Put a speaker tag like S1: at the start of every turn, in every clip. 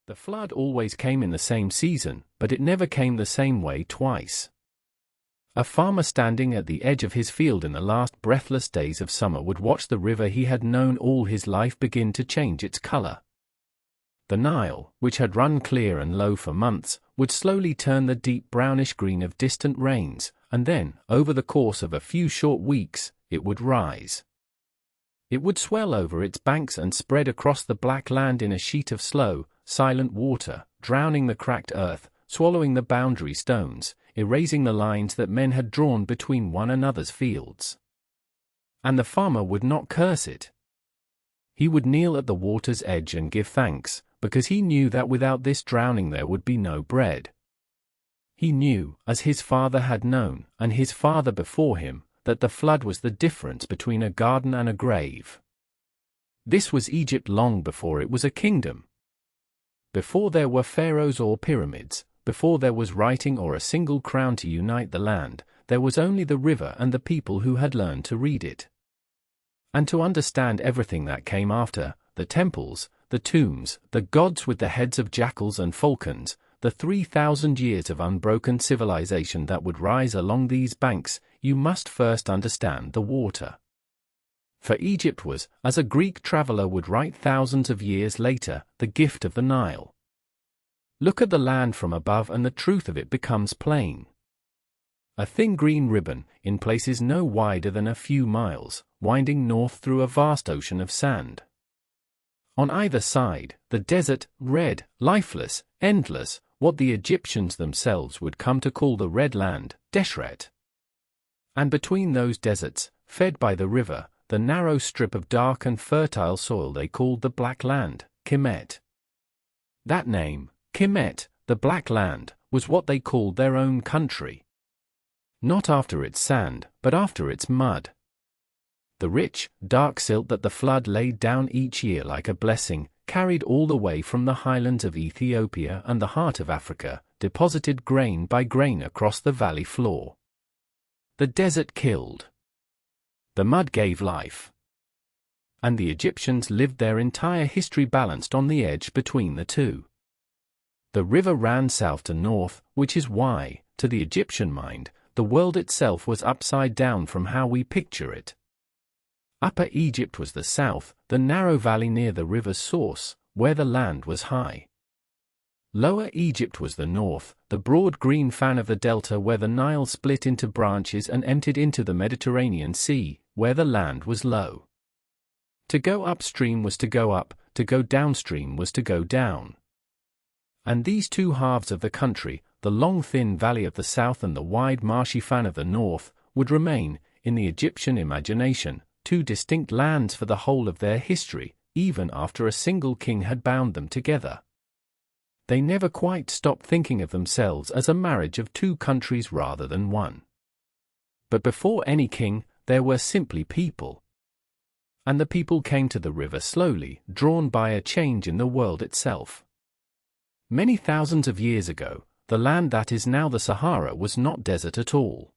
S1: The flood always came in the same season, but it never came the same way twice. A farmer standing at the edge of his field in the last breathless days of summer would watch the river he had known all his life begin to change its color. The Nile, which had run clear and low for months, would slowly turn the deep brownish-green of distant rains, and then, over the course of a few short weeks, it would rise. It would swell over its banks and spread across the black land in a sheet of slow, silent water, drowning the cracked earth, swallowing the boundary stones, erasing the lines that men had drawn between one another's fields. And the farmer would not curse it. He would kneel at the water's edge and give thanks, because he knew that without this drowning there would be no bread. He knew, as his father had known, and his father before him, that the flood was the difference between a garden and a grave. This was Egypt long before it was a kingdom. Before there were pharaohs or pyramids, before there was writing or a single crown to unite the land, there was only the river and the people who had learned to read it. And to understand everything that came after, the temples, the tombs, the gods with the heads of jackals and falcons, the 3,000 years of unbroken civilization that would rise along these banks, you must first understand the water. For Egypt was, as a Greek traveler would write thousands of years later, the gift of the Nile. Look at the land from above and the truth of it becomes plain. A thin green ribbon, in places no wider than a few miles, winding north through a vast ocean of sand. On either side, the desert, red, lifeless, endless, what the Egyptians themselves would come to call the Red Land, Deshret. And between those deserts, fed by the river, the narrow strip of dark and fertile soil they called the Black Land, Kemet. That name, Kemet, the Black Land, was what they called their own country. Not after its sand, but after its mud. The rich, dark silt that the flood laid down each year like a blessing, carried all the way from the highlands of Ethiopia and the heart of Africa, deposited grain by grain across the valley floor. The desert killed. The mud gave life. And the Egyptians lived their entire history balanced on the edge between the two. The river ran south to north, which is why, to the Egyptian mind, the world itself was upside down from how we picture it. Upper Egypt was the south, the narrow valley near the river's source, where the land was high. Lower Egypt was the north, the broad green fan of the delta where the Nile split into branches and emptied into the Mediterranean Sea, where the land was low. To go upstream was to go up, to go downstream was to go down. And these two halves of the country, the long thin valley of the south and the wide marshy fan of the north, would remain, in the Egyptian imagination, two distinct lands for the whole of their history, even after a single king had bound them together. They never quite stopped thinking of themselves as a marriage of two countries rather than one. But before any king, there were simply people. And the people came to the river slowly, drawn by a change in the world itself. Many thousands of years ago, the land that is now the Sahara was not desert at all.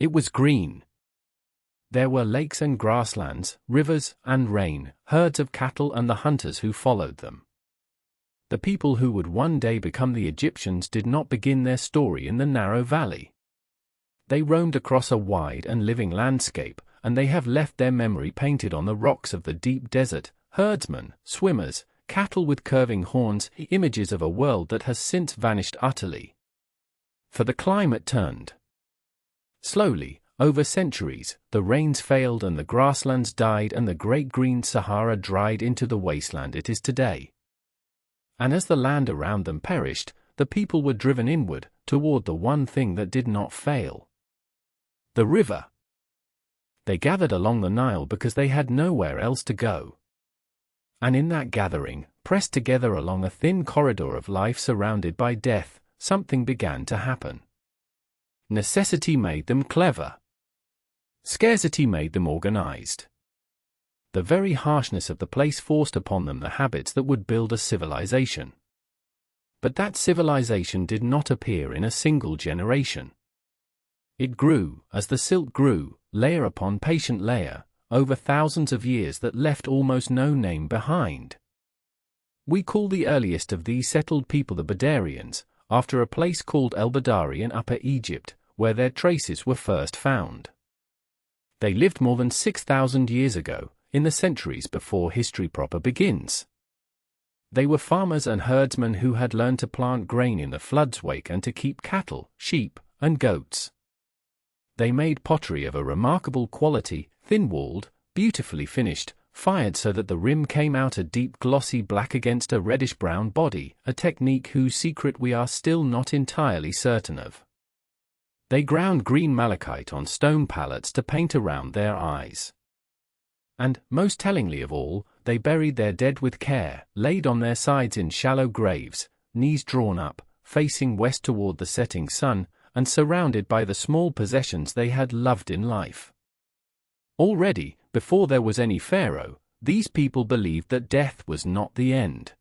S1: It was green. There were lakes and grasslands, rivers and rain, herds of cattle and the hunters who followed them. The people who would one day become the Egyptians did not begin their story in the narrow valley. They roamed across a wide and living landscape, and they have left their memory painted on the rocks of the deep desert, herdsmen, swimmers, cattle with curving horns, images of a world that has since vanished utterly. For the climate turned. Slowly, over centuries, the rains failed and the grasslands died and the great green Sahara dried into the wasteland it is today. And as the land around them perished, the people were driven inward, toward the one thing that did not fail. The river. They gathered along the Nile because they had nowhere else to go. And in that gathering, pressed together along a thin corridor of life surrounded by death, something began to happen. Necessity made them clever. Scarcity made them organized. The very harshness of the place forced upon them the habits that would build a civilization. But that civilization did not appear in a single generation. It grew, as the silt grew, layer upon patient layer, over thousands of years that left almost no name behind. We call the earliest of these settled people the Badarians, after a place called El-Badari in Upper Egypt, where their traces were first found. They lived more than 6,000 years ago, in the centuries before history proper begins. They were farmers and herdsmen who had learned to plant grain in the flood's wake and to keep cattle, sheep, and goats. They made pottery of a remarkable quality, thin-walled, beautifully finished, fired so that the rim came out a deep glossy black against a reddish-brown body, a technique whose secret we are still not entirely certain of. They ground green malachite on stone pallets to paint around their eyes. And, most tellingly of all, they buried their dead with care, laid on their sides in shallow graves, knees drawn up, facing west toward the setting sun, and surrounded by the small possessions they had loved in life. Already, before there was any pharaoh, these people believed that death was not the end.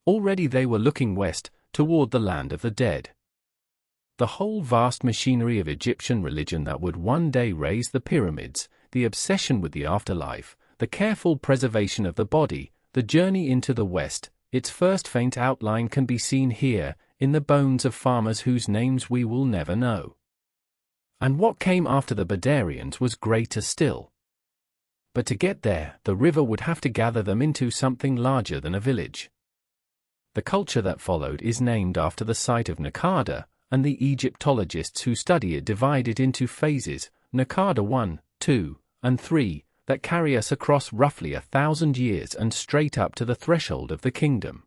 S1: Already they were looking west, toward the land of the dead. The whole vast machinery of Egyptian religion that would one day raise the pyramids, the obsession with the afterlife, the careful preservation of the body, the journey into the West, its first faint outline can be seen here, in the bones of farmers whose names we will never know. And what came after the Badarians was greater still. But to get there, the river would have to gather them into something larger than a village. The culture that followed is named after the site of Nakada, and the Egyptologists who study it divide it into phases, Nakada 1, 2, and 3, that carry us across roughly 1,000 years and straight up to the threshold of the kingdom.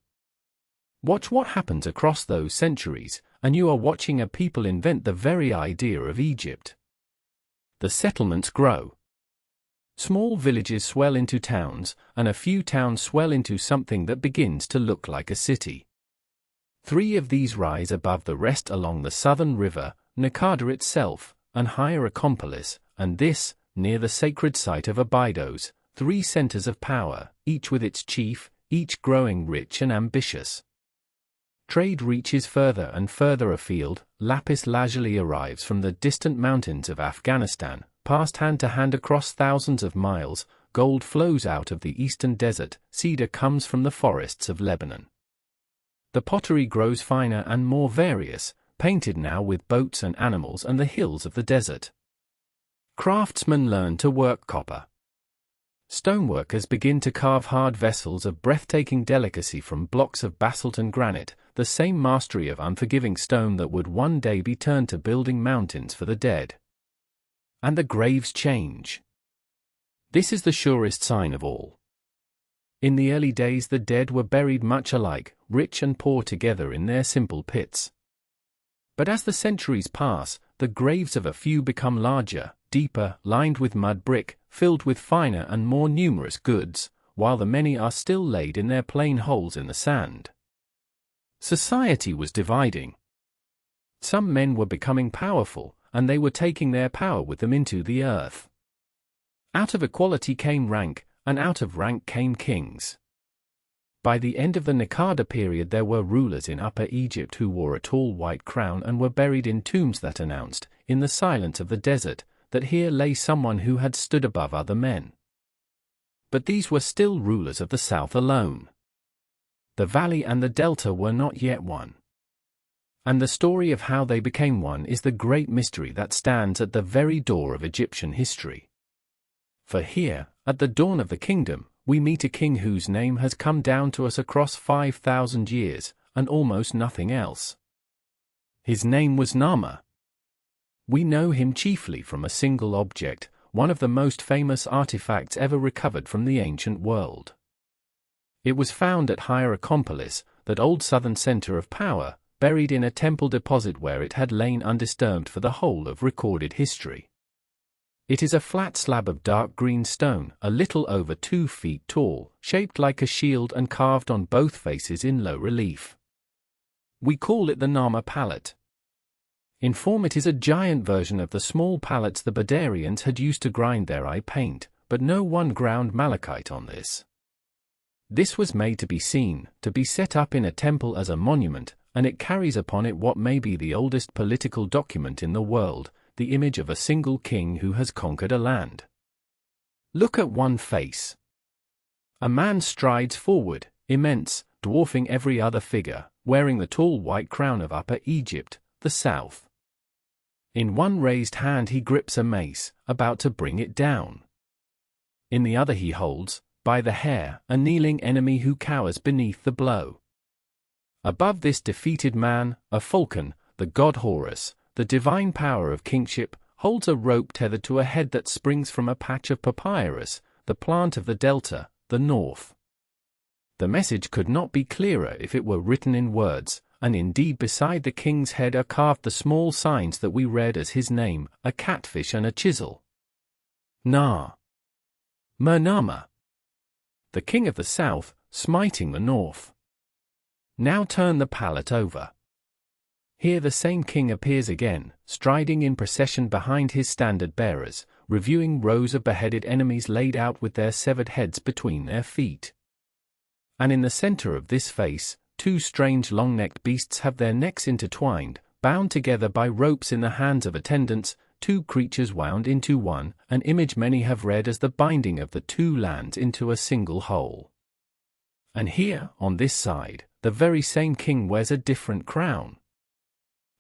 S1: Watch what happens across those centuries, and you are watching a people invent the very idea of Egypt. The settlements grow. Small villages swell into towns, and a few towns swell into something that begins to look like a city. 3 of these rise above the rest along the southern river, Nakada itself, and Hierakonpolis, and this, near the sacred site of Abydos, 3 centers of power, each with its chief, each growing rich and ambitious. Trade reaches further and further afield. Lapis lazuli arrives from the distant mountains of Afghanistan, passed hand to hand across thousands of miles. Gold flows out of the eastern desert, cedar comes from the forests of Lebanon. The pottery grows finer and more various, painted now with boats and animals and the hills of the desert. Craftsmen learn to work copper. Stoneworkers begin to carve hard vessels of breathtaking delicacy from blocks of basalt and granite, the same mastery of unforgiving stone that would one day be turned to building mountains for the dead. And the graves change. This is the surest sign of all. In the early days the dead were buried much alike, rich and poor together in their simple pits. But as the centuries pass, the graves of a few become larger, deeper, lined with mud brick, filled with finer and more numerous goods, while the many are still laid in their plain holes in the sand. Society was dividing. Some men were becoming powerful, and they were taking their power with them into the earth. Out of equality came rank, and out of rank came kings. By the end of the Nakada period there were rulers in Upper Egypt who wore a tall white crown and were buried in tombs that announced, in the silence of the desert, that here lay someone who had stood above other men. But these were still rulers of the south alone. The valley and the delta were not yet one. And the story of how they became one is the great mystery that stands at the very door of Egyptian history. For here, at the dawn of the kingdom, we meet a king whose name has come down to us across 5,000 years, and almost nothing else. His name was Nama. We know him chiefly from a single object, one of the most famous artifacts ever recovered from the ancient world. It was found at Hierakonpolis, that old southern center of power, buried in a temple deposit where it had lain undisturbed for the whole of recorded history. It is a flat slab of dark green stone, a little over 2 feet tall, shaped like a shield and carved on both faces in low relief. We call it the Nama palette. In form it is a giant version of the small palettes the Badarians had used to grind their eye paint, but no one ground malachite on this. This was made to be seen, to be set up in a temple as a monument, and it carries upon it what may be the oldest political document in the world, the image of a single king who has conquered a land. Look at one face. A man strides forward, immense, dwarfing every other figure, wearing the tall white crown of Upper Egypt, the south. In one raised hand he grips a mace, about to bring it down. In the other he holds, by the hair, a kneeling enemy who cowers beneath the blow. Above this defeated man, a falcon, the god Horus, the divine power of kingship, holds a rope tethered to a head that springs from a patch of papyrus, the plant of the delta, the north. The message could not be clearer if it were written in words, and indeed beside the king's head are carved the small signs that we read as his name, a catfish and a chisel. Mernama. The king of the south, smiting the north. Now turn the palette over. Here the same king appears again, striding in procession behind his standard-bearers, reviewing rows of beheaded enemies laid out with their severed heads between their feet. And in the center of this face, two strange long-necked beasts have their necks intertwined, bound together by ropes in the hands of attendants, two creatures wound into one, an image many have read as the binding of the two lands into a single whole. And here, on this side, the very same king wears a different crown.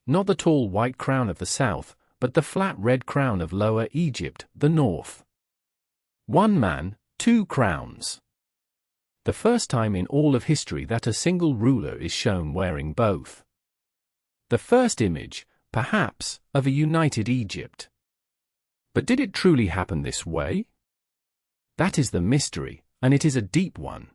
S1: Not the tall white crown of the south, but the flat red crown of Lower Egypt, the north. One man, two crowns. The first time in all of history that a single ruler is shown wearing both. The first image, perhaps, of a united Egypt. But did it truly happen this way? That is the mystery, and it is a deep one.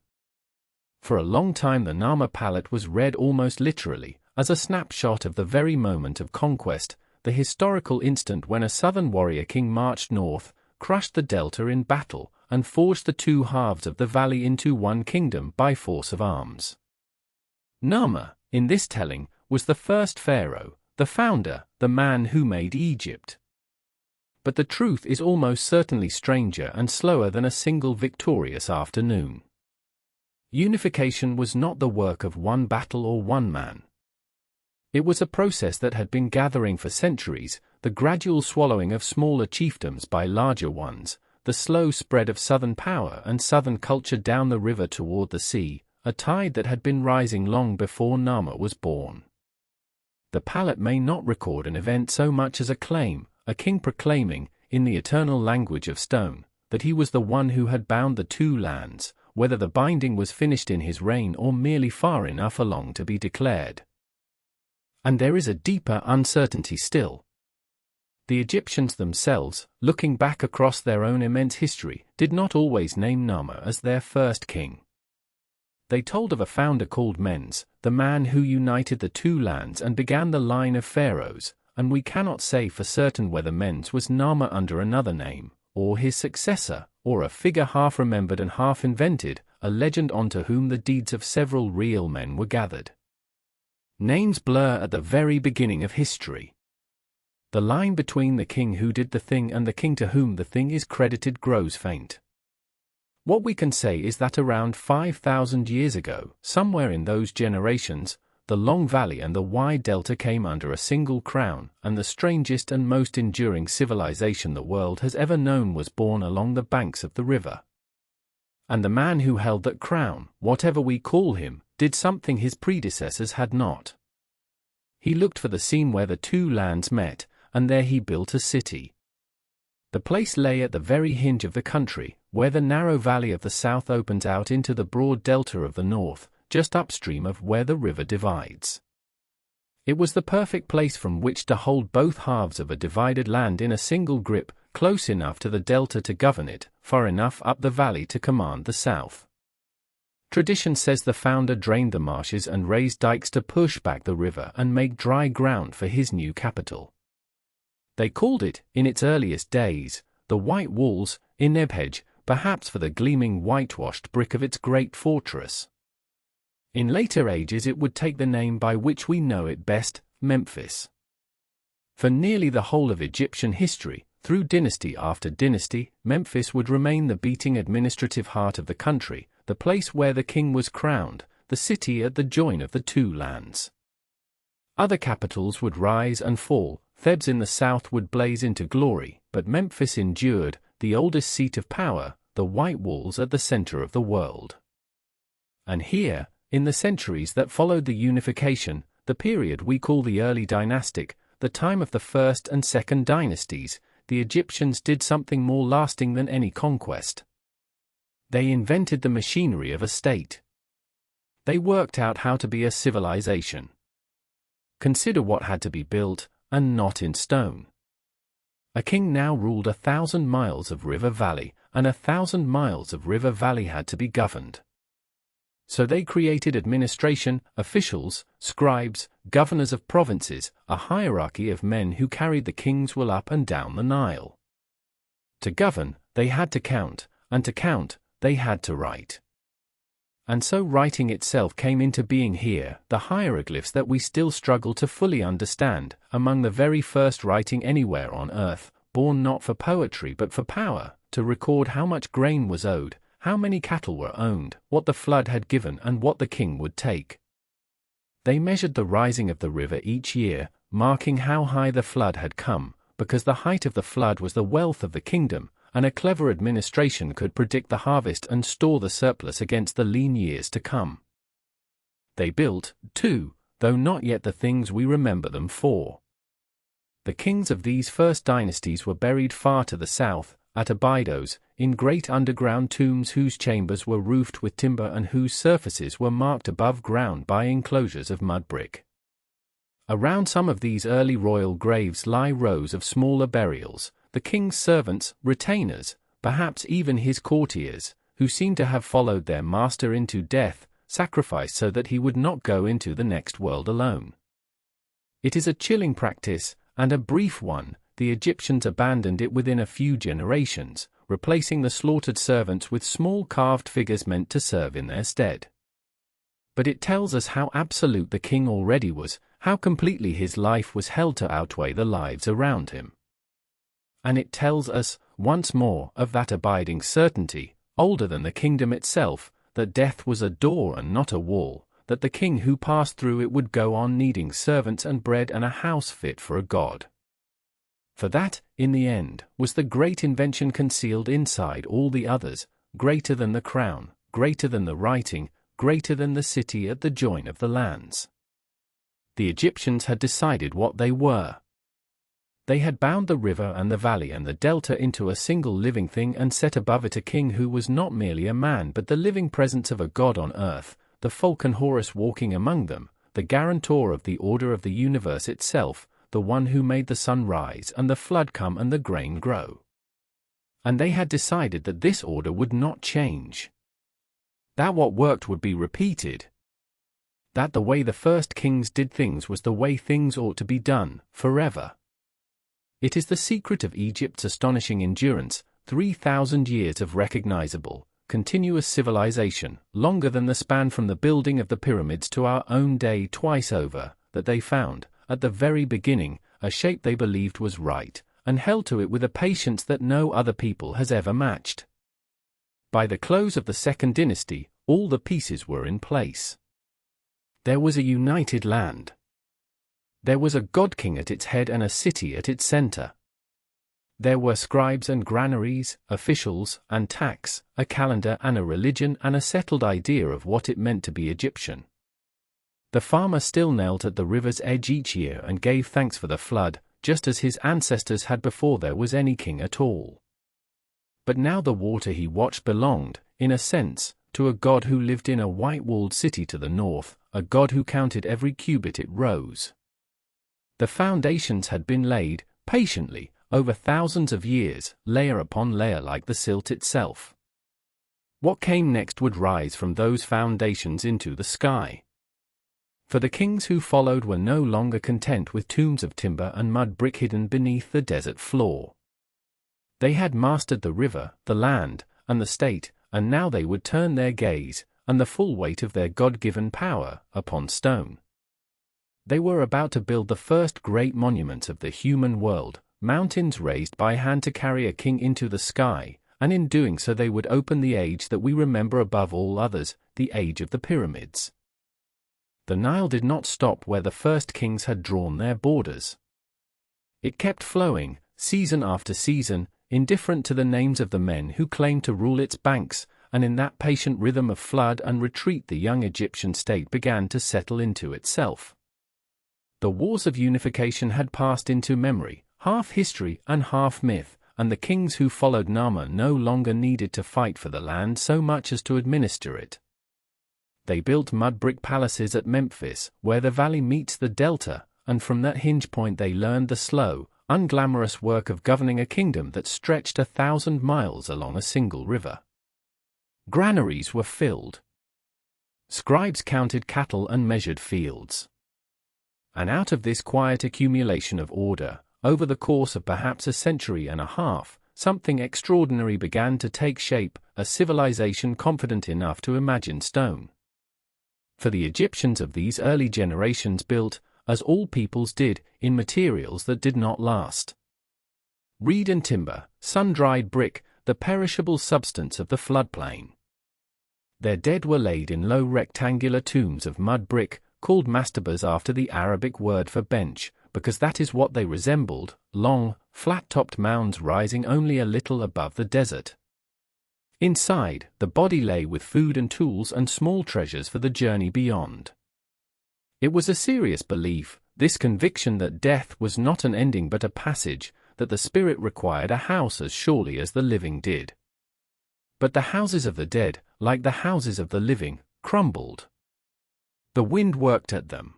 S1: For a long time the Nama palette was read almost literally, as a snapshot of the very moment of conquest, the historical instant when a southern warrior king marched north, crushed the delta in battle, and forged the two halves of the valley into one kingdom by force of arms. Nama, in this telling, was the first pharaoh, the founder, the man who made Egypt. But the truth is almost certainly stranger and slower than a single victorious afternoon. Unification was not the work of one battle or one man. It was a process that had been gathering for centuries, the gradual swallowing of smaller chiefdoms by larger ones, the slow spread of southern power and southern culture down the river toward the sea, a tide that had been rising long before Nama was born. The palette may not record an event so much as a claim, a king proclaiming, in the eternal language of stone, that he was the one who had bound the two lands, whether the binding was finished in his reign or merely far enough along to be declared. And there is a deeper uncertainty still. The Egyptians themselves, looking back across their own immense history, did not always name Nama as their first king. They told of a founder called Mens, the man who united the two lands and began the line of pharaohs, and we cannot say for certain whether Mens was Nama under another name, or his successor, or a figure half remembered and half invented, a legend onto whom the deeds of several real men were gathered. Names blur at the very beginning of history. The line between the king who did the thing and the king to whom the thing is credited grows faint. What we can say is that around 5,000 years ago, somewhere in those generations, the Long Valley and the wide delta came under a single crown, and the strangest and most enduring civilization the world has ever known was born along the banks of the river. And the man who held that crown, whatever we call him, did something his predecessors had not. He looked for the scene where the two lands met, and there he built a city. The place lay at the very hinge of the country, where the narrow valley of the south opens out into the broad delta of the north, just upstream of where the river divides. It was the perfect place from which to hold both halves of a divided land in a single grip, close enough to the delta to govern it, far enough up the valley to command the south. Tradition says the founder drained the marshes and raised dikes to push back the river and make dry ground for his new capital. They called it, in its earliest days, the White Walls, Inebhej, perhaps for the gleaming whitewashed brick of its great fortress. In later ages it would take the name by which we know it best, Memphis. For nearly the whole of Egyptian history, through dynasty after dynasty, Memphis would remain the beating administrative heart of the country, the place where the king was crowned, the city at the join of the two lands. Other capitals would rise and fall, Thebes in the south would blaze into glory, but Memphis endured, the oldest seat of power, the White Walls at the center of the world. And here, in the centuries that followed the unification, the period we call the early dynastic, the time of the first and second dynasties, the Egyptians did something more lasting than any conquest. They invented the machinery of a state. They worked out how to be a civilization. Consider what had to be built, and not in stone. A king now ruled 1,000 miles of river valley, and 1,000 miles of river valley had to be governed. So they created administration, officials, scribes, governors of provinces, a hierarchy of men who carried the king's will up and down the Nile. To govern, they had to count, and to count, they had to write. And so writing itself came into being here, the hieroglyphs that we still struggle to fully understand, among the very first writing anywhere on earth, born not for poetry but for power, to record how much grain was owed, how many cattle were owned, what the flood had given and what the king would take. They measured the rising of the river each year, marking how high the flood had come, because the height of the flood was the wealth of the kingdom, and a clever administration could predict the harvest and store the surplus against the lean years to come. They built, too, though not yet the things we remember them for. The kings of these first dynasties were buried far to the south, at Abydos, in great underground tombs whose chambers were roofed with timber and whose surfaces were marked above ground by enclosures of mud brick. Around some of these early royal graves lie rows of smaller burials, the king's servants, retainers, perhaps even his courtiers, who seem to have followed their master into death, sacrificed so that he would not go into the next world alone. It is a chilling practice, and a brief one. The Egyptians abandoned it within a few generations, replacing the slaughtered servants with small carved figures meant to serve in their stead. But it tells us how absolute the king already was, how completely his life was held to outweigh the lives around him. And it tells us, once more, of that abiding certainty, older than the kingdom itself, that death was a door and not a wall, that the king who passed through it would go on needing servants and bread and a house fit for a god. For that, in the end, was the great invention concealed inside all the others, greater than the crown, greater than the writing, greater than the city at the join of the lands. The Egyptians had decided what they were. They had bound the river and the valley and the delta into a single living thing and set above it a king who was not merely a man but the living presence of a god on earth, the falcon Horus walking among them, the guarantor of the order of the universe itself, the one who made the sun rise and the flood come and the grain grow. And they had decided that this order would not change. That what worked would be repeated. That the way the first kings did things was the way things ought to be done, forever. It is the secret of Egypt's astonishing endurance, 3,000 years of recognizable, continuous civilization, longer than the span from the building of the pyramids to our own day twice over, that they found, at the very beginning, a shape they believed was right, and held to it with a patience that no other people has ever matched. By the close of the second dynasty, all the pieces were in place. There was a united land. There was a god-king at its head and a city at its center. There were scribes and granaries, officials and tax, a calendar and a religion and a settled idea of what it meant to be Egyptian. The farmer still knelt at the river's edge each year and gave thanks for the flood, just as his ancestors had before there was any king at all. But now the water he watched belonged, in a sense, to a god who lived in a white-walled city to the north, a god who counted every cubit it rose. The foundations had been laid, patiently, over thousands of years, layer upon layer like the silt itself. What came next would rise from those foundations into the sky. For the kings who followed were no longer content with tombs of timber and mud brick hidden beneath the desert floor. They had mastered the river, the land, and the state, and now they would turn their gaze, and the full weight of their God-given power, upon stone. They were about to build the first great monuments of the human world, mountains raised by hand to carry a king into the sky, and in doing so they would open the age that we remember above all others, the age of the pyramids. The Nile did not stop where the first kings had drawn their borders. It kept flowing, season after season, indifferent to the names of the men who claimed to rule its banks, and in that patient rhythm of flood and retreat the young Egyptian state began to settle into itself. The wars of unification had passed into memory, half history and half myth, and the kings who followed Narmer no longer needed to fight for the land so much as to administer it. They built mud brick palaces at Memphis, where the valley meets the delta, and from that hinge point they learned the slow, unglamorous work of governing a kingdom that stretched 1,000 miles along a single river. Granaries were filled. Scribes counted cattle and measured fields. And out of this quiet accumulation of order, over the course of perhaps a century and a half, something extraordinary began to take shape, a civilization confident enough to imagine stone. For the Egyptians of these early generations built, as all peoples did, in materials that did not last. Reed and timber, sun-dried brick, the perishable substance of the floodplain. Their dead were laid in low rectangular tombs of mud brick, called mastabas after the Arabic word for bench, because that is what they resembled, long, flat-topped mounds rising only a little above the desert. Inside, the body lay with food and tools and small treasures for the journey beyond. It was a serious belief, this conviction that death was not an ending but a passage, that the spirit required a house as surely as the living did. But the houses of the dead, like the houses of the living, crumbled. The wind worked at them.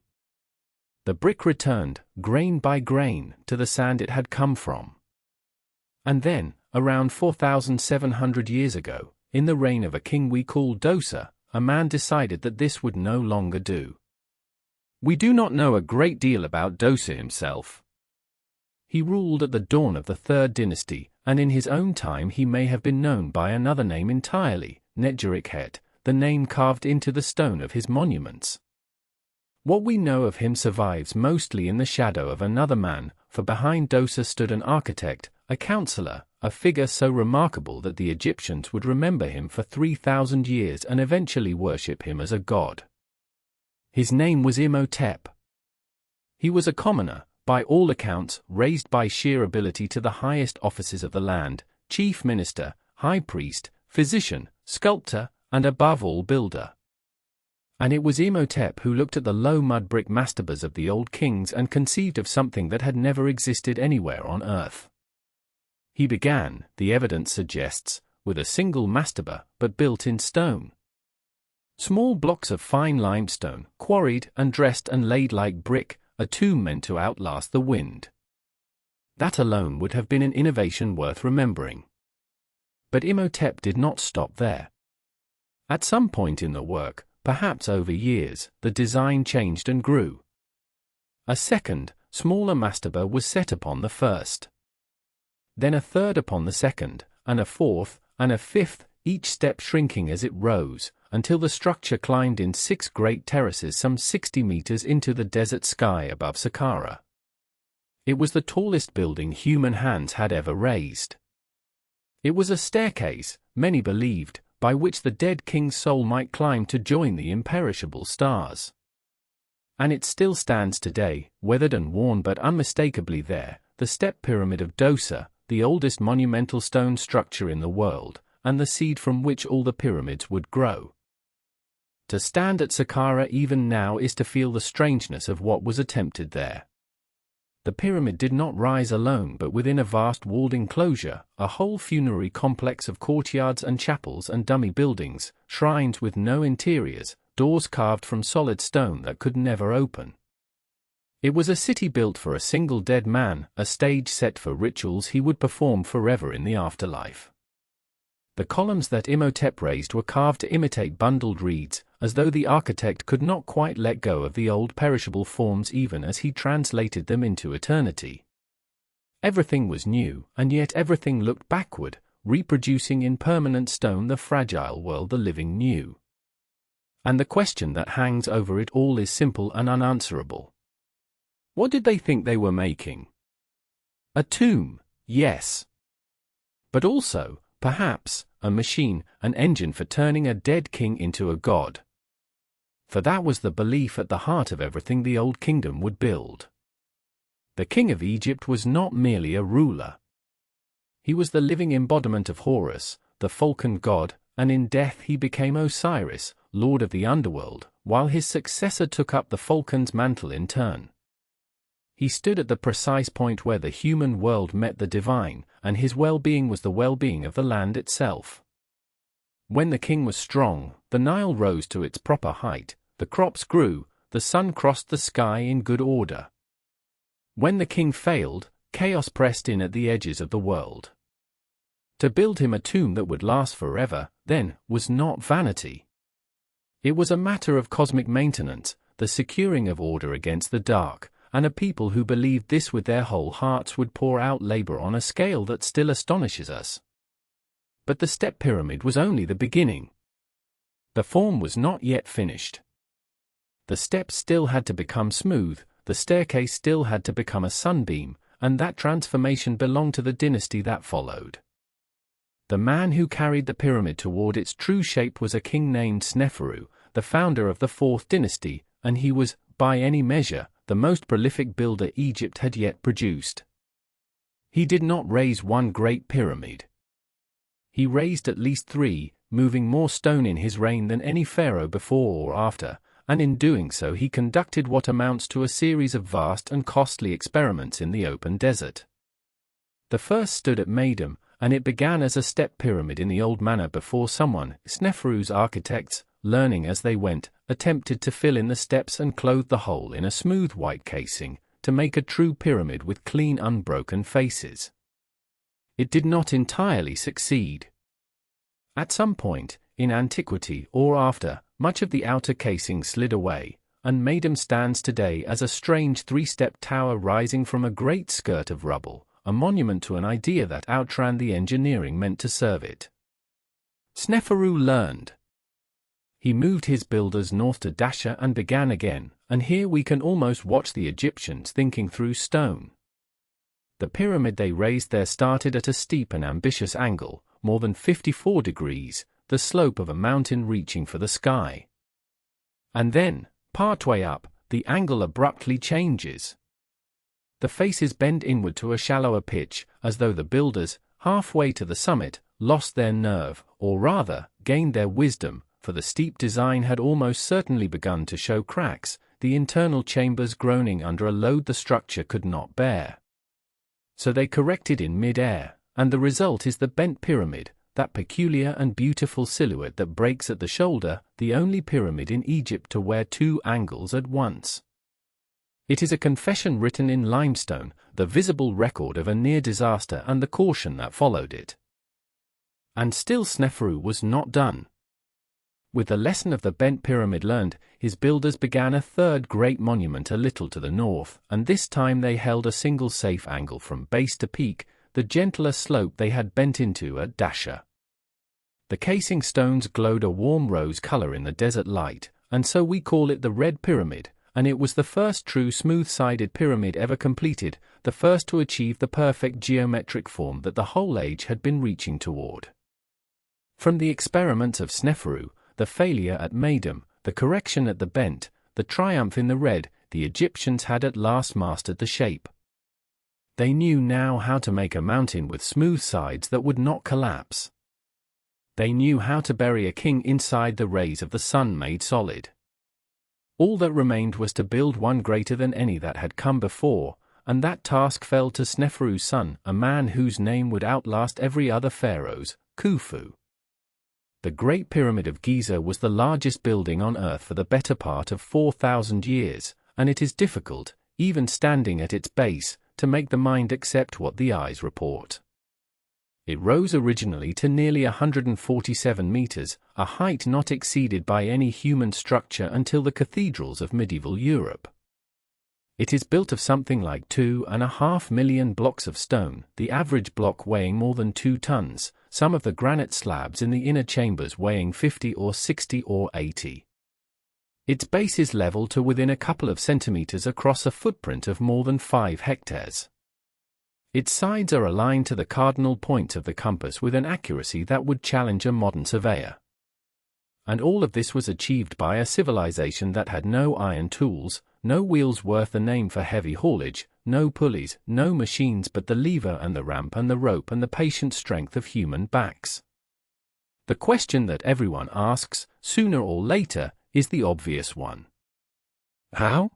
S1: The brick returned, grain by grain, to the sand it had come from. And then, around 4,700 years ago, in the reign of a king we call Dosa, a man decided that this would no longer do. We do not know a great deal about Dosa himself. He ruled at the dawn of the Third Dynasty, and in his own time he may have been known by another name entirely, Netjerikhet, the name carved into the stone of his monuments. What we know of him survives mostly in the shadow of another man, for behind Dosa stood an architect, a counselor, a figure so remarkable that the Egyptians would remember him for 3,000 years and eventually worship him as a god. His name was Imhotep. He was a commoner, by all accounts, raised by sheer ability to the highest offices of the land, chief minister, high priest, physician, sculptor, and above all builder. And it was Imhotep who looked at the low mud brick mastabas of the old kings and conceived of something that had never existed anywhere on earth. He began, the evidence suggests, with a single mastaba, but built in stone. Small blocks of fine limestone, quarried and dressed and laid like brick, a tomb meant to outlast the wind. That alone would have been an innovation worth remembering. But Imhotep did not stop there. At some point in the work, perhaps over years, the design changed and grew. A second, smaller mastaba was set upon the first. Then a third upon the second, and a fourth, and a fifth, each step shrinking as it rose, until the structure climbed in 6 great terraces some 60 meters into the desert sky above Saqqara. It was the tallest building human hands had ever raised. It was a staircase, many believed, by which the dead king's soul might climb to join the imperishable stars. And it still stands today, weathered and worn but unmistakably there, the step pyramid of Dosa, the oldest monumental stone structure in the world, and the seed from which all the pyramids would grow. To stand at Saqqara even now is to feel the strangeness of what was attempted there. The pyramid did not rise alone but within a vast walled enclosure, a whole funerary complex of courtyards and chapels and dummy buildings, shrines with no interiors, doors carved from solid stone that could never open. It was a city built for a single dead man, a stage set for rituals he would perform forever in the afterlife. The columns that Imhotep raised were carved to imitate bundled reeds, as though the architect could not quite let go of the old perishable forms even as he translated them into eternity. Everything was new, and yet everything looked backward, reproducing in permanent stone the fragile world the living knew. And the question that hangs over it all is simple and unanswerable. What did they think they were making? A tomb, yes. But also, perhaps, a machine, an engine for turning a dead king into a god. For that was the belief at the heart of everything the Old Kingdom would build. The king of Egypt was not merely a ruler. He was the living embodiment of Horus, the falcon god, and in death he became Osiris, lord of the underworld, while his successor took up the falcon's mantle in turn. He stood at the precise point where the human world met the divine, and his well-being was the well-being of the land itself. When the king was strong, the Nile rose to its proper height, the crops grew, the sun crossed the sky in good order. When the king failed, chaos pressed in at the edges of the world. To build him a tomb that would last forever, then, was not vanity. It was a matter of cosmic maintenance, the securing of order against the dark, and a people who believed this with their whole hearts would pour out labor on a scale that still astonishes us. But the step pyramid was only the beginning. The form was not yet finished. The steps still had to become smooth, the staircase still had to become a sunbeam, and that transformation belonged to the dynasty that followed. The man who carried the pyramid toward its true shape was a king named Sneferu, the founder of the fourth dynasty, and he was, by any measure, the most prolific builder Egypt had yet produced. He did not raise one great pyramid. He raised at least 3, moving more stone in his reign than any pharaoh before or after, and in doing so he conducted what amounts to a series of vast and costly experiments in the open desert. The first stood at Madam, and it began as a step pyramid in the old manner before someone, Sneferu's architects, learning as they went, attempted to fill in the steps and clothe the whole in a smooth white casing, to make a true pyramid with clean unbroken faces. It did not entirely succeed. At some point, in antiquity or after, much of the outer casing slid away, and Madam stands today as a strange 3-step tower rising from a great skirt of rubble, a monument to an idea that outran the engineering meant to serve it. Sneferu learned. He moved his builders north to Dasha and began again, and here we can almost watch the Egyptians thinking through stone. The pyramid they raised there started at a steep and ambitious angle, more than 54 degrees, the slope of a mountain reaching for the sky. And then, partway up, the angle abruptly changes. The faces bend inward to a shallower pitch, as though the builders, halfway to the summit, lost their nerve, or rather, gained their wisdom, for the steep design had almost certainly begun to show cracks, the internal chambers groaning under a load the structure could not bear. So they corrected in mid-air, and the result is the bent pyramid, that peculiar and beautiful silhouette that breaks at the shoulder, the only pyramid in Egypt to wear 2 angles at once. It is a confession written in limestone, the visible record of a near disaster and the caution that followed it. And still Sneferu was not done. With the lesson of the bent pyramid learned, his builders began a third great monument a little to the north, and this time they held a single safe angle from base to peak, the gentler slope they had bent into at Dasha. The casing stones glowed a warm rose color in the desert light, and so we call it the Red Pyramid, and it was the first true smooth-sided pyramid ever completed, the first to achieve the perfect geometric form that the whole age had been reaching toward. From the experiments of Sneferu, the failure at Madam, the correction at the bent, the triumph in the red, the Egyptians had at last mastered the shape. They knew now how to make a mountain with smooth sides that would not collapse. They knew how to bury a king inside the rays of the sun made solid. All that remained was to build one greater than any that had come before, and that task fell to Sneferu's son, a man whose name would outlast every other pharaoh's, Khufu. The Great Pyramid of Giza was the largest building on earth for the better part of 4,000 years, and it is difficult, even standing at its base, to make the mind accept what the eyes report. It rose originally to nearly 147 meters, a height not exceeded by any human structure until the cathedrals of medieval Europe. It is built of something like 2.5 million blocks of stone, the average block weighing more than 2 tons, some of the granite slabs in the inner chambers weighing 50 or 60 or 80. Its base is level to within a couple of centimeters across a footprint of more than 5 hectares. Its sides are aligned to the cardinal points of the compass with an accuracy that would challenge a modern surveyor. And all of this was achieved by a civilization that had no iron tools, no wheels worth the name for heavy haulage, no pulleys, no machines but the lever and the ramp and the rope and the patient strength of human backs. The question that everyone asks, sooner or later, is the obvious one. How?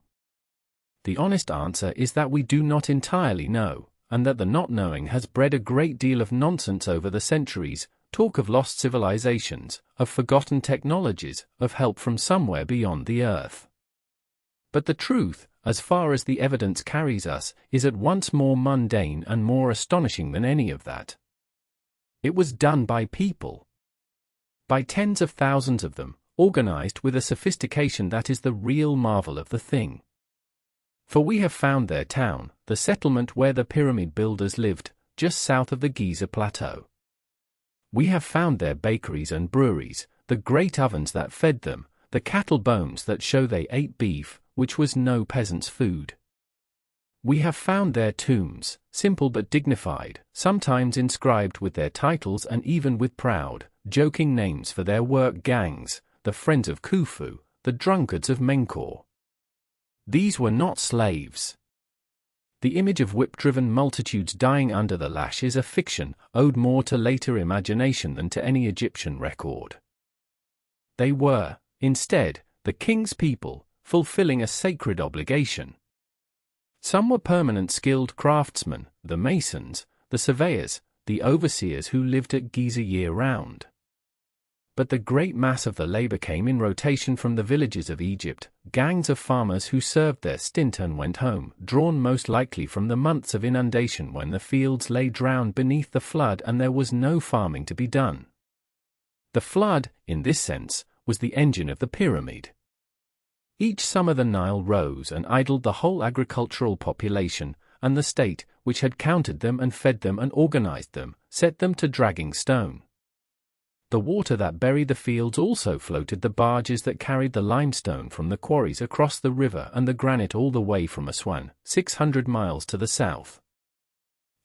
S1: The honest answer is that we do not entirely know, and that the not knowing has bred a great deal of nonsense over the centuries, talk of lost civilizations, of forgotten technologies, of help from somewhere beyond the earth. But the truth, as far as the evidence carries us, is at once more mundane and more astonishing than any of that. It was done by people. By tens of thousands of them, organized with a sophistication that is the real marvel of the thing. For we have found their town, the settlement where the pyramid builders lived, just south of the Giza Plateau. We have found their bakeries and breweries, the great ovens that fed them, the cattle bones that show they ate beef, which was no peasant's food. We have found their tombs, simple but dignified, sometimes inscribed with their titles and even with proud, joking names for their work gangs, the friends of Khufu, the drunkards of Menkaure. These were not slaves. The image of whip-driven multitudes dying under the lash is a fiction, owed more to later imagination than to any Egyptian record. They were, instead, the king's people, fulfilling a sacred obligation. Some were permanent skilled craftsmen, the masons, the surveyors, the overseers who lived at Giza year-round. But the great mass of the labor came in rotation from the villages of Egypt, gangs of farmers who served their stint and went home, drawn most likely from the months of inundation when the fields lay drowned beneath the flood and there was no farming to be done. The flood, in this sense, was the engine of the pyramid. Each summer the Nile rose and idled the whole agricultural population, and the state, which had counted them and fed them and organized them, set them to dragging stone. The water that buried the fields also floated the barges that carried the limestone from the quarries across the river and the granite all the way from Aswan, 600 miles to the south.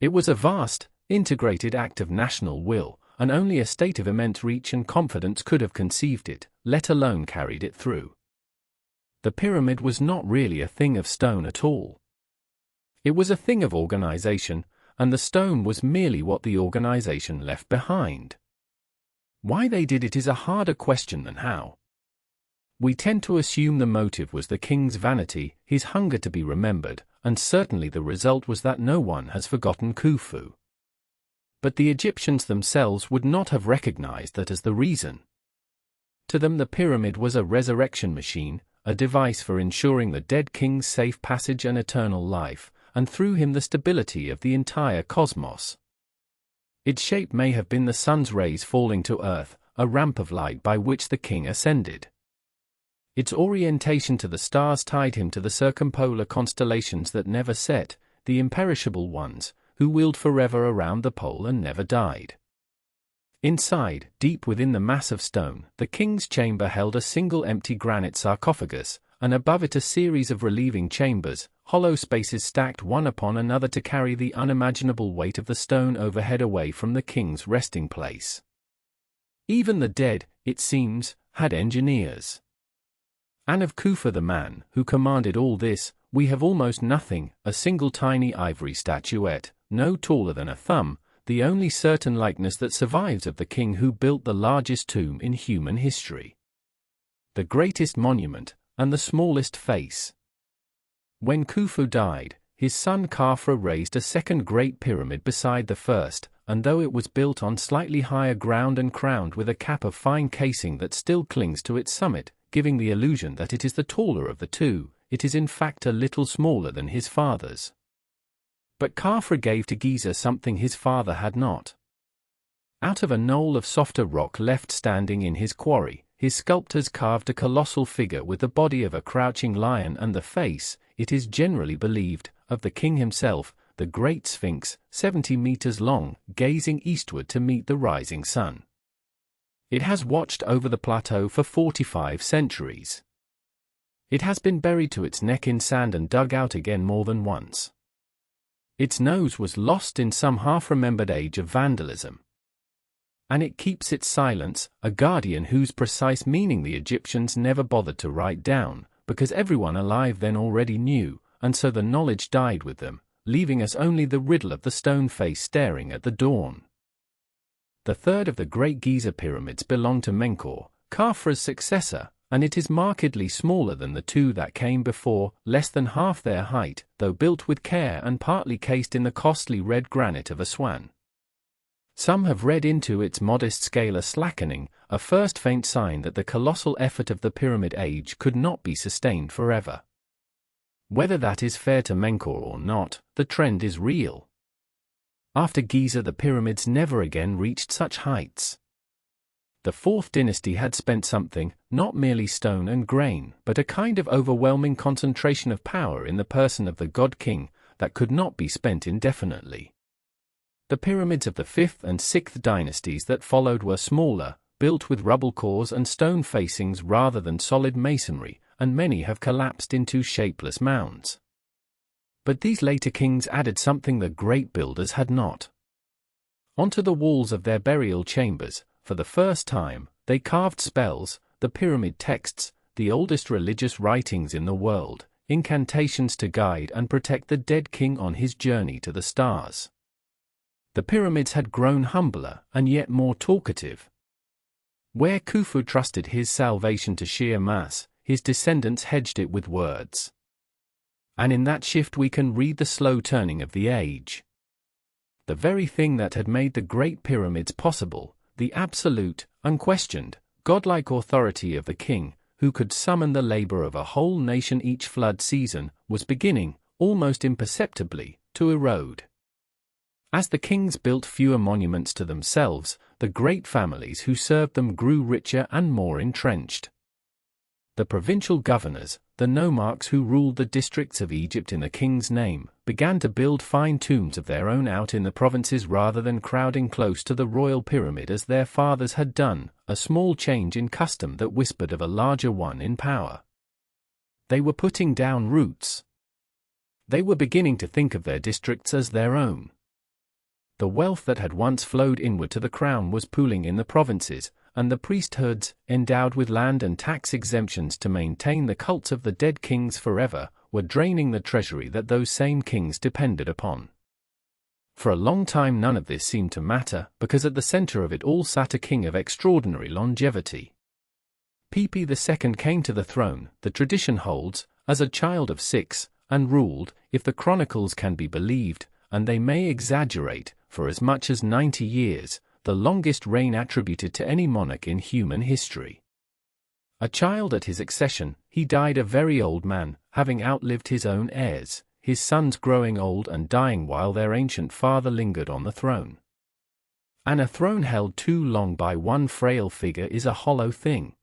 S1: It was a vast, integrated act of national will, and only a state of immense reach and confidence could have conceived it, let alone carried it through. The pyramid was not really a thing of stone at all. It was a thing of organization, and the stone was merely what the organization left behind. Why they did it is a harder question than how. We tend to assume the motive was the king's vanity, his hunger to be remembered, and certainly the result was that no one has forgotten Khufu. But the Egyptians themselves would not have recognized that as the reason. To them the pyramid was a resurrection machine, a device for ensuring the dead king's safe passage and eternal life, and through him the stability of the entire cosmos. Its shape may have been the sun's rays falling to earth, a ramp of light by which the king ascended. Its orientation to the stars tied him to the circumpolar constellations that never set, the imperishable ones, who wheeled forever around the pole and never died. Inside, deep within the mass of stone, the king's chamber held a single empty granite sarcophagus, and above it a series of relieving chambers, hollow spaces stacked one upon another to carry the unimaginable weight of the stone overhead away from the king's resting place. Even the dead, it seems, had engineers. And of Khufu the man, who commanded all this, we have almost nothing, a single tiny ivory statuette, no taller than a thumb, the only certain likeness that survives of the king who built the largest tomb in human history. The greatest monument, and the smallest face. When Khufu died, his son Khafra raised a second great pyramid beside the first, and though it was built on slightly higher ground and crowned with a cap of fine casing that still clings to its summit, giving the illusion that it is the taller of the two, it is in fact a little smaller than his father's. But Khafra gave to Giza something his father had not. Out of a knoll of softer rock left standing in his quarry, his sculptors carved a colossal figure with the body of a crouching lion and the face, it is generally believed, of the king himself, the great Sphinx, 70 meters long, gazing eastward to meet the rising sun. It has watched over the plateau for 45 centuries. It has been buried to its neck in sand and dug out again more than once. Its nose was lost in some half-remembered age of vandalism. And it keeps its silence, a guardian whose precise meaning the Egyptians never bothered to write down, because everyone alive then already knew, and so the knowledge died with them, leaving us only the riddle of the stone face staring at the dawn. The third of the Great Giza pyramids belonged to Menkaure, Khafra's successor, and it is markedly smaller than the two that came before, less than half their height, though built with care and partly cased in the costly red granite of Aswan. Some have read into its modest scale a slackening, a first faint sign that the colossal effort of the Pyramid Age could not be sustained forever. Whether that is fair to Menkaure or not, the trend is real. After Giza, the pyramids never again reached such heights. The Fourth Dynasty had spent something, not merely stone and grain, but a kind of overwhelming concentration of power in the person of the god-king, that could not be spent indefinitely. The pyramids of the Fifth and Sixth Dynasties that followed were smaller, built with rubble cores and stone facings rather than solid masonry, and many have collapsed into shapeless mounds. But these later kings added something the great builders had not. Onto the walls of their burial chambers, for the first time, they carved spells, the pyramid texts, the oldest religious writings in the world, incantations to guide and protect the dead king on his journey to the stars. The pyramids had grown humbler and yet more talkative. Where Khufu trusted his salvation to sheer mass, his descendants hedged it with words. And in that shift we can read the slow turning of the age. The very thing that had made the Great Pyramids possible, the absolute, unquestioned, godlike authority of the king, who could summon the labor of a whole nation each flood season, was beginning, almost imperceptibly, to erode. As the kings built fewer monuments to themselves, the great families who served them grew richer and more entrenched. The provincial governors, the nomarchs who ruled the districts of Egypt in the king's name, began to build fine tombs of their own out in the provinces rather than crowding close to the royal pyramid as their fathers had done, a small change in custom that whispered of a larger one in power. They were putting down roots. They were beginning to think of their districts as their own. The wealth that had once flowed inward to the crown was pooling in the provinces, and the priesthoods, endowed with land and tax exemptions to maintain the cults of the dead kings forever, were draining the treasury that those same kings depended upon. For a long time none of this seemed to matter, because at the center of it all sat a king of extraordinary longevity. Pepi II came to the throne, the tradition holds, as a child of 6, and ruled, if the chronicles can be believed, and they may exaggerate, for as much as 90 years, the longest reign attributed to any monarch in human history. A child at his accession, he died a very old man, having outlived his own heirs, his sons growing old and dying while their ancient father lingered on the throne. And a throne held too long by one frail figure is a hollow thing.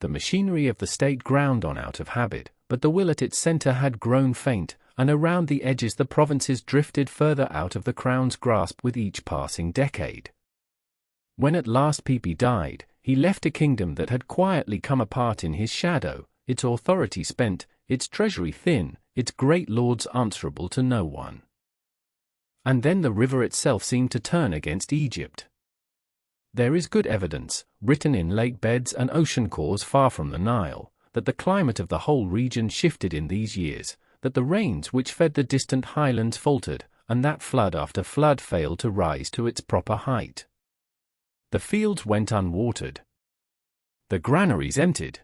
S1: The machinery of the state ground on out of habit, but the will at its center had grown faint, and around the edges the provinces drifted further out of the crown's grasp with each passing decade. When at last Pepi died, he left a kingdom that had quietly come apart in his shadow, its authority spent, its treasury thin, its great lords answerable to no one. And then the river itself seemed to turn against Egypt. There is good evidence, written in lake beds and ocean cores far from the Nile, that the climate of the whole region shifted in these years, that the rains which fed the distant highlands faltered, and that flood after flood failed to rise to its proper height. The fields went unwatered. The granaries emptied.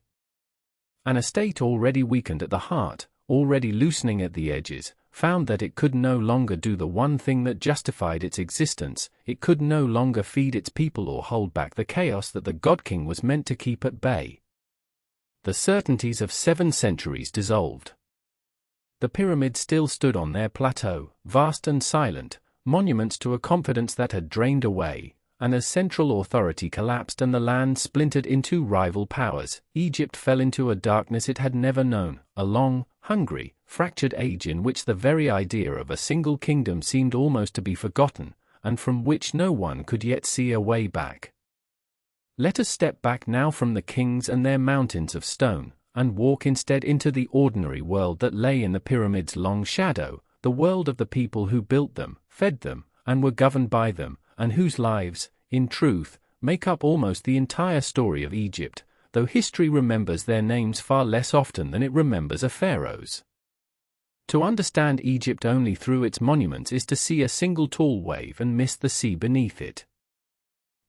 S1: An estate already weakened at the heart, already loosening at the edges, found that it could no longer do the one thing that justified its existence, it could no longer feed its people or hold back the chaos that the god-king was meant to keep at bay. The certainties of 7 centuries dissolved. The pyramids still stood on their plateau, vast and silent, monuments to a confidence that had drained away, and as central authority collapsed and the land splintered into rival powers, Egypt fell into a darkness it had never known, a long, hungry, fractured age in which the very idea of a single kingdom seemed almost to be forgotten, and from which no one could yet see a way back. Let us step back now from the kings and their mountains of stone, and walk instead into the ordinary world that lay in the pyramids' long shadow, the world of the people who built them, fed them, and were governed by them, and whose lives, in truth, make up almost the entire story of Egypt, though history remembers their names far less often than it remembers a pharaoh's. To understand Egypt only through its monuments is to see a single tall wave and miss the sea beneath it.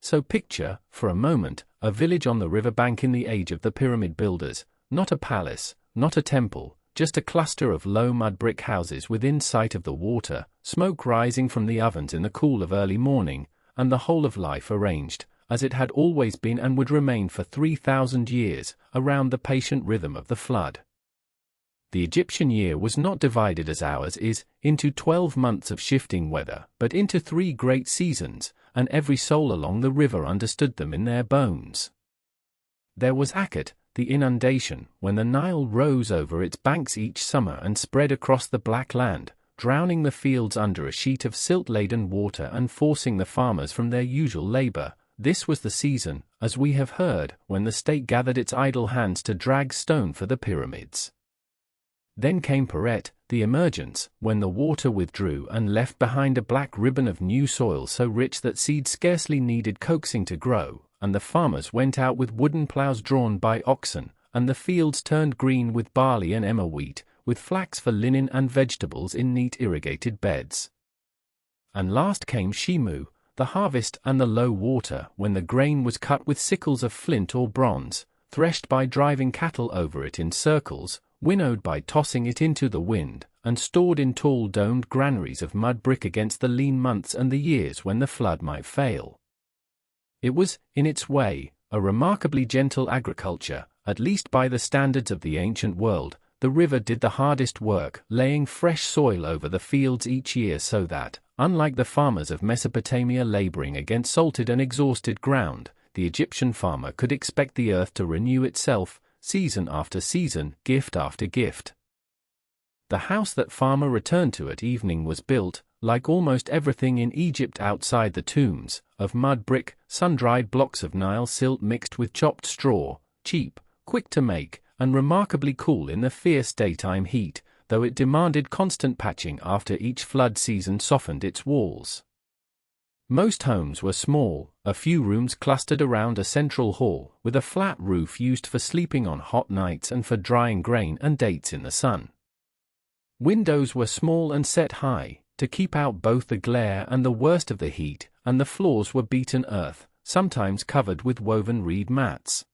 S1: So picture, for a moment, a village on the riverbank in the age of the pyramid builders, not a palace, not a temple, just a cluster of low mud brick houses within sight of the water, smoke rising from the ovens in the cool of early morning, and the whole of life arranged, as it had always been and would remain for 3,000 years, around the patient rhythm of the flood. The Egyptian year was not divided as ours is, into 12 months of shifting weather, but into 3 great seasons, and every soul along the river understood them in their bones. There was Akhet, the inundation, when the Nile rose over its banks each summer and spread across the black land, drowning the fields under a sheet of silt-laden water and forcing the farmers from their usual labor. This was the season, as we have heard, when the state gathered its idle hands to drag stone for the pyramids. Then came Peret, the emergence, when the water withdrew and left behind a black ribbon of new soil so rich that seed scarcely needed coaxing to grow, and the farmers went out with wooden plows drawn by oxen, and the fields turned green with barley and emmer wheat, with flax for linen and vegetables in neat irrigated beds. And last came Shimu, the harvest and the low water, when the grain was cut with sickles of flint or bronze, threshed by driving cattle over it in circles, winnowed by tossing it into the wind, and stored in tall domed granaries of mud brick against the lean months and the years when the flood might fail. It was, in its way, a remarkably gentle agriculture, at least by the standards of the ancient world. The river did the hardest work, laying fresh soil over the fields each year so that, unlike the farmers of Mesopotamia laboring against salted and exhausted ground, the Egyptian farmer could expect the earth to renew itself, season after season, gift after gift. The house that farmer returned to at evening was built, like almost everything in Egypt outside the tombs, of mud brick, sun-dried blocks of Nile silt mixed with chopped straw, cheap, quick to make, and remarkably cool in the fierce daytime heat, though it demanded constant patching after each flood season softened its walls. Most homes were small, a few rooms clustered around a central hall, with a flat roof used for sleeping on hot nights and for drying grain and dates in the sun. Windows were small and set high, to keep out both the glare and the worst of the heat, and the floors were beaten earth, sometimes covered with woven reed mats.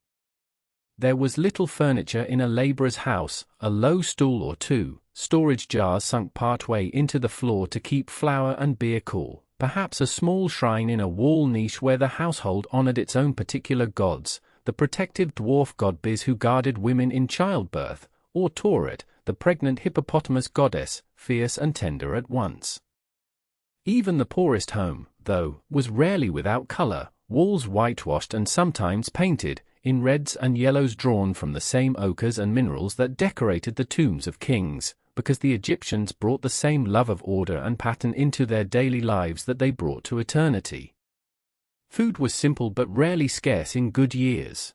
S1: There was little furniture in a laborer's house, a low stool or two, storage jars sunk partway into the floor to keep flour and beer cool, perhaps a small shrine in a wall niche where the household honored its own particular gods, the protective dwarf god Biz who guarded women in childbirth, or Tauret, the pregnant hippopotamus goddess, fierce and tender at once. Even the poorest home, though, was rarely without color, walls whitewashed and sometimes painted, in reds and yellows drawn from the same ochres and minerals that decorated the tombs of kings, because the Egyptians brought the same love of order and pattern into their daily lives that they brought to eternity. Food was simple but rarely scarce in good years.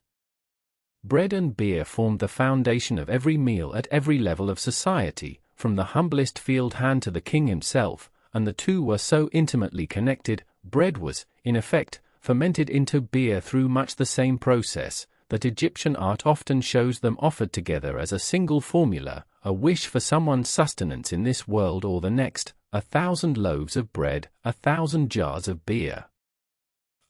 S1: Bread and beer formed the foundation of every meal at every level of society, from the humblest field hand to the king himself, and the two were so intimately connected. Bread was, in effect, fermented into beer through much the same process, that Egyptian art often shows them offered together as a single formula, a wish for someone's sustenance in this world or the next, 1,000 loaves of bread, 1,000 jars of beer.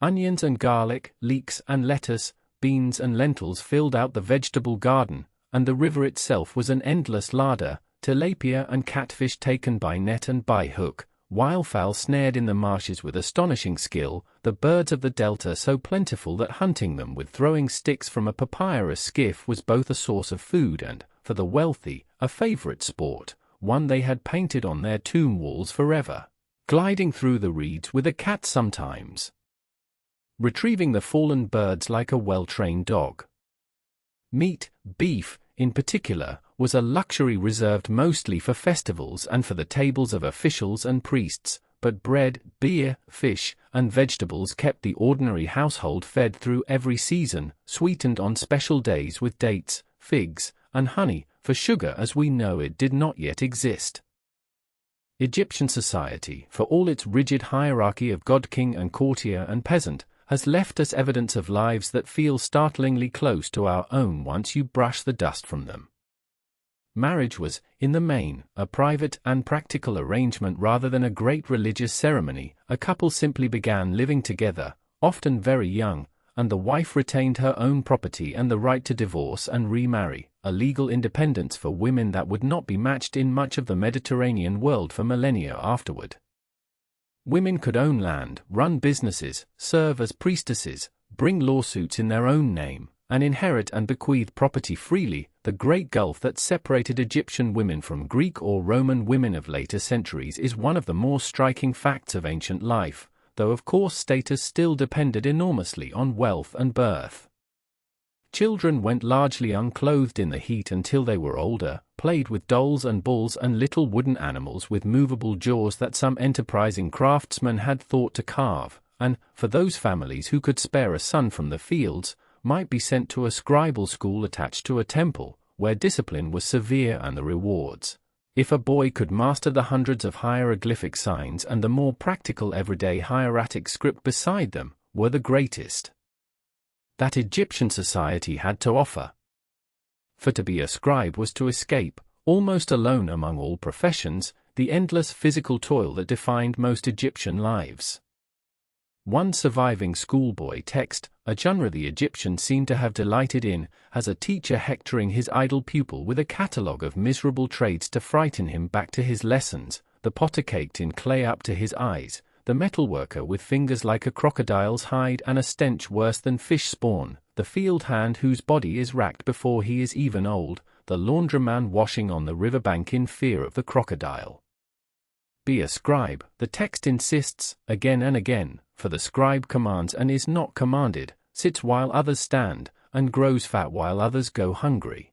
S1: Onions and garlic, leeks and lettuce, beans and lentils filled out the vegetable garden, and the river itself was an endless larder, tilapia and catfish taken by net and by hook, wildfowl snared in the marshes with astonishing skill, the birds of the delta so plentiful that hunting them with throwing sticks from a papyrus skiff was both a source of food and, for the wealthy, a favorite sport, one they had painted on their tomb walls forever, gliding through the reeds with a cat sometimes, retrieving the fallen birds like a well-trained dog. Meat, beef, in particular, was a luxury reserved mostly for festivals and for the tables of officials and priests, but bread, beer, fish, and vegetables kept the ordinary household fed through every season, sweetened on special days with dates, figs, and honey, for sugar as we know it did not yet exist. Egyptian society, for all its rigid hierarchy of god-king and courtier and peasant, has left us evidence of lives that feel startlingly close to our own once you brush the dust from them. Marriage was, in the main, a private and practical arrangement rather than a great religious ceremony. A couple simply began living together, often very young, and the wife retained her own property and the right to divorce and remarry, a legal independence for women that would not be matched in much of the Mediterranean world for millennia afterward. Women could own land, run businesses, serve as priestesses, bring lawsuits in their own name, and inherit and bequeath property freely. The great gulf that separated Egyptian women from Greek or Roman women of later centuries is one of the more striking facts of ancient life, though of course status still depended enormously on wealth and birth. Children went largely unclothed in the heat until they were older, played with dolls and bulls and little wooden animals with movable jaws that some enterprising craftsman had thought to carve, and, for those families who could spare a son from the fields, might be sent to a scribal school attached to a temple, where discipline was severe and the rewards, if a boy could master the hundreds of hieroglyphic signs and the more practical everyday hieratic script beside them, were the greatest that Egyptian society had to offer. For to be a scribe was to escape, almost alone among all professions, the endless physical toil that defined most Egyptian lives. One surviving schoolboy text, a genre the Egyptians seem to have delighted in, has a teacher hectoring his idle pupil with a catalogue of miserable trades to frighten him back to his lessons, the potter caked in clay up to his eyes, the metalworker with fingers like a crocodile's hide and a stench worse than fish spawn, the field hand whose body is racked before he is even old, the laundryman washing on the riverbank in fear of the crocodile. Be a scribe, the text insists, again and again, for the scribe commands and is not commanded, sits while others stand, and grows fat while others go hungry.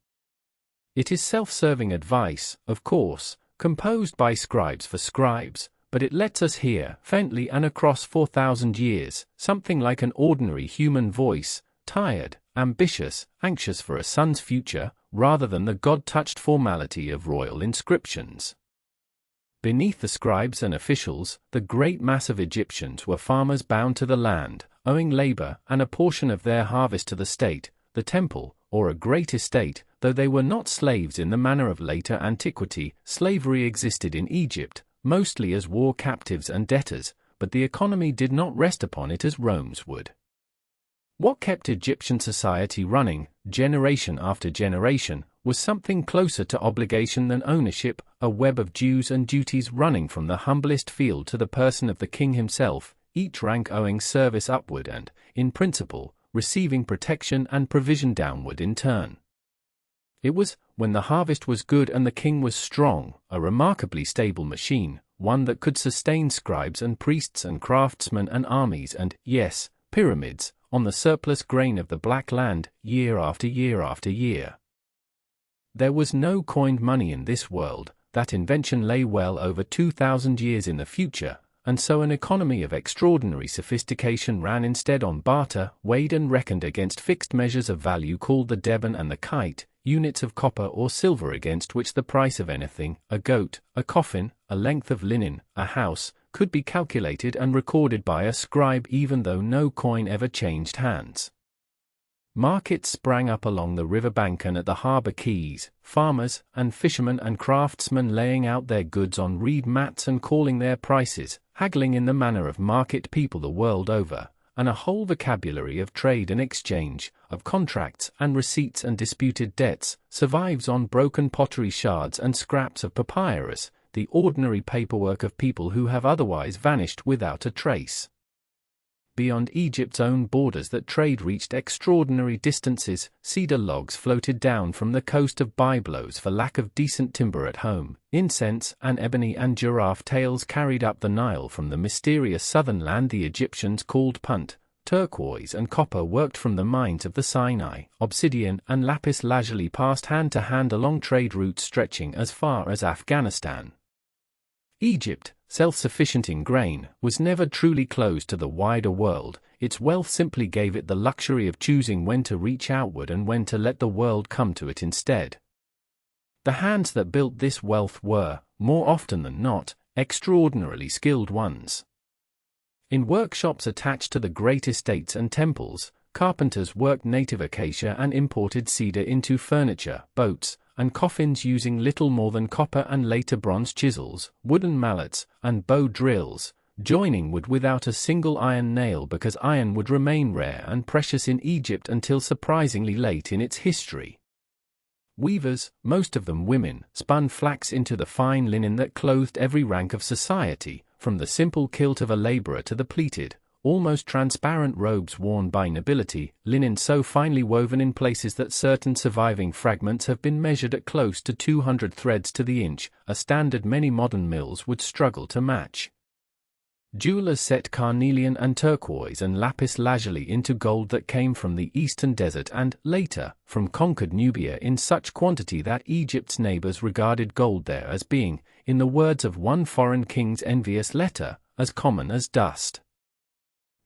S1: It is self-serving advice, of course, composed by scribes for scribes, but it lets us hear, faintly and across 4,000 years, something like an ordinary human voice, tired, ambitious, anxious for a son's future, rather than the God-touched formality of royal inscriptions. Beneath the scribes and officials, the great mass of Egyptians were farmers bound to the land, owing labor and a portion of their harvest to the state, the temple, or a great estate. Though they were not slaves in the manner of later antiquity, slavery existed in Egypt, mostly as war captives and debtors, but the economy did not rest upon it as Rome's would. What kept Egyptian society running, generation after generation, was something closer to obligation than ownership, a web of dues and duties running from the humblest field to the person of the king himself, each rank owing service upward and, in principle, receiving protection and provision downward in turn. It was, when the harvest was good and the king was strong, a remarkably stable machine, one that could sustain scribes and priests and craftsmen and armies and, yes, pyramids, on the surplus grain of the Black Land, year after year after year. There was no coined money in this world, that invention lay well over 2,000 years in the future, and so an economy of extraordinary sophistication ran instead on barter, weighed and reckoned against fixed measures of value called the deben and the kite, units of copper or silver against which the price of anything, a goat, a coffin, a length of linen, a house, could be calculated and recorded by a scribe even though no coin ever changed hands. Markets sprang up along the river bank and at the harbour quays, farmers and fishermen and craftsmen laying out their goods on reed mats and calling their prices, haggling in the manner of market people the world over, and a whole vocabulary of trade and exchange, of contracts and receipts and disputed debts, survives on broken pottery shards and scraps of papyrus, the ordinary paperwork of people who have otherwise vanished without a trace. Beyond Egypt's own borders that trade reached extraordinary distances, cedar logs floated down from the coast of Byblos for lack of decent timber at home, incense and ebony and giraffe tails carried up the Nile from the mysterious southern land the Egyptians called Punt, turquoise and copper worked from the mines of the Sinai, obsidian and lapis lazuli passed hand to hand along trade routes stretching as far as Afghanistan. Egypt, self-sufficient in grain, was never truly closed to the wider world. Its wealth simply gave it the luxury of choosing when to reach outward and when to let the world come to it instead. The hands that built this wealth were, more often than not, extraordinarily skilled ones. In workshops attached to the great estates and temples, carpenters worked native acacia and imported cedar into furniture, boats, and coffins using little more than copper and later bronze chisels, wooden mallets, and bow drills. joining wood without a single iron nail because iron would remain rare and precious in Egypt until surprisingly late in its history. Weavers, most of them women, spun flax into the fine linen that clothed every rank of society, from the simple kilt of a laborer to the pleated, almost transparent robes worn by nobility, linen so finely woven in places that certain surviving fragments have been measured at close to 200 threads to the inch, a standard many modern mills would struggle to match. Jewelers set carnelian and turquoise and lapis lazuli into gold that came from the eastern desert and, later, from conquered Nubia in such quantity that Egypt's neighbors regarded gold there as being, in the words of one foreign king's envious letter, as common as dust.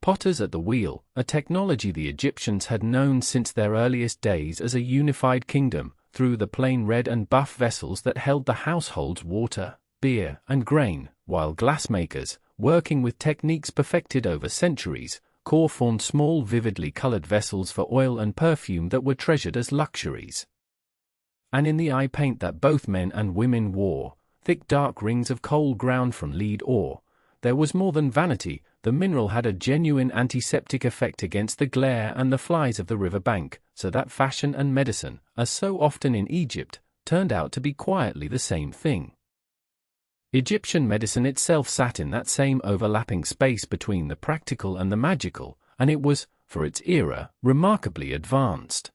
S1: Potters at the wheel, a technology the Egyptians had known since their earliest days as a unified kingdom, through the plain red and buff vessels that held the household's water, beer, and grain, while glassmakers, working with techniques perfected over centuries, formed small vividly colored vessels for oil and perfume that were treasured as luxuries. And in the eye paint that both men and women wore, thick dark rings of coal ground from lead ore, there was more than vanity. The mineral had a genuine antiseptic effect against the glare and the flies of the river bank, so that fashion and medicine, as so often in Egypt, turned out to be quietly the same thing. Egyptian medicine itself sat in that same overlapping space between the practical and the magical, and it was, for its era, remarkably advanced.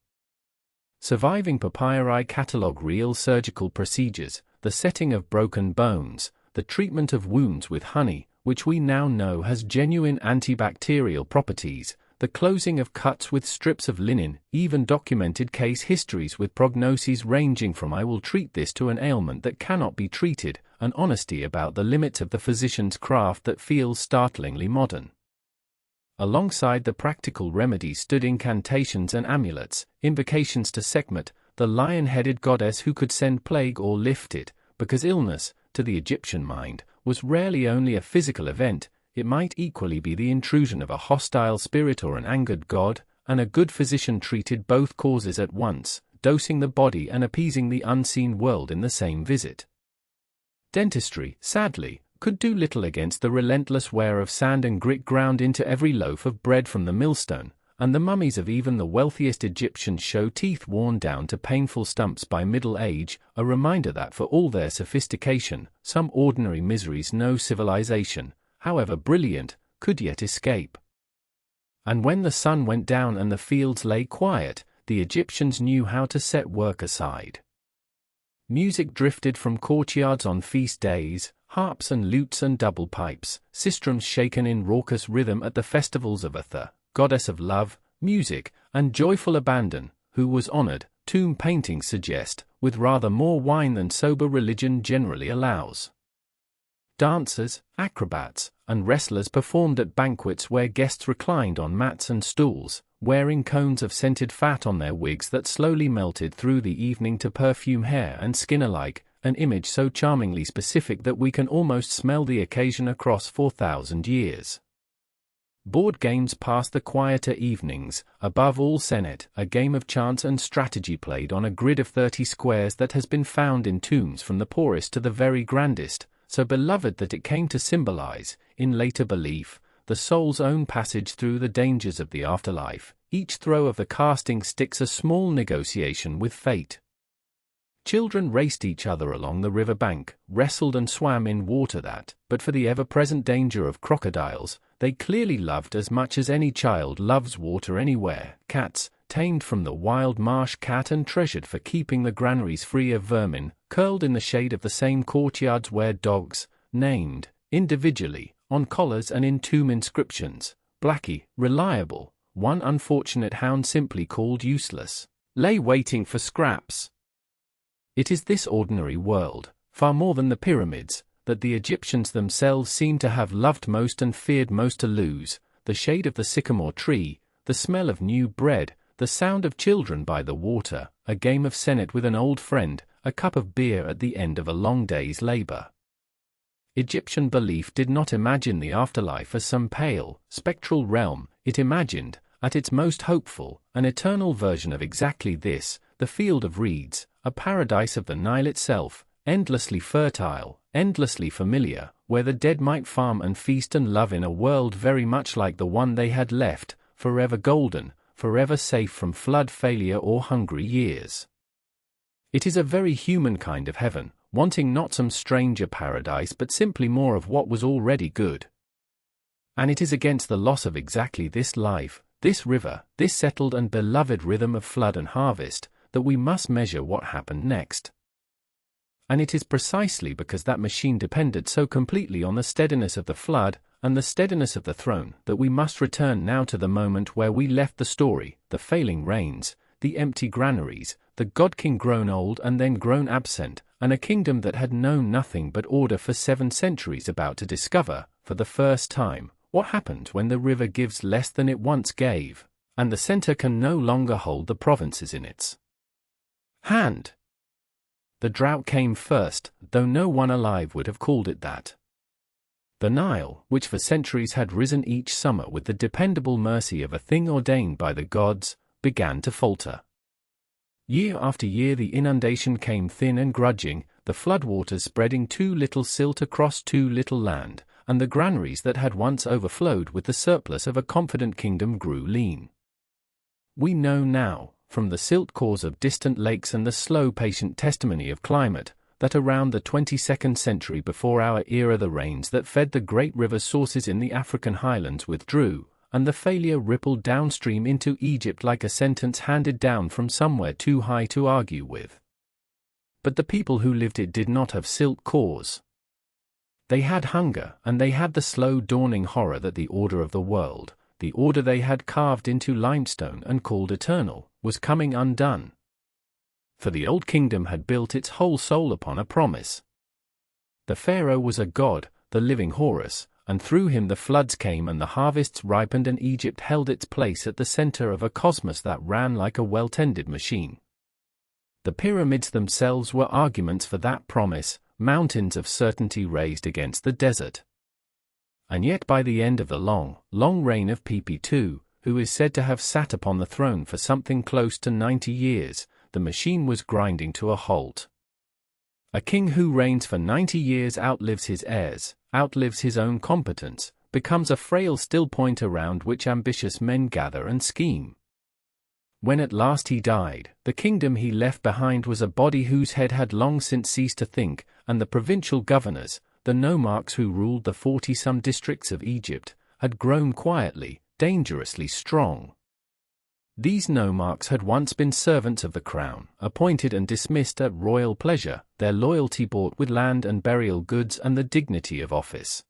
S1: Surviving papyri catalogue real surgical procedures, the setting of broken bones, the treatment of wounds with honey, which we now know has genuine antibacterial properties, the closing of cuts with strips of linen, even documented case histories with prognoses ranging from "I will treat this" to "an ailment that cannot be treated," an honesty about the limits of the physician's craft that feels startlingly modern. Alongside the practical remedies stood incantations and amulets, invocations to Sekhmet, the lion-headed goddess who could send plague or lift it, because illness, to the Egyptian mind, was rarely only a physical event. It might equally be the intrusion of a hostile spirit or an angered god, and a good physician treated both causes at once, dosing the body and appeasing the unseen world in the same visit. Dentistry, sadly, could do little against the relentless wear of sand and grit ground into every loaf of bread from the millstone, and the mummies of even the wealthiest Egyptians show teeth worn down to painful stumps by middle age, a reminder that for all their sophistication, some ordinary miseries no civilization, however brilliant, could yet escape. And when the sun went down and the fields lay quiet, the Egyptians knew how to set work aside. Music drifted from courtyards on feast days, harps and lutes and double pipes, sistrums shaken in raucous rhythm at the festivals of Atha, goddess of love, music, and joyful abandon, who was honored, tomb paintings suggest, with rather more wine than sober religion generally allows. Dancers, acrobats, and wrestlers performed at banquets where guests reclined on mats and stools, wearing cones of scented fat on their wigs that slowly melted through the evening to perfume hair and skin alike, an image so charmingly specific that we can almost smell the occasion across 4,000 years. Board games passed the quieter evenings, above all Senet, a game of chance and strategy played on a grid of 30 squares that has been found in tombs from the poorest to the very grandest, so beloved that it came to symbolize, in later belief, the soul's own passage through the dangers of the afterlife, each throw of the casting sticks a small negotiation with fate. Children raced each other along the river bank, wrestled and swam in water that, but for the ever-present danger of crocodiles, they clearly loved as much as any child loves water anywhere. Cats, tamed from the wild marsh cat and treasured for keeping the granaries free of vermin, curled in the shade of the same courtyards where dogs, named, individually, on collars and in tomb inscriptions, Blackie, reliable, one unfortunate hound simply called useless, lay waiting for scraps. It is this ordinary world, far more than the pyramids, that the Egyptians themselves seem to have loved most and feared most to lose, the shade of the sycamore tree, the smell of new bread, the sound of children by the water, a game of senet with an old friend, a cup of beer at the end of a long day's labor. Egyptian belief did not imagine the afterlife as some pale, spectral realm. It imagined, at its most hopeful, an eternal version of exactly this, the field of reeds, a paradise of the Nile itself, endlessly fertile, endlessly familiar, where the dead might farm and feast and love in a world very much like the one they had left, forever golden, forever safe from flood, failure, or hungry years. It is a very human kind of heaven, wanting not some stranger paradise but simply more of what was already good. And it is against the loss of exactly this life, this river, this settled and beloved rhythm of flood and harvest, that we must measure what happened next. And it is precisely because that machine depended so completely on the steadiness of the flood and the steadiness of the throne that we must return now to the moment where we left the story, the failing rains, the empty granaries, the god-king grown old and then grown absent, and a kingdom that had known nothing but order for 7 centuries about to discover, for the first time, what happened when the river gives less than it once gave, and the center can no longer hold the provinces in its hand. The drought came first, though no one alive would have called it that. The Nile, which for centuries had risen each summer with the dependable mercy of a thing ordained by the gods, began to falter. Year after year the inundation came thin and grudging, the floodwaters spreading too little silt across too little land, and the granaries that had once overflowed with the surplus of a confident kingdom grew lean. We know now, from the silt cores of distant lakes and the slow patient testimony of climate, that around the 22nd century before our era the rains that fed the great river sources in the African highlands withdrew, and the failure rippled downstream into Egypt like a sentence handed down from somewhere too high to argue with. But the people who lived it did not have silt cores. They had hunger, and they had the slow dawning horror that the order of the world, the order they had carved into limestone and called eternal, was coming undone. For the old kingdom had built its whole soul upon a promise. The pharaoh was a god, the living Horus, and through him the floods came and the harvests ripened and Egypt held its place at the center of a cosmos that ran like a well-tended machine. The pyramids themselves were arguments for that promise, mountains of certainty raised against the desert. And yet by the end of the long, long reign of PP2, who is said to have sat upon the throne for something close to 90 years, the machine was grinding to a halt. A king who reigns for 90 years outlives his heirs, outlives his own competence, becomes a frail still point around which ambitious men gather and scheme. When at last he died, the kingdom he left behind was a body whose head had long since ceased to think, and the provincial governors, the nomarchs who ruled the 40-some districts of Egypt, had grown quietly, dangerously strong. These nomarchs had once been servants of the crown, appointed and dismissed at royal pleasure, their loyalty bought with land and burial goods and the dignity of office.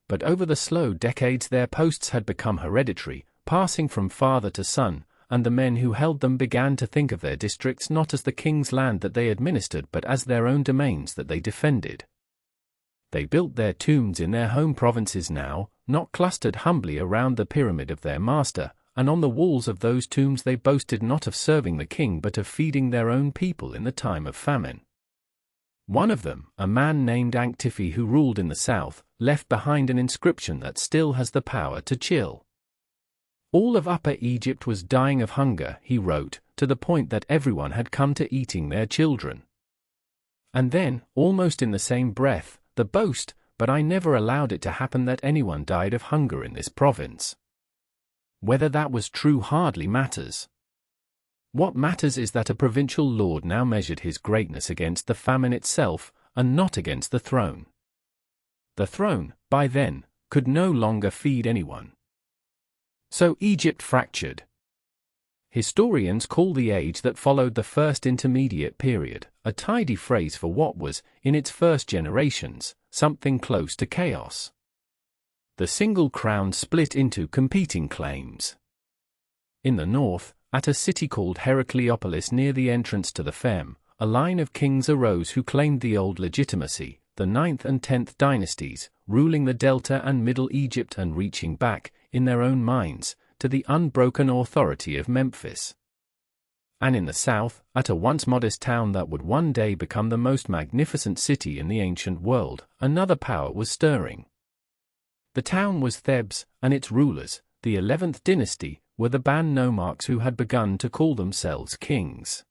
S1: But over the slow decades their posts had become hereditary, passing from father to son, and the men who held them began to think of their districts not as the king's land that they administered but as their own domains that they defended. They built their tombs in their home provinces now, not clustered humbly around the pyramid of their master, and on the walls of those tombs they boasted not of serving the king but of feeding their own people in the time of famine. One of them, a man named Anktifi who ruled in the south, left behind an inscription that still has the power to chill. All of Upper Egypt was dying of hunger, he wrote, to the point that everyone had come to eating their children. And then, almost in the same breath, the boast, but I never allowed it to happen that anyone died of hunger in this province. Whether that was true hardly matters. What matters is that a provincial lord now measured his greatness against the famine itself, and not against the throne. The throne, by then, could no longer feed anyone. So Egypt fractured. Historians call the age that followed the first intermediate period, a tidy phrase for what was, in its first generations, something close to chaos. The single crown split into competing claims. In the north, at a city called Heracleopolis near the entrance to the Fem, a line of kings arose who claimed the old legitimacy, the 9th and 10th dynasties, ruling the Delta and Middle Egypt and reaching back, in their own minds, to the unbroken authority of Memphis. And in the south, at a once modest town that would one day become the most magnificent city in the ancient world, another power was stirring. The town was Thebes, and its rulers, the 11th dynasty, were the Ban nomarchs who had begun to call themselves kings.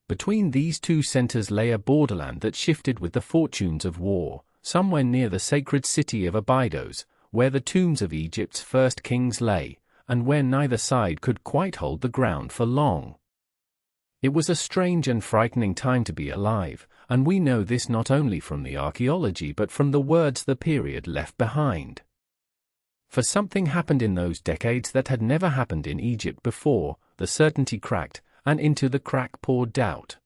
S1: Between these two centers lay a borderland that shifted with the fortunes of war, somewhere near the sacred city of Abydos, where the tombs of Egypt's first kings lay, and where neither side could quite hold the ground for long. It was a strange and frightening time to be alive, and we know this not only from the archaeology but from the words the period left behind. For something happened in those decades that had never happened in Egypt before. The certainty cracked, and into the crack poured doubt.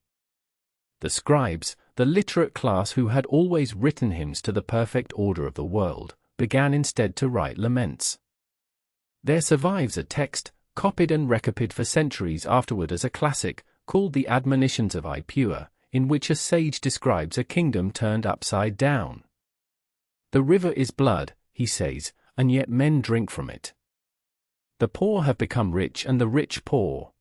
S1: The scribes, the literate class who had always written hymns to the perfect order of the world, began instead to write laments. There survives a text, copied and recopied for centuries afterward as a classic, called the Admonitions of Hypsipyle, in which a sage describes a kingdom turned upside down. The river is blood, he says, and yet men drink from it. The poor have become rich and the rich poor.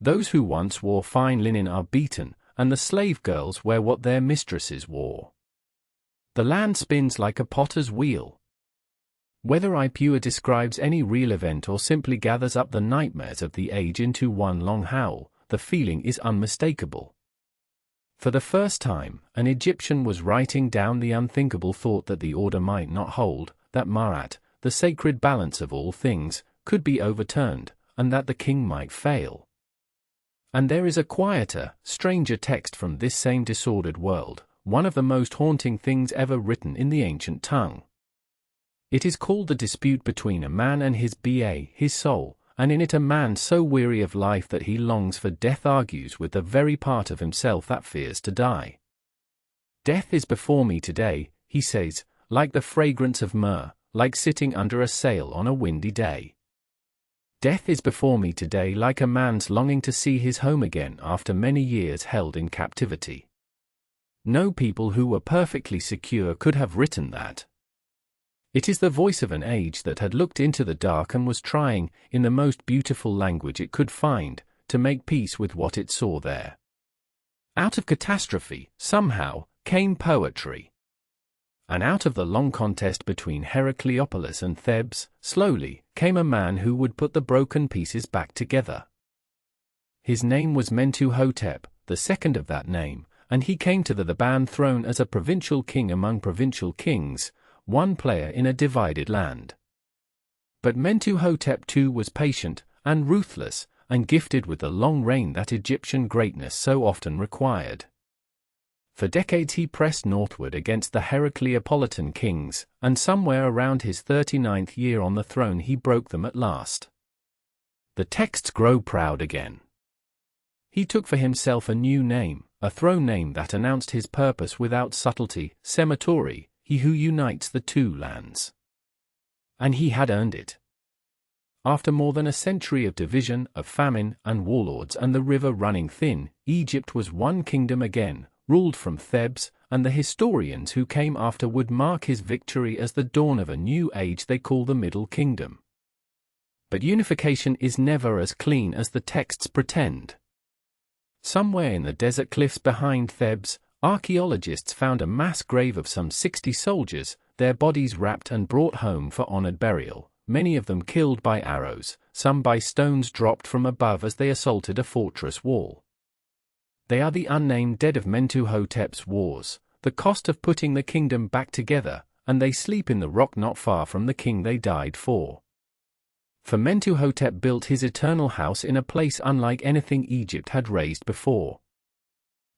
S1: Those who once wore fine linen are beaten, and the slave girls wear what their mistresses wore. The land spins like a potter's wheel. Whether Hypsipyle describes any real event or simply gathers up the nightmares of the age into one long howl, the feeling is unmistakable. For the first time, an Egyptian was writing down the unthinkable thought that the order might not hold, that Ma'at, the sacred balance of all things, could be overturned, and that the king might fail. And there is a quieter, stranger text from this same disordered world, one of the most haunting things ever written in the ancient tongue. It is called the dispute between a man and his soul, and in it a man so weary of life that he longs for death argues with the very part of himself that fears to die. Death is before me today, he says, like the fragrance of myrrh, like sitting under a sail on a windy day. Death is before me today like a man's longing to see his home again after many years held in captivity. No people who were perfectly secure could have written that. It is the voice of an age that had looked into the dark and was trying, in the most beautiful language it could find, to make peace with what it saw there. Out of catastrophe, somehow, came poetry. And out of the long contest between Heracleopolis and Thebes, slowly, came a man who would put the broken pieces back together. His name was Mentuhotep, the second of that name, and he came to the Theban throne as a provincial king among provincial kings, one player in a divided land. But Mentuhotep too was patient, and ruthless, and gifted with the long reign that Egyptian greatness so often required. For decades he pressed northward against the Heracleopolitan kings, and somewhere around his 39th year on the throne he broke them at last. The texts grow proud again. He took for himself a new name, a throne name that announced his purpose without subtlety, Sematori, he who unites the two lands. And he had earned it. After more than a century of division, of famine, and warlords and the river running thin, Egypt was one kingdom again, ruled from Thebes, and the historians who came after would mark his victory as the dawn of a new age they call the Middle Kingdom. But unification is never as clean as the texts pretend. Somewhere in the desert cliffs behind Thebes, archaeologists found a mass grave of some 60 soldiers, their bodies wrapped and brought home for honored burial, many of them killed by arrows, some by stones dropped from above as they assaulted a fortress wall. They are the unnamed dead of Mentuhotep's wars, the cost of putting the kingdom back together, and they sleep in the rock not far from the king they died for. For Mentuhotep built his eternal house in a place unlike anything Egypt had raised before.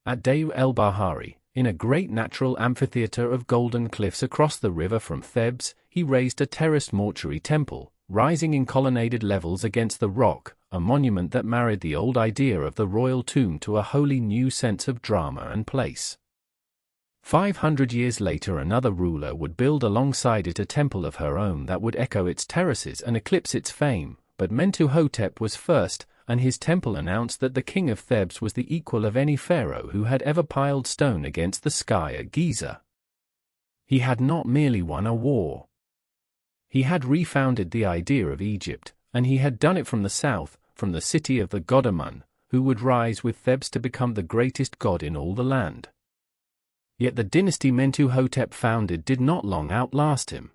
S1: At Deir el-Bahari, in a great natural amphitheater of golden cliffs across the river from Thebes, he raised a terraced mortuary temple, rising in colonnaded levels against the rock, a monument that married the old idea of the royal tomb to a wholly new sense of drama and place. 500 years later another ruler would build alongside it a temple of her own that would echo its terraces and eclipse its fame, but Mentuhotep was first, and his temple announced that the king of Thebes was the equal of any pharaoh who had ever piled stone against the sky at Giza. He had not merely won a war. He had refounded the idea of Egypt, and he had done it from the south, from the city of the god Amun, who would rise with Thebes to become the greatest god in all the land. Yet the dynasty Mentuhotep founded did not long outlast him.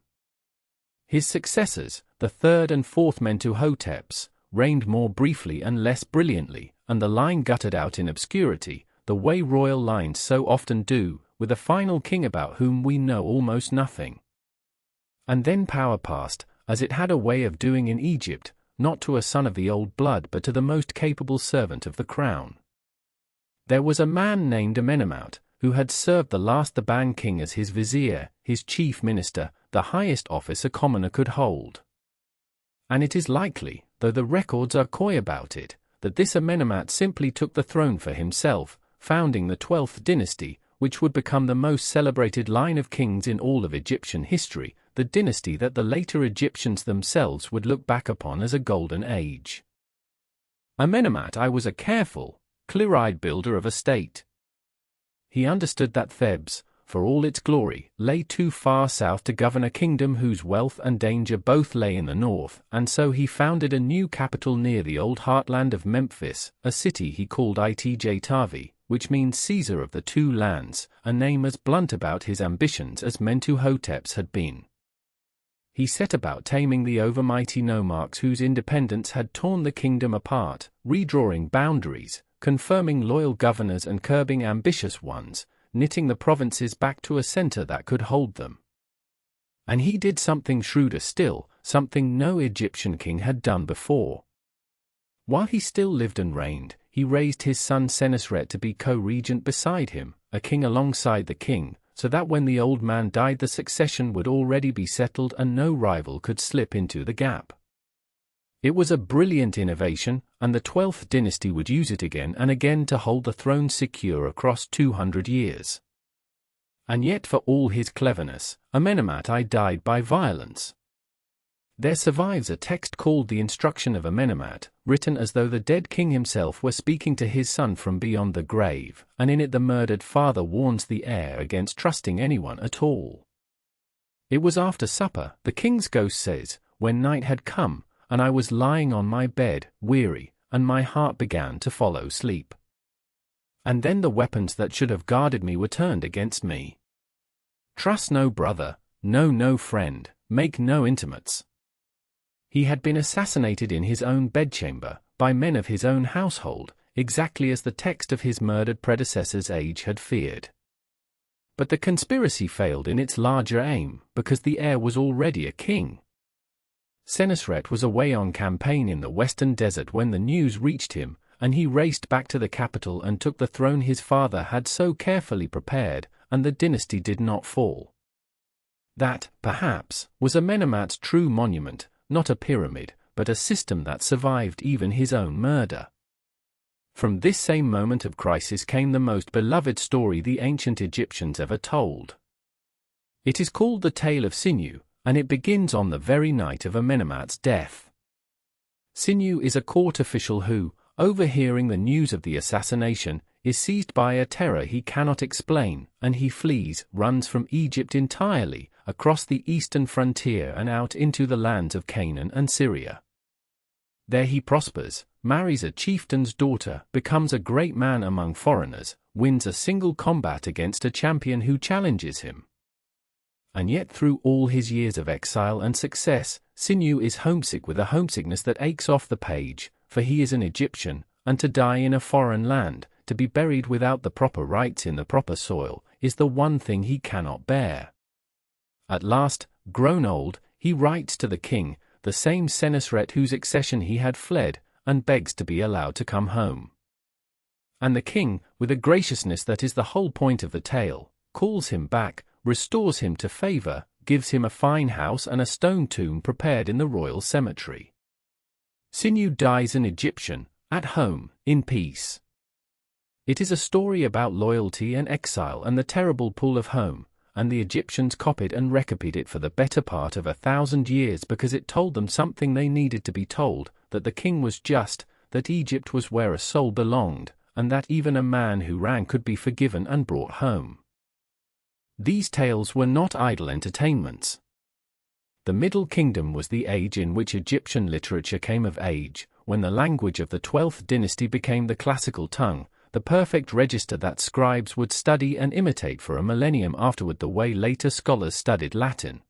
S1: His successors, the third and fourth Mentuhoteps, reigned more briefly and less brilliantly, and the line guttered out in obscurity, the way royal lines so often do, with a final king about whom we know almost nothing. And then power passed, as it had a way of doing in Egypt, not to a son of the old blood but to the most capable servant of the crown. There was a man named Amenemhat, who had served the last Theban king as his vizier, his chief minister, the highest office a commoner could hold. And it is likely, though the records are coy about it, that this Amenemhat simply took the throne for himself, founding the 12th dynasty, which would become the most celebrated line of kings in all of Egyptian history, the dynasty that the later Egyptians themselves would look back upon as a golden age. Amenemhat I was a careful, clear-eyed builder of a state. He understood that Thebes, for all its glory, lay too far south to govern a kingdom whose wealth and danger both lay in the north, and so he founded a new capital near the old heartland of Memphis, a city he called Itjtavi, which means Caesar of the two lands, a name as blunt about his ambitions as Mentuhotep's had been. He set about taming the overmighty nomarchs whose independence had torn the kingdom apart, redrawing boundaries, confirming loyal governors and curbing ambitious ones, knitting the provinces back to a center that could hold them. And he did something shrewder still, something no Egyptian king had done before. While he still lived and reigned, he raised his son Senusret to be co-regent beside him, a king alongside the king, so that when the old man died the succession would already be settled and no rival could slip into the gap. It was a brilliant innovation, and the 12th dynasty would use it again and again to hold the throne secure across 200 years. And yet for all his cleverness, Amenemhat I died by violence. There survives a text called the Instruction of Amenemhat, written as though the dead king himself were speaking to his son from beyond the grave, and in it the murdered father warns the heir against trusting anyone at all. It was after supper, the king's ghost says, when night had come, and I was lying on my bed, weary, and my heart began to follow sleep. And then the weapons that should have guarded me were turned against me. Trust no brother, know no friend, make no intimates. He had been assassinated in his own bedchamber, by men of his own household, exactly as the text of his murdered predecessor's age had feared. But the conspiracy failed in its larger aim, because the heir was already a king. Senusret was away on campaign in the western desert when the news reached him, and he raced back to the capital and took the throne his father had so carefully prepared, and the dynasty did not fall. That, perhaps, was Amenemhat's true monument, not a pyramid, but a system that survived even his own murder. From this same moment of crisis came the most beloved story the ancient Egyptians ever told. It is called the Tale of Sinew, and it begins on the very night of Amenemhat's death. Sinew is a court official who, overhearing the news of the assassination, is seized by a terror he cannot explain, and he flees, runs from Egypt entirely, across the eastern frontier and out into the lands of Canaan and Syria. There he prospers, marries a chieftain's daughter, becomes a great man among foreigners, wins a single combat against a champion who challenges him. And yet through all his years of exile and success, Sinew is homesick with a homesickness that aches off the page, for he is an Egyptian, and to die in a foreign land, to be buried without the proper rites in the proper soil, is the one thing he cannot bear. At last, grown old, he writes to the king, the same Senusret whose accession he had fled, and begs to be allowed to come home. And the king, with a graciousness that is the whole point of the tale, calls him back, restores him to favor, gives him a fine house and a stone tomb prepared in the royal cemetery. Sinew dies an Egyptian, at home, in peace. It is a story about loyalty and exile and the terrible pull of home, and the Egyptians copied and recopied it for the better part of 1,000 years because it told them something they needed to be told, that the king was just, that Egypt was where a soul belonged, and that even a man who ran could be forgiven and brought home. These tales were not idle entertainments. The Middle Kingdom was the age in which Egyptian literature came of age, when the language of the 12th dynasty became the classical tongue, the perfect register that scribes would study and imitate for a millennium afterward the way later scholars studied Latin.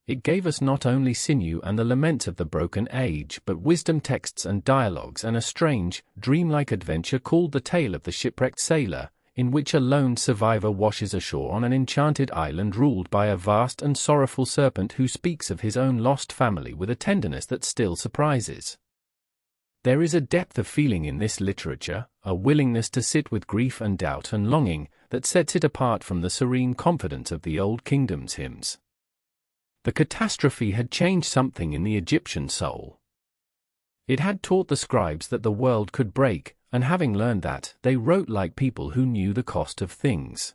S1: It gave us not only sinew and the laments of the broken age, but wisdom texts and dialogues and a strange, dreamlike adventure called The Tale of the Shipwrecked Sailor, in which a lone survivor washes ashore on an enchanted island ruled by a vast and sorrowful serpent who speaks of his own lost family with a tenderness that still surprises. There is a depth of feeling in this literature, a willingness to sit with grief and doubt and longing, that sets it apart from the serene confidence of the Old Kingdom's hymns. The catastrophe had changed something in the Egyptian soul. It had taught the scribes that the world could break, and having learned that, they wrote like people who knew the cost of things.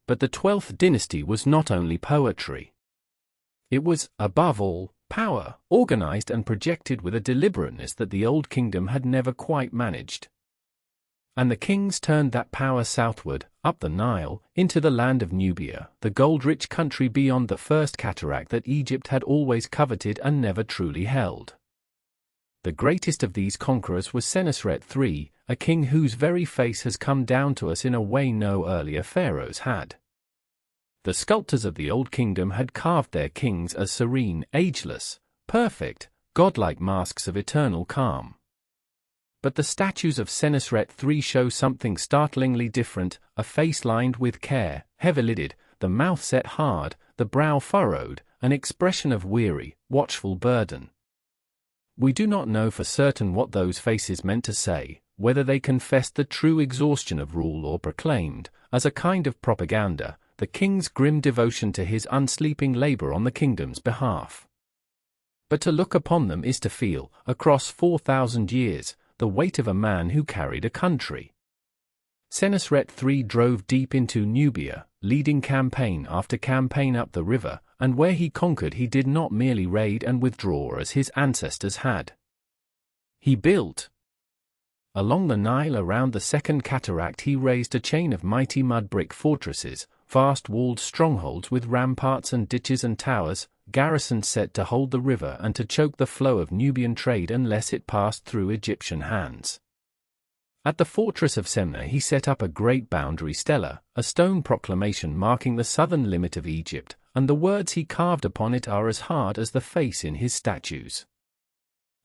S1: But the 12th dynasty was not only poetry. It was, above all, power, organized and projected with a deliberateness that the Old Kingdom had never quite managed. And the kings turned that power southward, up the Nile, into the land of Nubia, the gold-rich country beyond the first cataract that Egypt had always coveted and never truly held. The greatest of these conquerors was Senusret III, a king whose very face has come down to us in a way no earlier pharaohs had. The sculptors of the Old Kingdom had carved their kings as serene, ageless, perfect, godlike masks of eternal calm. But the statues of Senusret III show something startlingly different, a face lined with care, heavy-lidded, the mouth set hard, the brow furrowed, an expression of weary, watchful burden. We do not know for certain what those faces meant to say, whether they confessed the true exhaustion of rule or proclaimed, as a kind of propaganda, the king's grim devotion to his unsleeping labor on the kingdom's behalf. But to look upon them is to feel, across 4,000 years, the weight of a man who carried a country. Senusret III drove deep into Nubia, leading campaign after campaign up the river, and where he conquered he did not merely raid and withdraw as his ancestors had. He built. Along the Nile around the second cataract he raised a chain of mighty mud-brick fortresses, vast walled strongholds with ramparts and ditches and towers, garrisons set to hold the river and to choke the flow of Nubian trade unless it passed through Egyptian hands. At the fortress of Semneh he set up a great boundary stela, a stone proclamation marking the southern limit of Egypt, and the words he carved upon it are as hard as the face in his statues.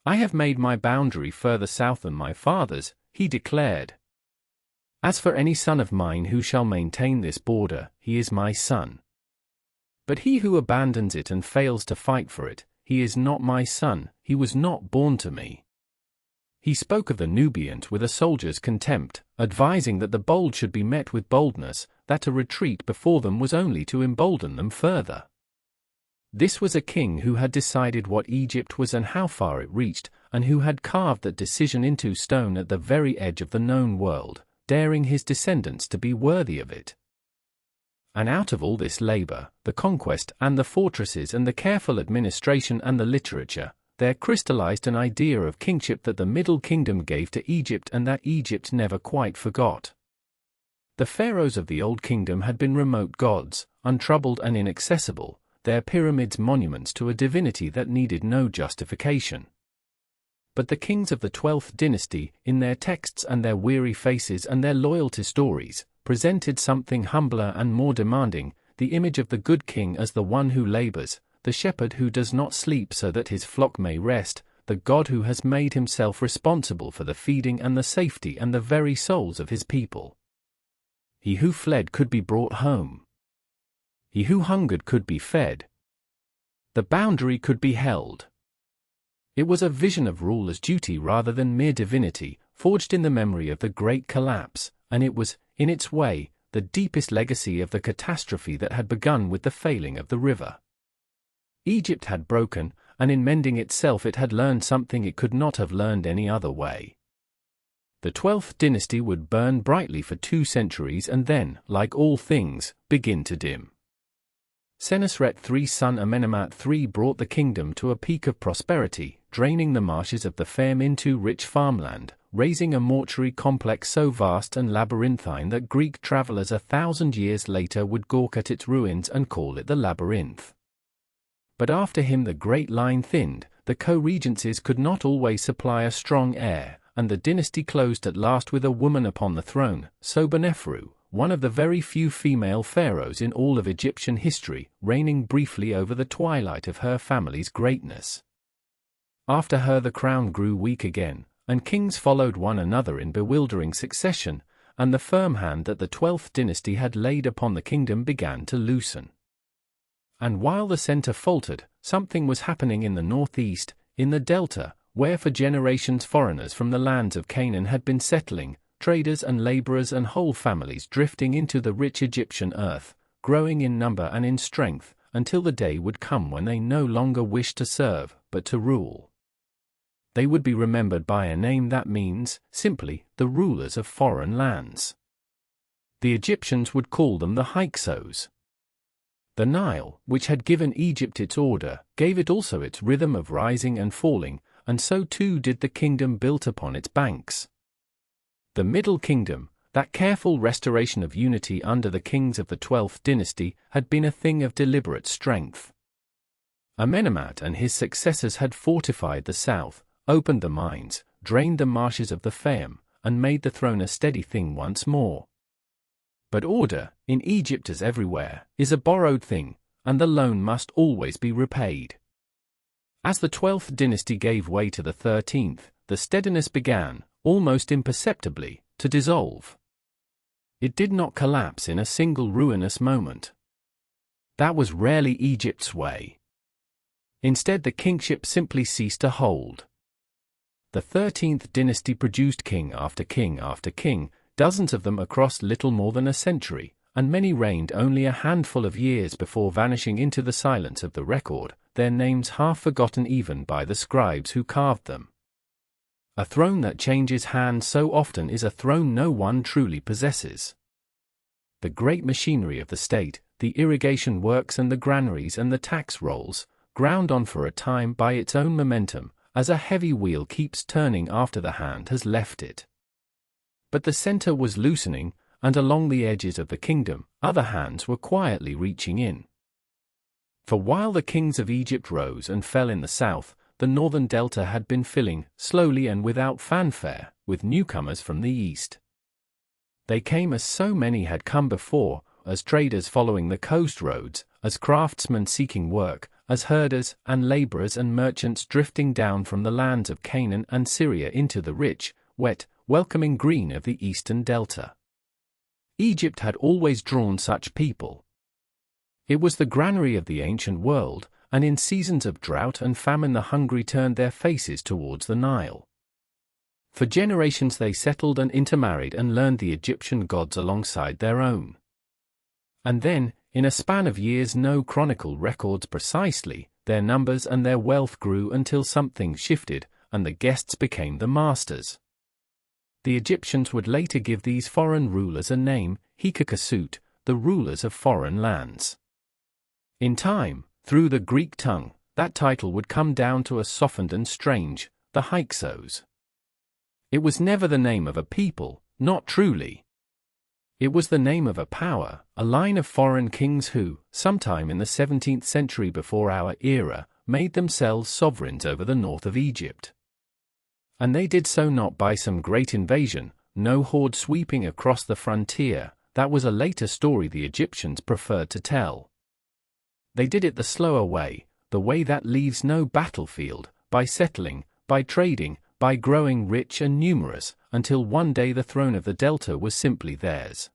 S1: "I have made my boundary further south than my father's," he declared. "As for any son of mine who shall maintain this border, he is my son. But he who abandons it and fails to fight for it, he is not my son, he was not born to me." He spoke of the Nubians with a soldier's contempt, advising that the bold should be met with boldness, that a retreat before them was only to embolden them further. This was a king who had decided what Egypt was and how far it reached, and who had carved that decision into stone at the very edge of the known world, daring his descendants to be worthy of it. And out of all this labor, the conquest and the fortresses and the careful administration and the literature, there crystallized an idea of kingship that the Middle Kingdom gave to Egypt and that Egypt never quite forgot. The pharaohs of the Old Kingdom had been remote gods, untroubled and inaccessible, their pyramids monuments to a divinity that needed no justification. But the kings of the 12th dynasty, in their texts and their weary faces and their loyalty stories, presented something humbler and more demanding, the image of the good king as the one who labors, the shepherd who does not sleep so that his flock may rest, the God who has made himself responsible for the feeding and the safety and the very souls of his people. He who fled could be brought home. He who hungered could be fed. The boundary could be held. It was a vision of rule as duty rather than mere divinity, forged in the memory of the great collapse, and it was, in its way, the deepest legacy of the catastrophe that had begun with the failing of the river. Egypt had broken, and in mending itself it had learned something it could not have learned any other way. The 12th dynasty would burn brightly for 2 centuries and then, like all things, begin to dim. Senusret III's son Amenemhat III brought the kingdom to a peak of prosperity, draining the marshes of the Fem into rich farmland, raising a mortuary complex so vast and labyrinthine that Greek travelers 1,000 years later would gawk at its ruins and call it the labyrinth. But after him the great line thinned, the co-regencies could not always supply a strong heir, and the dynasty closed at last with a woman upon the throne, Sobonefru, one of the very few female pharaohs in all of Egyptian history, reigning briefly over the twilight of her family's greatness. After her the crown grew weak again, and kings followed one another in bewildering succession, and the firm hand that the 12th dynasty had laid upon the kingdom began to loosen. And while the center faltered, something was happening in the northeast, in the delta, where for generations foreigners from the lands of Canaan had been settling, traders and laborers and whole families drifting into the rich Egyptian earth, growing in number and in strength, until the day would come when they no longer wished to serve, but to rule. They would be remembered by a name that means, simply, the rulers of foreign lands. The Egyptians would call them the Hyksos. The Nile, which had given Egypt its order, gave it also its rhythm of rising and falling, and so too did the kingdom built upon its banks. The Middle Kingdom, that careful restoration of unity under the kings of the 12th dynasty, had been a thing of deliberate strength. Amenemhat and his successors had fortified the south, opened the mines, drained the marshes of the Fayum, and made the throne a steady thing once more. But order, in Egypt as everywhere, is a borrowed thing, and the loan must always be repaid. As the 12th dynasty gave way to the 13th, the steadiness began, almost imperceptibly, to dissolve. It did not collapse in a single ruinous moment. That was rarely Egypt's way. Instead, the kingship simply ceased to hold. The 13th dynasty produced king after king after king, dozens of them across little more than a century, and many reigned only a handful of years before vanishing into the silence of the record, their names half forgotten even by the scribes who carved them. A throne that changes hands so often is a throne no one truly possesses. The great machinery of the state, the irrigation works and the granaries and the tax rolls, ground on for a time by its own momentum, as a heavy wheel keeps turning after the hand has left it. But the center was loosening, and along the edges of the kingdom, other hands were quietly reaching in. For while the kings of Egypt rose and fell in the south, the northern delta had been filling, slowly and without fanfare, with newcomers from the east. They came as so many had come before, as traders following the coast roads, as craftsmen seeking work, as herders and laborers and merchants drifting down from the lands of Canaan and Syria into the rich, wet, welcoming green of the eastern delta. Egypt had always drawn such people. It was the granary of the ancient world, and in seasons of drought and famine the hungry turned their faces towards the Nile. For generations they settled and intermarried and learned the Egyptian gods alongside their own. And then, in a span of years no chronicle records precisely, their numbers and their wealth grew until something shifted, and the guests became the masters. The Egyptians would later give these foreign rulers a name, Hyksos, the rulers of foreign lands. In time, through the Greek tongue, that title would come down to us softened and strange, the Hyksos. It was never the name of a people, not truly. It was the name of a power, a line of foreign kings who, sometime in the 17th century before our era, made themselves sovereigns over the north of Egypt. And they did so not by some great invasion, no horde sweeping across the frontier. That was a later story the Egyptians preferred to tell. They did it the slower way, the way that leaves no battlefield, by settling, by trading, by growing rich and numerous, until one day the throne of the delta was simply theirs.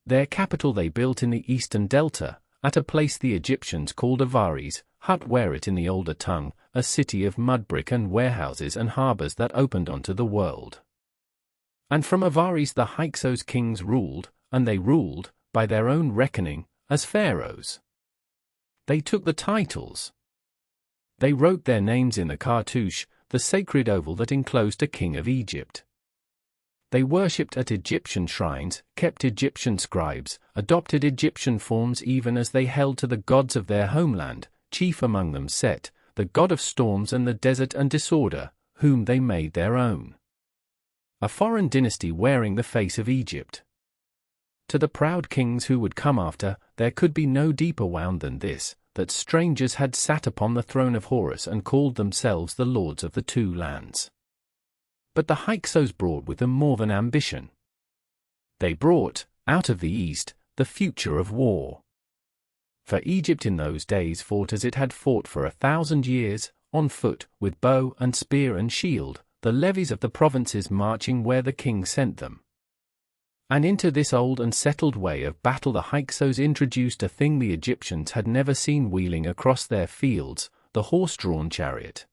S1: Their capital they built in the eastern delta, at a place the Egyptians called Avaris, Hut-Weret in the older tongue, a city of mud brick and warehouses and harbors that opened onto the world. And from Avaris the Hyksos kings ruled, and they ruled, by their own reckoning, as pharaohs. They took the titles. They wrote their names in the cartouche, the sacred oval that enclosed a king of Egypt. They worshipped at Egyptian shrines, kept Egyptian scribes, adopted Egyptian forms even as they held to the gods of their homeland, chief among them Set, the god of storms and the desert and disorder, whom they made their own. A foreign dynasty wearing the face of Egypt. To the proud kings who would come after, there could be no deeper wound than this, that strangers had sat upon the throne of Horus and called themselves the lords of the two lands. But the Hyksos brought with them more than ambition. They brought, Out of the east, the future of war. For Egypt in those days fought as it had fought for 1,000 years, on foot, with bow and spear and shield, the levies of the provinces marching where the king sent them. And into this old and settled way of battle the Hyksos introduced a thing the Egyptians had never seen wheeling across their fields, the horse-drawn chariot.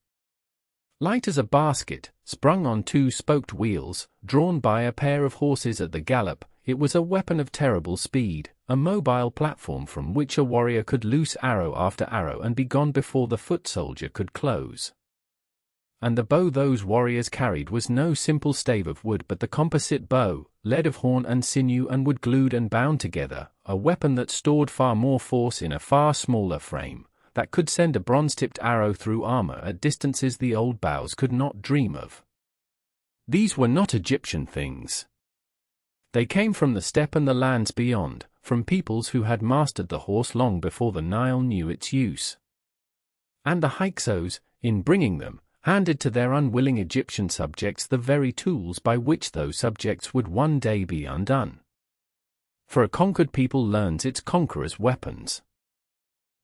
S1: Light as a basket, sprung on two spoked wheels, drawn by a pair of horses at the gallop, it was a weapon of terrible speed, a mobile platform from which a warrior could loose arrow after arrow and be gone before the foot soldier could close. And the bow those warriors carried was no simple stave of wood but the composite bow, lead of horn and sinew and wood glued and bound together, a weapon that stored far more force in a far smaller frame, that could send a bronze-tipped arrow through armor at distances the old bows could not dream of. These were not Egyptian things. They came from the steppe and the lands beyond, from peoples who had mastered the horse long before the Nile knew its use. And the Hyksos, in bringing them, handed to their unwilling Egyptian subjects the very tools by which those subjects would one day be undone. For a conquered people learns its conqueror's weapons.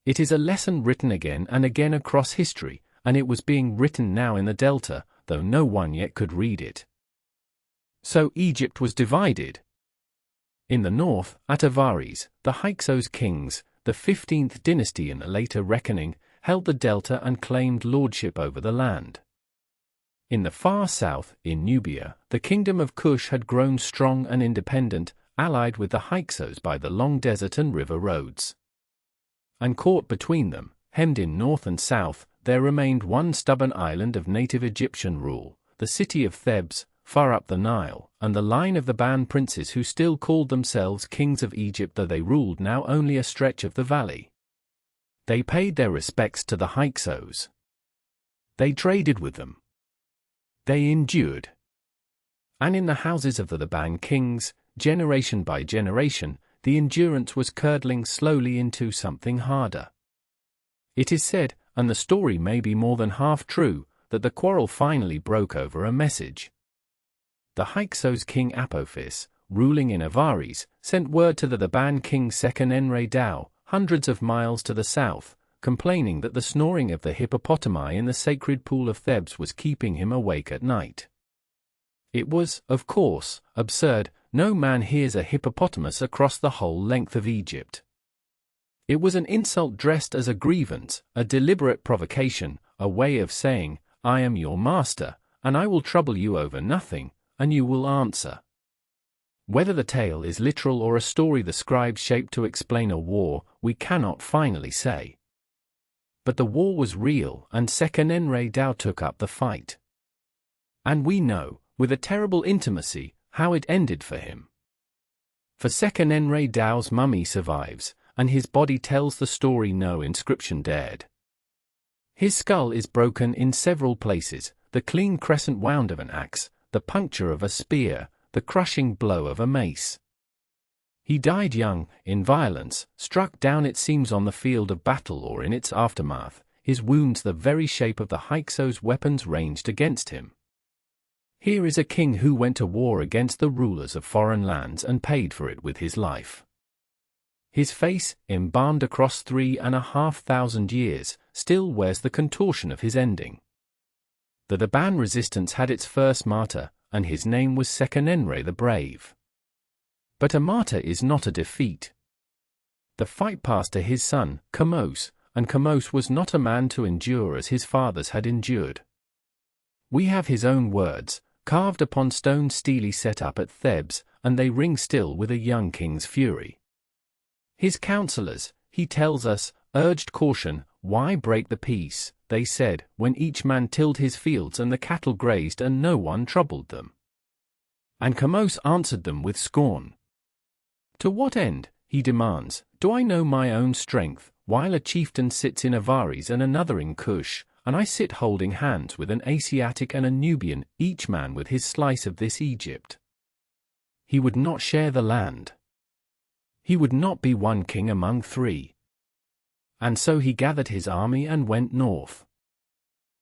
S1: It is a lesson written again and again across history, and it was being written now in the Delta, though no one yet could read it. So Egypt was divided. In the north, at Avaris, the Hyksos kings, the 15th dynasty in the later reckoning, held the delta and claimed lordship over the land. In the far south, in Nubia, the kingdom of Cush had grown strong and independent, allied with the Hyksos by the long desert and river roads. And caught between them, hemmed in north and south, there remained one stubborn island of native Egyptian rule, the city of Thebes, far up the Nile, and the line of the Ban princes who still called themselves kings of Egypt though they ruled now only a stretch of the valley. They paid their respects to the Hyksos. They traded with them. They endured. And in the houses of the Ban kings, generation by generation, the endurance was curdling slowly into something harder. It is said, and the story may be more than half true, that the quarrel finally broke over a message. The Hyksos king Apophis, ruling in Avaris, sent word to the Ban king Seqenenre-Dao, hundreds of miles to the south, complaining that the snoring of the hippopotami in the sacred pool of Thebes was keeping him awake at night. It was, of course, absurd. No man hears a hippopotamus across the whole length of Egypt. It was an insult dressed as a grievance, a deliberate provocation, a way of saying, I am your master, and I will trouble you over nothing, and you will answer. Whether the tale is literal or a story the scribes shaped to explain a war, we cannot finally say. But the war was real, and Seqenenre-Dao took up the fight. And we know, with a terrible intimacy, how it ended for him. For Seqenenre-Dao's mummy survives, and his body tells the story no inscription dared. His skull is broken in several places, the clean crescent wound of an axe, the puncture of a spear, the crushing blow of a mace. He died young, in violence, struck down it seems on the field of battle or in its aftermath, his wounds the very shape of the Hyksos' weapons ranged against him. Here is a king who went to war against the rulers of foreign lands and paid for it with his life. His face, embalmed across 3,500 years, still wears the contortion of his ending. The Ban resistance had its first martyr, and his name was Seqenenre the Brave. But a martyr is not a defeat. The fight passed to his son, Chamos, and Chamos was not a man to endure as his fathers had endured. We have his own words, carved upon stone stele set up at Thebes, and they ring still with a young king's fury. His counselors, he tells us, urged caution. Why break the peace, they said, when each man tilled his fields and the cattle grazed and no one troubled them? And Chamos answered them with scorn. To what end, he demands, do I know my own strength, while a chieftain sits in Avaris and another in Cush, and I sit holding hands with an Asiatic and a Nubian, each man with his slice of this Egypt? He would not share the land. He would not be one king among three. And so he gathered his army and went north.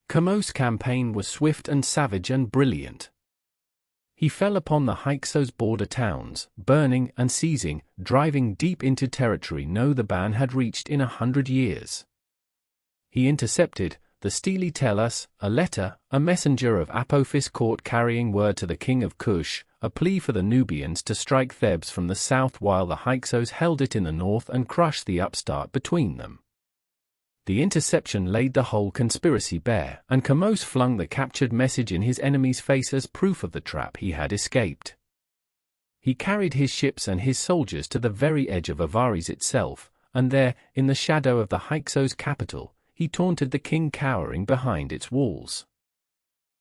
S1: Chamos' campaign was swift and savage and brilliant. He fell upon the Hyksos border towns, burning and seizing, driving deep into territory no the ban had reached in 100 years. He intercepted, the stele tell us, a letter, a messenger of Apophis court carrying word to the king of Cush, a plea for the Nubians to strike Thebes from the south while the Hyksos held it in the north and crush the upstart between them. The interception laid the whole conspiracy bare, and Chamos flung the captured message in his enemy's face as proof of the trap he had escaped. He carried his ships and his soldiers to the very edge of Avaris itself, and there, in the shadow of the Hyksos capital, he taunted the king cowering behind its walls.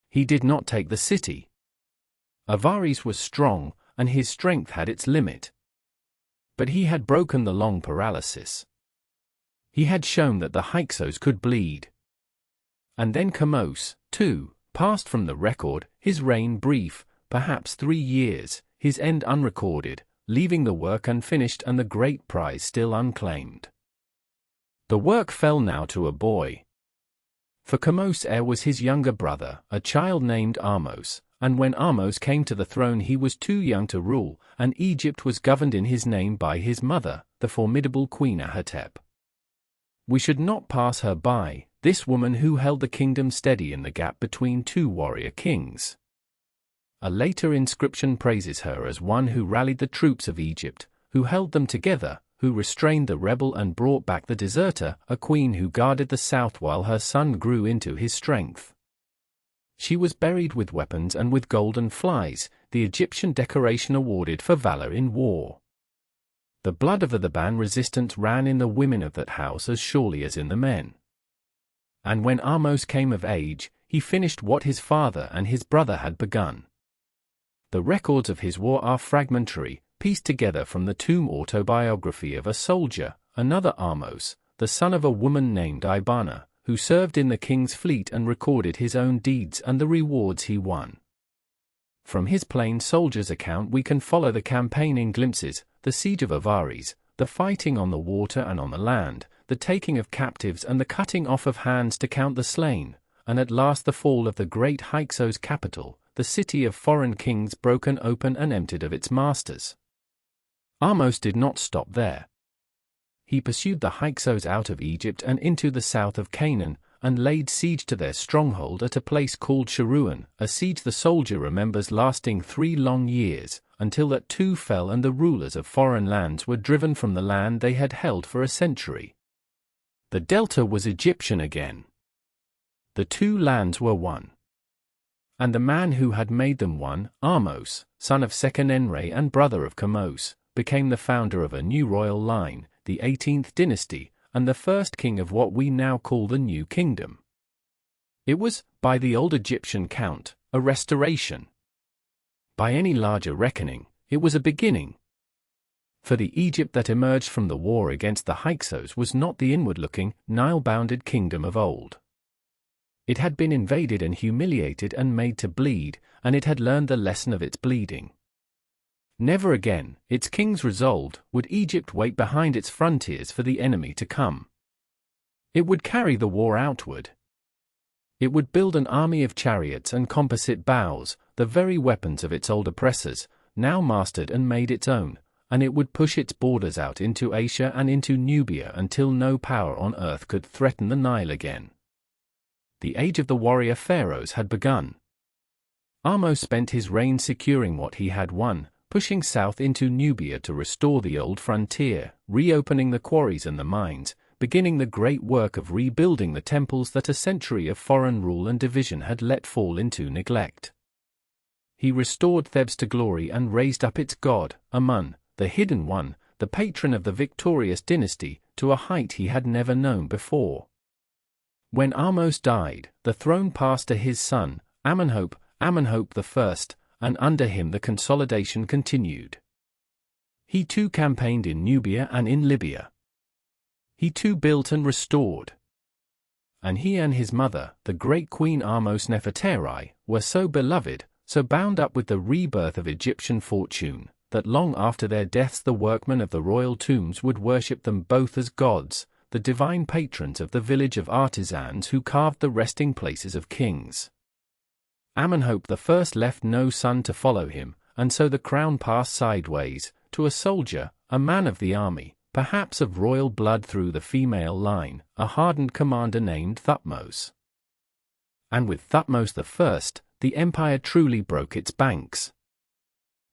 S1: He did not take the city. Avaris was strong, and his strength had its limit. But he had broken the long paralysis. He had shown that the Hyksos could bleed. And then Chamos, too, passed from the record, his reign brief, perhaps 3 years, his end unrecorded, leaving the work unfinished and the great prize still unclaimed. The work fell now to a boy. For Chamos' heir was his younger brother, a child named Ahmose, and when Ahmose came to the throne he was too young to rule, and Egypt was governed in his name by his mother, the formidable Queen Ahatep. We should not pass her by, this woman who held the kingdom steady in the gap between 2 warrior kings. A later inscription praises her as one who rallied the troops of Egypt, who held them together, who restrained the rebel and brought back the deserter, a queen who guarded the south while her son grew into his strength. She was buried with weapons and with golden flies, the Egyptian decoration awarded for valor in war. The blood of the Theban resistance ran in the women of that house as surely as in the men. And when Ahmose came of age, he finished what his father and his brother had begun. The records of his war are fragmentary, pieced together from the tomb autobiography of a soldier, another Ahmose, the son of a woman named Amarna, who served in the king's fleet and recorded his own deeds and the rewards he won. From his plain soldier's account we can follow the campaign in glimpses, the siege of Avaris, the fighting on the water and on the land, the taking of captives and the cutting off of hands to count the slain, and at last the fall of the great Hyksos capital, the city of foreign kings broken open and emptied of its masters. Ahmose did not stop there. He pursued the Hyksos out of Egypt and into the south of Canaan, and laid siege to their stronghold at a place called Sharuan, a siege the soldier remembers lasting 3 long years, until that too fell and the rulers of foreign lands were driven from the land they had held for a century. The delta was Egyptian again. The 2 lands were one. And the man who had made them one, Ahmose, son of Seqenenre and brother of Chamos, became the founder of a new royal line, the 18th dynasty, and the first king of what we now call the New Kingdom. It was, by the old Egyptian count, a restoration. By any larger reckoning, it was a beginning. For the Egypt that emerged from the war against the Hyksos was not the inward-looking, Nile-bounded kingdom of old. It had been invaded and humiliated and made to bleed, and it had learned the lesson of its bleeding. Never again, its kings resolved, would Egypt wait behind its frontiers for the enemy to come. It would carry the war outward. It would build an army of chariots and composite bows, the very weapons of its old oppressors, now mastered and made its own, and it would push its borders out into Asia and into Nubia until no power on earth could threaten the Nile again. The age of the warrior-pharaohs had begun. Ahmose spent his reign securing what he had won, pushing south into Nubia to restore the old frontier, reopening the quarries and the mines, beginning the great work of rebuilding the temples that a century of foreign rule and division had let fall into neglect. He restored Thebes to glory and raised up its god, Amun, the hidden one, the patron of the victorious dynasty, to a height he had never known before. When Ahmose died, the throne passed to his son, Amenhotep I, and under him the consolidation continued. He too campaigned in Nubia and in Libya. He too built and restored. And he and his mother, the great Queen Ahmose Nefertari, were so beloved, so bound up with the rebirth of Egyptian fortune, that long after their deaths the workmen of the royal tombs would worship them both as gods, the divine patrons of the village of artisans who carved the resting places of kings. Amenhotep I left no son to follow him, and so the crown passed sideways to a soldier, a man of the army, perhaps of royal blood through the female line, a hardened commander named Thutmose. And with Thutmose I, the empire truly broke its banks.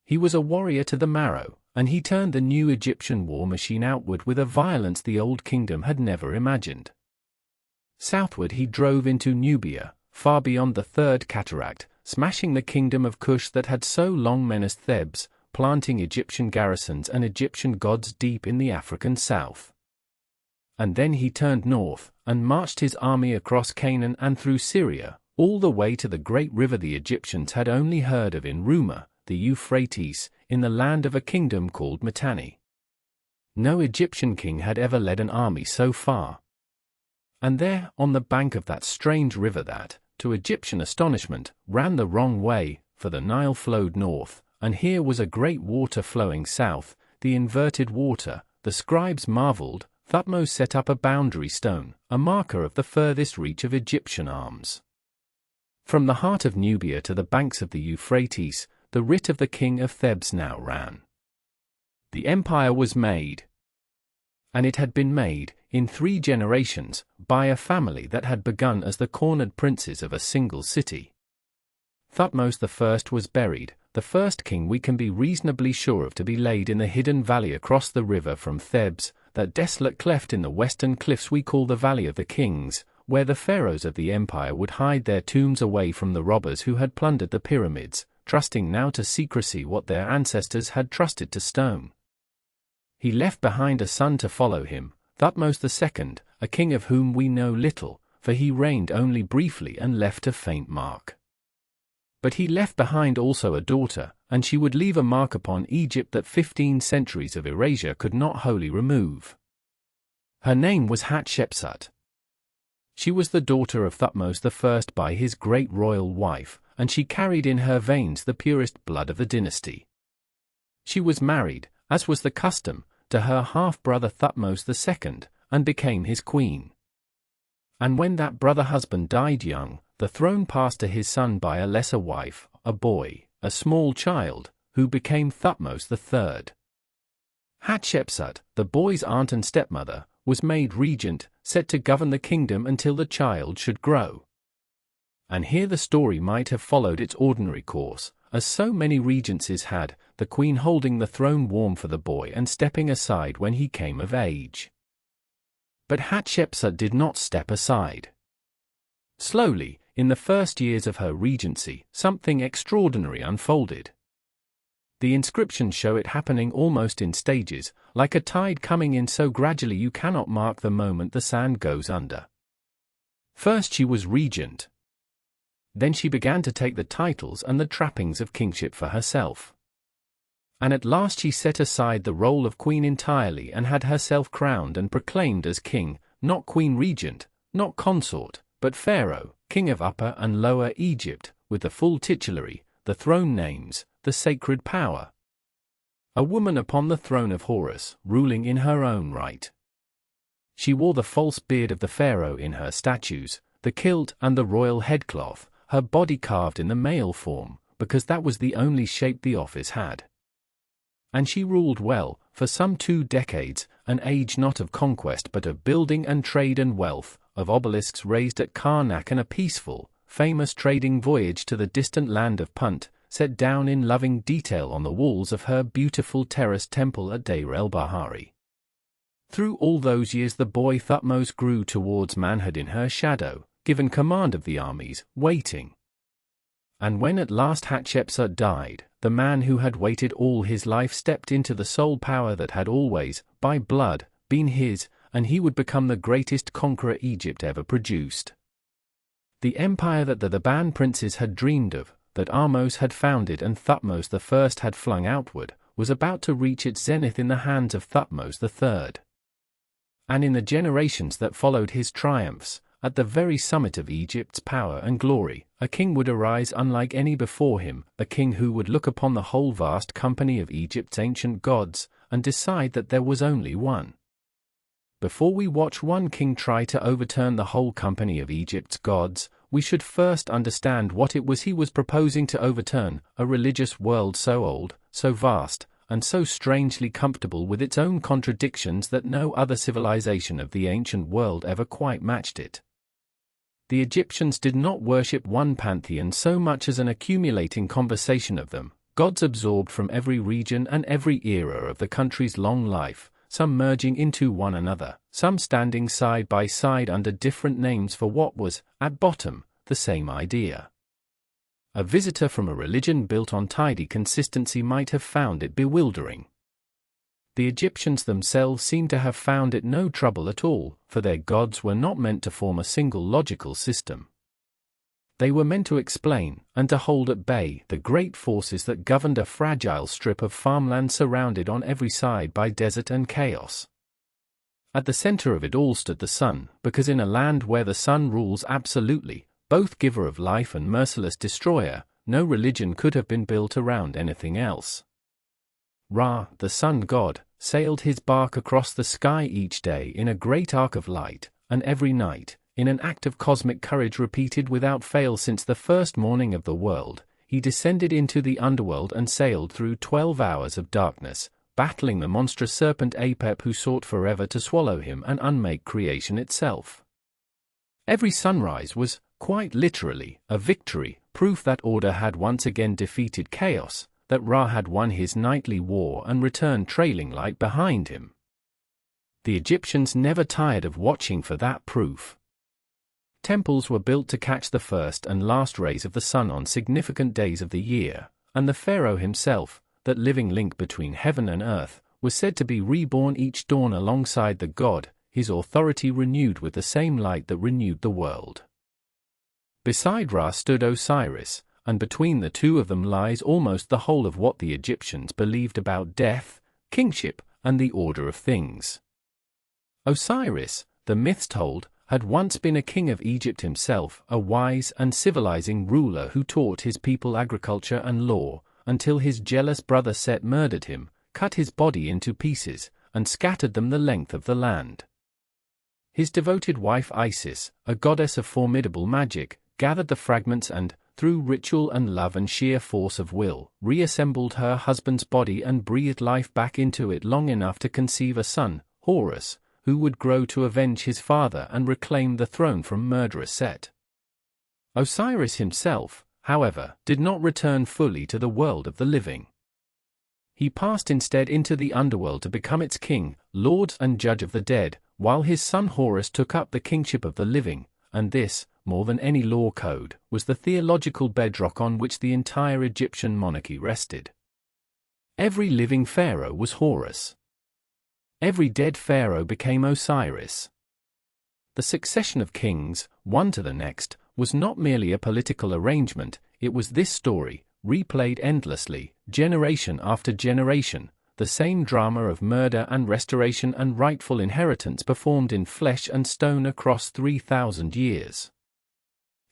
S1: He was a warrior to the marrow, and he turned the new Egyptian war machine outward with a violence the old kingdom had never imagined. Southward he drove into Nubia, far beyond the Third Cataract, smashing the kingdom of Kush that had so long menaced Thebes, planting Egyptian garrisons and Egyptian gods deep in the African south. And then he turned north, and marched his army across Canaan and through Syria, all the way to the great river the Egyptians had only heard of in rumor, the Euphrates, in the land of a kingdom called Mitanni. No Egyptian king had ever led an army so far. And there, on the bank of that strange river that, to Egyptian astonishment, ran the wrong way, for the Nile flowed north, and here was a great water flowing south, the inverted water, the scribes marveled. Thutmose set up a boundary stone, a marker of the furthest reach of Egyptian arms. From the heart of Nubia to the banks of the Euphrates, the writ of the king of Thebes now ran. The empire was made. And it had been made, in 3 generations, by a family that had begun as the cornered princes of a single city. Thutmose I was buried, the first king we can be reasonably sure of to be laid in the hidden valley across the river from Thebes, that desolate cleft in the western cliffs we call the Valley of the Kings, where the pharaohs of the empire would hide their tombs away from the robbers who had plundered the pyramids, trusting now to secrecy what their ancestors had trusted to stone. He left behind a son to follow him, Thutmose II, a king of whom we know little, for he reigned only briefly and left a faint mark. But he left behind also a daughter, and she would leave a mark upon Egypt that 15 centuries of erasure could not wholly remove. Her name was Hatshepsut. She was the daughter of Thutmose I by his great royal wife, and she carried in her veins the purest blood of the dynasty. She was married, as was the custom, to her half-brother Thutmose II, and became his queen. And when that brother husband died young, the throne passed to his son by a lesser wife, a boy, a small child, who became Thutmose III. Hatshepsut, the boy's aunt and stepmother, was made regent, set to govern the kingdom until the child should grow. And here the story might have followed its ordinary course, as so many regencies had, the queen holding the throne warm for the boy and stepping aside when he came of age. But Hatshepsut did not step aside. Slowly, in the first years of her regency, something extraordinary unfolded. The inscriptions show it happening almost in stages, like a tide coming in so gradually you cannot mark the moment the sand goes under. First she was regent. Then she began to take the titles and the trappings of kingship for herself. And at last she set aside the role of queen entirely and had herself crowned and proclaimed as king, not queen regent, not consort, but pharaoh, king of Upper and Lower Egypt, with the full titulary, the throne names, the sacred power. A woman upon the throne of Horus, ruling in her own right. She wore the false beard of the pharaoh in her statues, the kilt and the royal headcloth, her body carved in the male form, because that was the only shape the office had. And she ruled well, for some 2 decades, an age not of conquest but of building and trade and wealth, of obelisks raised at Karnak and a peaceful, famous trading voyage to the distant land of Punt, set down in loving detail on the walls of her beautiful terraced temple at Deir el-Bahari. Through all those years the boy Thutmose grew towards manhood in her shadow, given command of the armies, waiting. And when at last Hatshepsut died, the man who had waited all his life stepped into the sole power that had always, by blood, been his, and he would become the greatest conqueror Egypt ever produced. The empire that the Theban princes had dreamed of, that Ahmose had founded and Thutmose I had flung outward, was about to reach its zenith in the hands of Thutmose III. And in the generations that followed his triumphs, at the very summit of Egypt's power and glory, a king would arise unlike any before him, a king who would look upon the whole vast company of Egypt's ancient gods, and decide that there was only one. Before we watch one king try to overturn the whole company of Egypt's gods, we should first understand what it was he was proposing to overturn, a religious world so old, so vast, and so strangely comfortable with its own contradictions that no other civilization of the ancient world ever quite matched it. The Egyptians did not worship one pantheon so much as an accumulating conversation of them, gods absorbed from every region and every era of the country's long life, some merging into one another, some standing side by side under different names for what was, at bottom, the same idea. A visitor from a religion built on tidy consistency might have found it bewildering. The Egyptians themselves seem to have found it no trouble at all, for their gods were not meant to form a single logical system. They were meant to explain, and to hold at bay, the great forces that governed a fragile strip of farmland surrounded on every side by desert and chaos. At the center of it all stood the sun, because in a land where the sun rules absolutely, both giver of life and merciless destroyer, no religion could have been built around anything else. Ra, the sun god, sailed his bark across the sky each day in a great arc of light, and every night, in an act of cosmic courage repeated without fail since the first morning of the world, he descended into the underworld and sailed through 12 hours of darkness, battling the monstrous serpent Apep who sought forever to swallow him and unmake creation itself. Every sunrise was, quite literally, a victory, proof that order had once again defeated chaos, that Ra had won his nightly war and returned trailing light behind him. The Egyptians never tired of watching for that proof. Temples were built to catch the first and last rays of the sun on significant days of the year, and the pharaoh himself, that living link between heaven and earth, was said to be reborn each dawn alongside the god, his authority renewed with the same light that renewed the world. Beside Ra stood Osiris, and between the two of them lies almost the whole of what the Egyptians believed about death, kingship, and the order of things. Osiris, the myths told, had once been a king of Egypt himself, a wise and civilizing ruler who taught his people agriculture and law, until his jealous brother Set murdered him, cut his body into pieces, and scattered them the length of the land. His devoted wife Isis, a goddess of formidable magic, gathered the fragments and, through ritual and love and sheer force of will, reassembled her husband's body and breathed life back into it long enough to conceive a son, Horus, who would grow to avenge his father and reclaim the throne from murderous Set. Osiris himself, however, did not return fully to the world of the living. He passed instead into the underworld to become its king, lord and judge of the dead, while his son Horus took up the kingship of the living, and this, more than any law code, was the theological bedrock on which the entire Egyptian monarchy rested. Every living pharaoh was Horus. Every dead pharaoh became Osiris. The succession of kings, one to the next, was not merely a political arrangement, it was this story, replayed endlessly, generation after generation, the same drama of murder and restoration and rightful inheritance performed in flesh and stone across 3,000 years.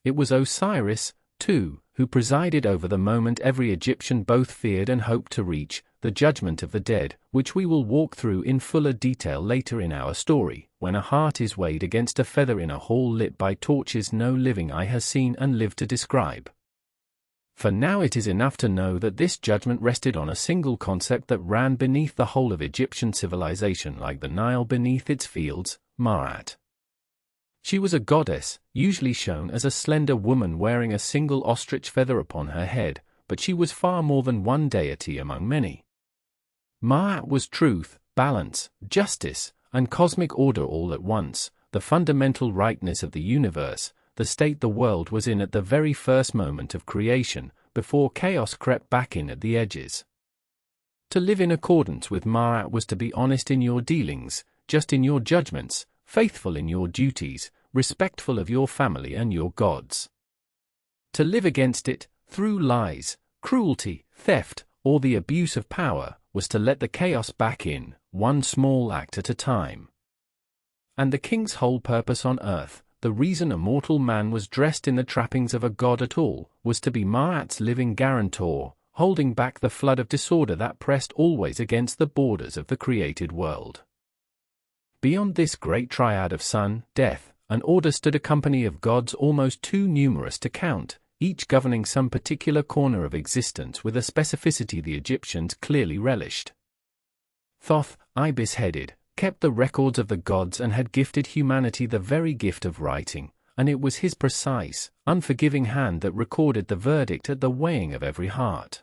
S1: It was Osiris, too, who presided over the moment every Egyptian both feared and hoped to reach, the judgment of the dead, which we will walk through in fuller detail later in our story, when a heart is weighed against a feather in a hall lit by torches no living eye has seen and lived to describe. For now it is enough to know that this judgment rested on a single concept that ran beneath the whole of Egyptian civilization like the Nile beneath its fields, Ma'at. She was a goddess, usually shown as a slender woman wearing a single ostrich feather upon her head, but she was far more than one deity among many. Ma'at was truth, balance, justice, and cosmic order all at once, the fundamental rightness of the universe, the state the world was in at the very first moment of creation, before chaos crept back in at the edges. To live in accordance with Ma'at was to be honest in your dealings, just in your judgments, faithful in your duties, respectful of your family and your gods. To live against it, through lies, cruelty, theft, or the abuse of power, was to let the chaos back in, one small act at a time. And the king's whole purpose on earth, the reason a mortal man was dressed in the trappings of a god at all, was to be Ma'at's living guarantor, holding back the flood of disorder that pressed always against the borders of the created world. Beyond this great triad of sun, death, and order stood a company of gods almost too numerous to count, each governing some particular corner of existence with a specificity the Egyptians clearly relished. Thoth, ibis-headed, kept the records of the gods and had gifted humanity the very gift of writing, and it was his precise, unforgiving hand that recorded the verdict at the weighing of every heart.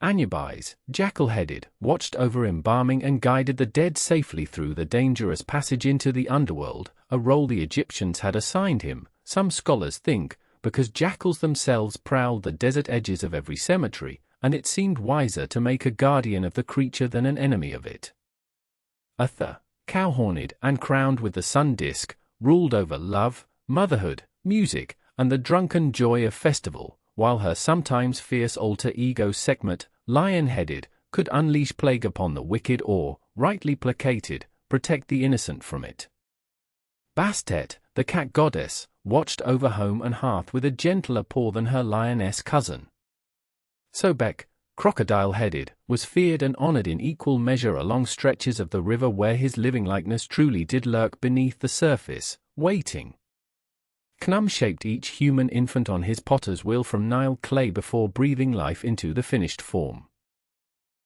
S1: Anubis, jackal-headed, watched over embalming and guided the dead safely through the dangerous passage into the underworld, a role the Egyptians had assigned him, some scholars think, because jackals themselves prowled the desert edges of every cemetery, and it seemed wiser to make a guardian of the creature than an enemy of it. Atha, cow-horned and crowned with the sun disk, ruled over love, motherhood, music, and the drunken joy of festival, while her sometimes fierce alter ego Sekhmet, lion-headed, could unleash plague upon the wicked or, rightly placated, protect the innocent from it. Bastet, the cat goddess, watched over home and hearth with a gentler paw than her lioness cousin. Sobek, crocodile-headed, was feared and honored in equal measure along stretches of the river where his living likeness truly did lurk beneath the surface, waiting. Khnum shaped each human infant on his potter's wheel from Nile clay before breathing life into the finished form.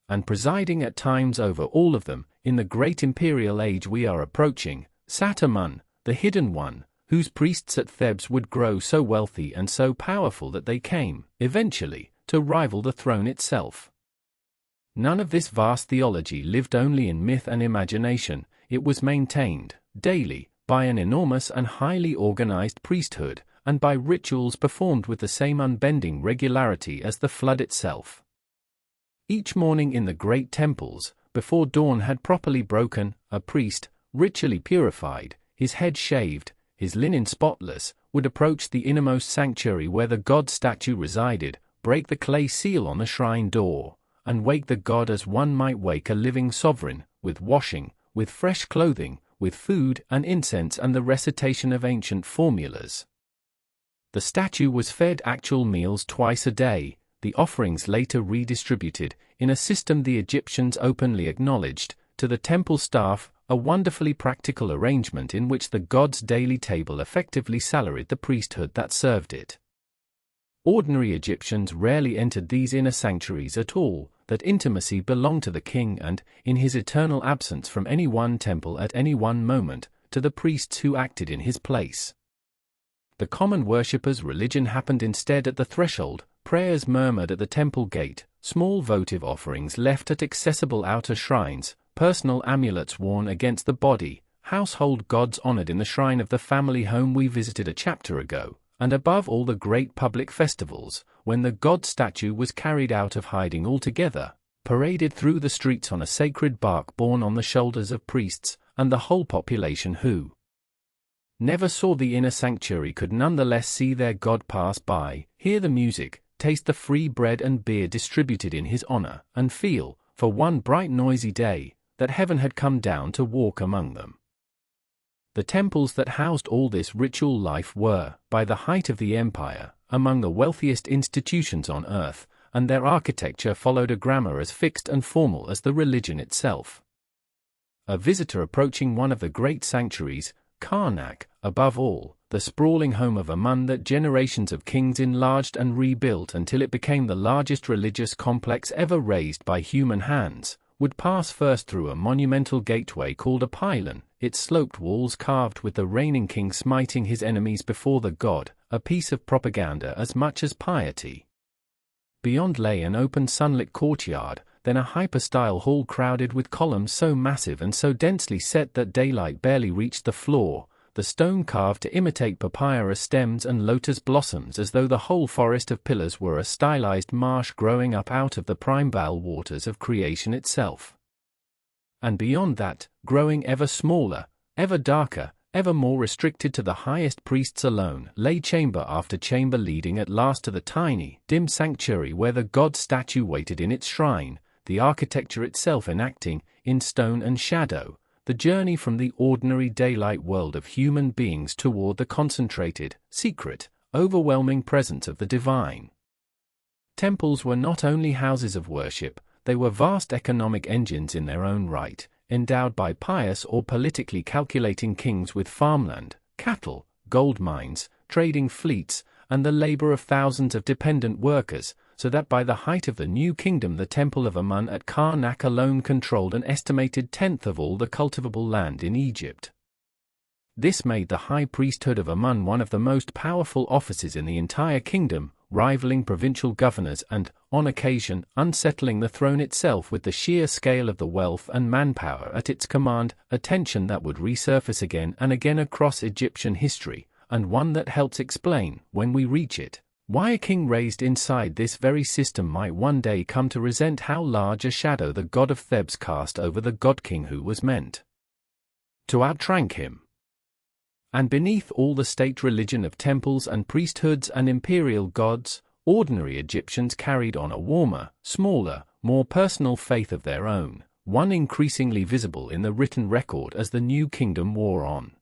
S1: And presiding at times over all of them, in the great imperial age we are approaching, sat Amun, the hidden one, whose priests at Thebes would grow so wealthy and so powerful that they came, eventually, to rival the throne itself. None of this vast theology lived only in myth and imagination, it was maintained, daily, by an enormous and highly organized priesthood, and by rituals performed with the same unbending regularity as the flood itself. Each morning in the great temples, before dawn had properly broken, a priest, ritually purified, his head shaved, his linen spotless, would approach the innermost sanctuary where the god statue resided, break the clay seal on the shrine door, and wake the god as one might wake a living sovereign, with washing, with fresh clothing, with food and incense and the recitation of ancient formulas. The statue was fed actual meals twice a day, the offerings later redistributed, in a system the Egyptians openly acknowledged, to the temple staff, a wonderfully practical arrangement in which the god's daily table effectively salaried the priesthood that served it. Ordinary Egyptians rarely entered these inner sanctuaries at all, that intimacy belonged to the king and, in his eternal absence from any one temple at any one moment, to the priests who acted in his place. The common worshippers' religion happened instead at the threshold, prayers murmured at the temple gate, small votive offerings left at accessible outer shrines, personal amulets worn against the body, household gods honored in the shrine of the family home we visited a chapter ago, and above all the great public festivals, when the god statue was carried out of hiding altogether, paraded through the streets on a sacred bark borne on the shoulders of priests, and the whole population who never saw the inner sanctuary could nonetheless see their god pass by, hear the music, taste the free bread and beer distributed in his honor, and feel, for one bright noisy day, that heaven had come down to walk among them. The temples that housed all this ritual life were, by the height of the empire, among the wealthiest institutions on earth, and their architecture followed a grammar as fixed and formal as the religion itself. A visitor approaching one of the great sanctuaries, Karnak, above all, the sprawling home of Amun that generations of kings enlarged and rebuilt until it became the largest religious complex ever raised by human hands, would pass first through a monumental gateway called a pylon, its sloped walls carved with the reigning king smiting his enemies before the god, a piece of propaganda as much as piety. Beyond lay an open sunlit courtyard, then a hypostyle hall crowded with columns so massive and so densely set that daylight barely reached the floor, the stone carved to imitate papyrus stems and lotus blossoms as though the whole forest of pillars were a stylized marsh growing up out of the primeval waters of creation itself. And beyond that, growing ever smaller, ever darker, ever more restricted to the highest priests alone, lay chamber after chamber leading at last to the tiny, dim sanctuary where the god statue waited in its shrine, the architecture itself enacting, in stone and shadow, the journey from the ordinary daylight world of human beings toward the concentrated, secret, overwhelming presence of the divine. Temples were not only houses of worship, they were vast economic engines in their own right, endowed by pious or politically calculating kings with farmland, cattle, gold mines, trading fleets, and the labor of thousands of dependent workers, so that by the height of the new kingdom the temple of Amun at Karnak alone controlled an estimated tenth of all the cultivable land in Egypt. This made the high priesthood of Amun one of the most powerful offices in the entire kingdom, rivaling provincial governors and, on occasion, unsettling the throne itself with the sheer scale of the wealth and manpower at its command, a tension that would resurface again and again across Egyptian history, and one that helps explain, when we reach it, why a king raised inside this very system might one day come to resent how large a shadow the god of Thebes cast over the god-king who was meant to outrank him. And beneath all the state religion of temples and priesthoods and imperial gods, ordinary Egyptians carried on a warmer, smaller, more personal faith of their own, one increasingly visible in the written record as the new kingdom wore on.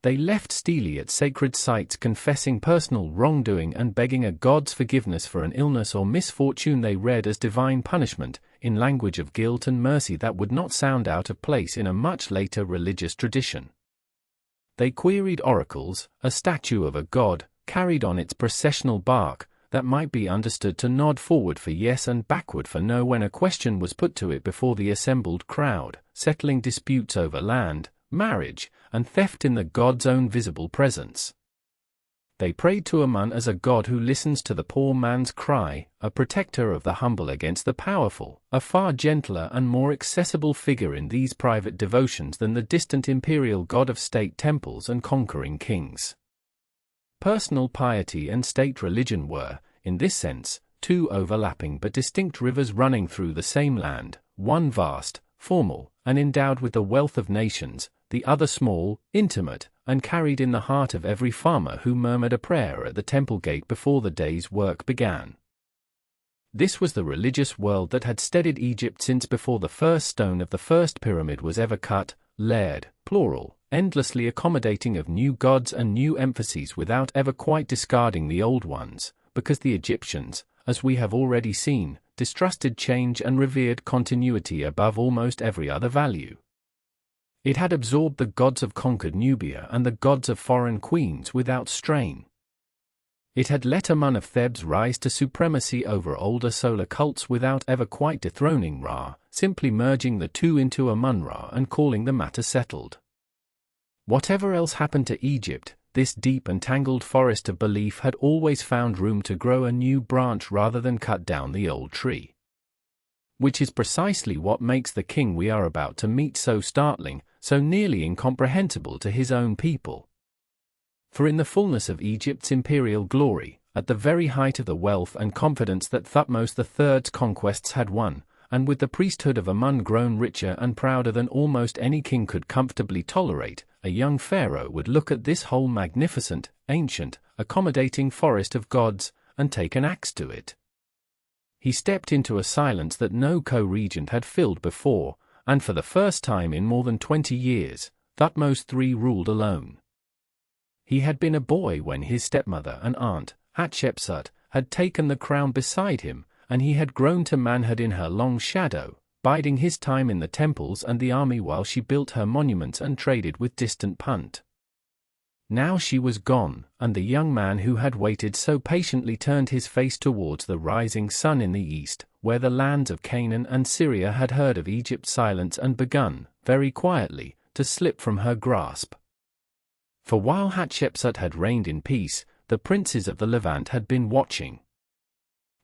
S1: They left stele at sacred sites confessing personal wrongdoing and begging a god's forgiveness for an illness or misfortune they read as divine punishment, in language of guilt and mercy that would not sound out of place in a much later religious tradition. They queried oracles, a statue of a god, carried on its processional bark, that might be understood to nod forward for yes and backward for no when a question was put to it before the assembled crowd, settling disputes over land, marriage, and theft in the god's own visible presence. They prayed to Amun as a god who listens to the poor man's cry, a protector of the humble against the powerful, a far gentler and more accessible figure in these private devotions than the distant imperial god of state temples and conquering kings. Personal piety and state religion were, in this sense, two overlapping but distinct rivers running through the same land, one vast, formal, and endowed with the wealth of nations, the other small, intimate, and carried in the heart of every farmer who murmured a prayer at the temple gate before the day's work began. This was the religious world that had steadied Egypt since before the first stone of the first pyramid was ever cut, layered, plural, endlessly accommodating of new gods and new emphases without ever quite discarding the old ones, because the Egyptians, as we have already seen, distrusted change and revered continuity above almost every other value. It had absorbed the gods of conquered Nubia and the gods of foreign queens without strain. It had let Amun of Thebes rise to supremacy over older solar cults without ever quite dethroning Ra, simply merging the two into Amun-Ra and calling the matter settled. Whatever else happened to Egypt, this deep and tangled forest of belief had always found room to grow a new branch rather than cut down the old tree. Which is precisely what makes the king we are about to meet so startling, so nearly incomprehensible to his own people. For in the fullness of Egypt's imperial glory, at the very height of the wealth and confidence that Thutmose III's conquests had won, and with the priesthood of Amun grown richer and prouder than almost any king could comfortably tolerate, a young pharaoh would look at this whole magnificent, ancient, accommodating forest of gods, and take an axe to it. He stepped into a silence that no co-regent had filled before, and for the first time in more than 20 years, Thutmose III ruled alone. He had been a boy when his stepmother and aunt, Hatshepsut, had taken the crown beside him, and he had grown to manhood in her long shadow, biding his time in the temples and the army while she built her monuments and traded with distant Punt. Now she was gone, and the young man who had waited so patiently turned his face towards the rising sun in the east, where the lands of Canaan and Syria had heard of Egypt's silence and begun, very quietly, to slip from her grasp. For while Hatshepsut had reigned in peace, the princes of the Levant had been watching.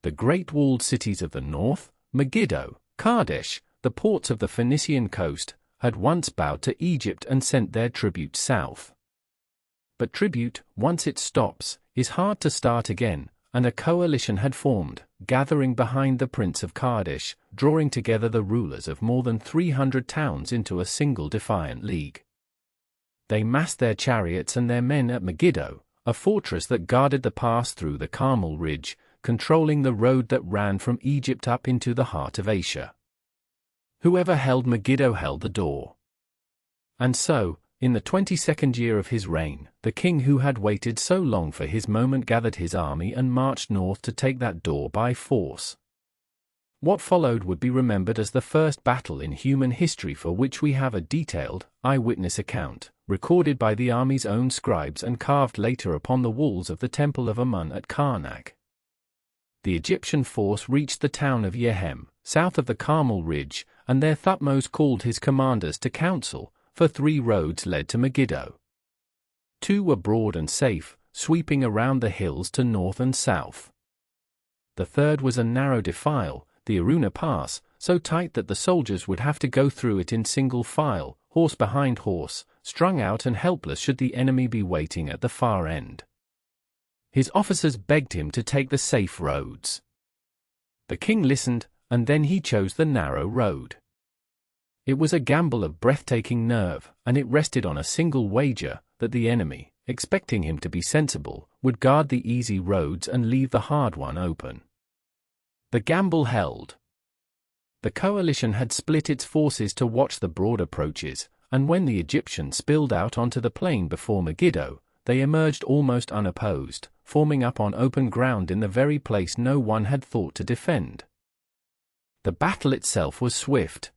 S1: The great walled cities of the north, Megiddo, Kadesh, the ports of the Phoenician coast, had once bowed to Egypt and sent their tribute south. But tribute, once it stops, is hard to start again, and a coalition had formed, gathering behind the Prince of Kadesh, drawing together the rulers of more than 300 towns into a single defiant league. They massed their chariots and their men at Megiddo, a fortress that guarded the pass through the Carmel Ridge, controlling the road that ran from Egypt up into the heart of Asia. Whoever held Megiddo held the door. And so, in the 22nd year of his reign, the king who had waited so long for his moment gathered his army and marched north to take that door by force. What followed would be remembered as the first battle in human history for which we have a detailed, eyewitness account, recorded by the army's own scribes and carved later upon the walls of the temple of Amun at Karnak. The Egyptian force reached the town of Yehem, south of the Carmel Ridge, and there Thutmose called his commanders to council, for 3 roads led to Megiddo. 2 were broad and safe, sweeping around the hills to north and south. The 3rd was a narrow defile, the Aruna Pass, so tight that the soldiers would have to go through it in single file, horse behind horse, strung out and helpless should the enemy be waiting at the far end. His officers begged him to take the safe roads. The king listened, and then he chose the narrow road. It was a gamble of breathtaking nerve, and it rested on a single wager, that the enemy, expecting him to be sensible, would guard the easy roads and leave the hard one open. The gamble held. The coalition had split its forces to watch the broad approaches, and when the Egyptians spilled out onto the plain before Megiddo, they emerged almost unopposed, forming up on open ground in the very place no one had thought to defend. The battle itself was swift.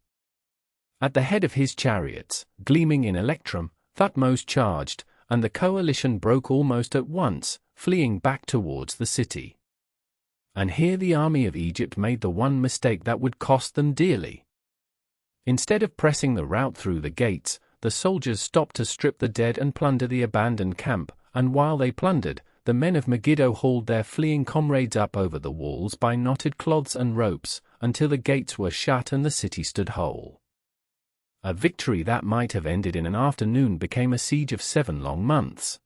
S1: At the head of his chariots, gleaming in electrum, Thutmose charged, and the coalition broke almost at once, fleeing back towards the city. And here the army of Egypt made the one mistake that would cost them dearly. Instead of pressing the rout through the gates, the soldiers stopped to strip the dead and plunder the abandoned camp, and while they plundered, the men of Megiddo hauled their fleeing comrades up over the walls by knotted cloths and ropes, until the gates were shut and the city stood whole. A victory that might have ended in an afternoon became a siege of 7 long months.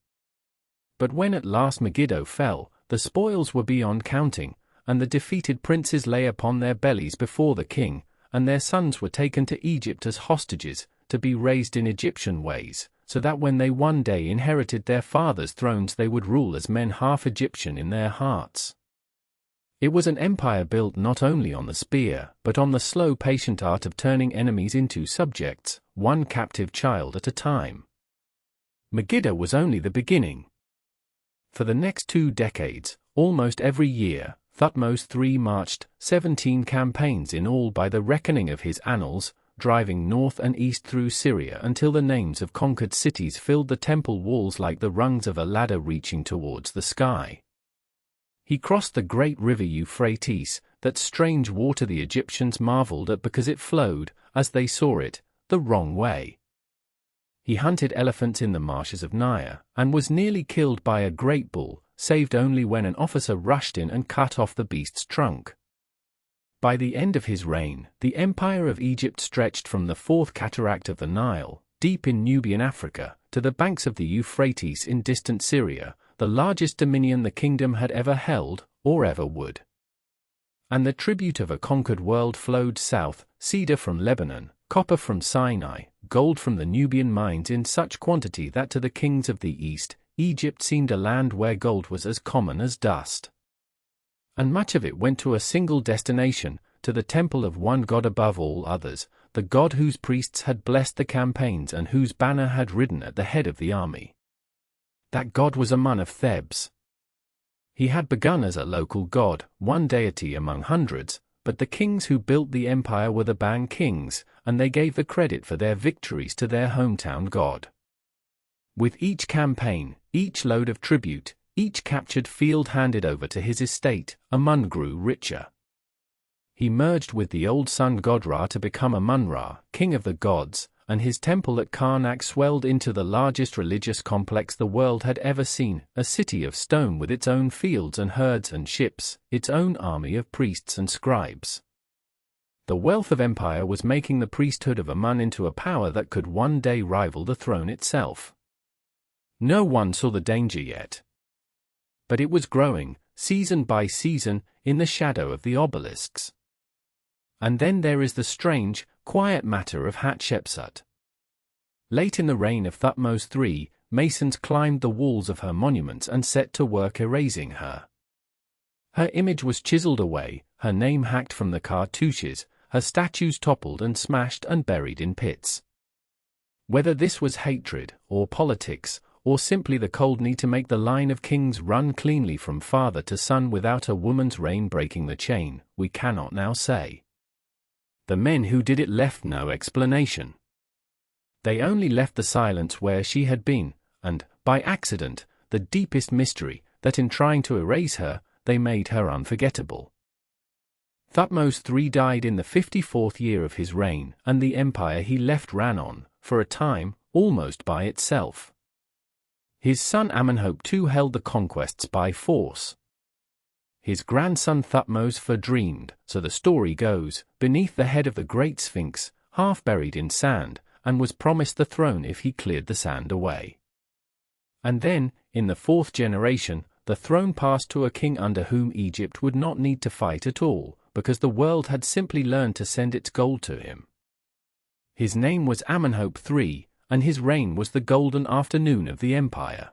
S1: But when at last Megiddo fell, the spoils were beyond counting, and the defeated princes lay upon their bellies before the king, and their sons were taken to Egypt as hostages, to be raised in Egyptian ways, so that when they one day inherited their fathers' thrones they would rule as men half Egyptian in their hearts. It was an empire built not only on the spear, but on the slow patient art of turning enemies into subjects, one captive child at a time. Megiddo was only the beginning. For the next 2 decades, almost every year, Thutmose III marched 17 campaigns in all by the reckoning of his annals, driving north and east through Syria until the names of conquered cities filled the temple walls like the rungs of a ladder reaching towards the sky. He crossed the great river Euphrates, that strange water the Egyptians marveled at because it flowed, as they saw it, the wrong way. He hunted elephants in the marshes of Nile, and was nearly killed by a great bull, saved only when an officer rushed in and cut off the beast's trunk. By the end of his reign, the empire of Egypt stretched from the 4th cataract of the Nile, deep in Nubian Africa, to the banks of the Euphrates in distant Syria, the largest dominion the kingdom had ever held, or ever would. And the tribute of a conquered world flowed south, cedar from Lebanon, copper from Sinai, gold from the Nubian mines in such quantity that to the kings of the east, Egypt seemed a land where gold was as common as dust. And much of it went to a single destination, to the temple of one God above all others, the God whose priests had blessed the campaigns and whose banner had ridden at the head of the army. That God was Amun of Thebes. He had begun as a local god, one deity among hundreds, but the kings who built the empire were the Bang kings, and they gave the credit for their victories to their hometown god. With each campaign, each load of tribute, each captured field handed over to his estate, Amun grew richer. He merged with the old sun god Ra to become Amun-Ra, king of the gods, and his temple at Karnak swelled into the largest religious complex the world had ever seen, a city of stone with its own fields and herds and ships, its own army of priests and scribes. The wealth of empire was making the priesthood of Amun into a power that could one day rival the throne itself. No one saw the danger yet. But it was growing, season by season, in the shadow of the obelisks. And then there is the strange, quiet matter of Hatshepsut. Late in the reign of Thutmose III, masons climbed the walls of her monuments and set to work erasing her. Her image was chiseled away, her name hacked from the cartouches, her statues toppled and smashed and buried in pits. Whether this was hatred, or politics, or simply the cold need to make the line of kings run cleanly from father to son without a woman's reign breaking the chain, we cannot now say. The men who did it left no explanation. They only left the silence where she had been, and, by accident, the deepest mystery, that in trying to erase her, they made her unforgettable. Thutmose III died in the 54th year of his reign, and the empire he left ran on, for a time, almost by itself. His son Amenhotep II held the conquests by force. His grandson Thutmose IV dreamed, so the story goes, beneath the head of the great Sphinx, half buried in sand, and was promised the throne if he cleared the sand away. And then, in the 4th generation, the throne passed to a king under whom Egypt would not need to fight at all, because the world had simply learned to send its gold to him. His name was Amenhotep III, and his reign was the golden afternoon of the empire.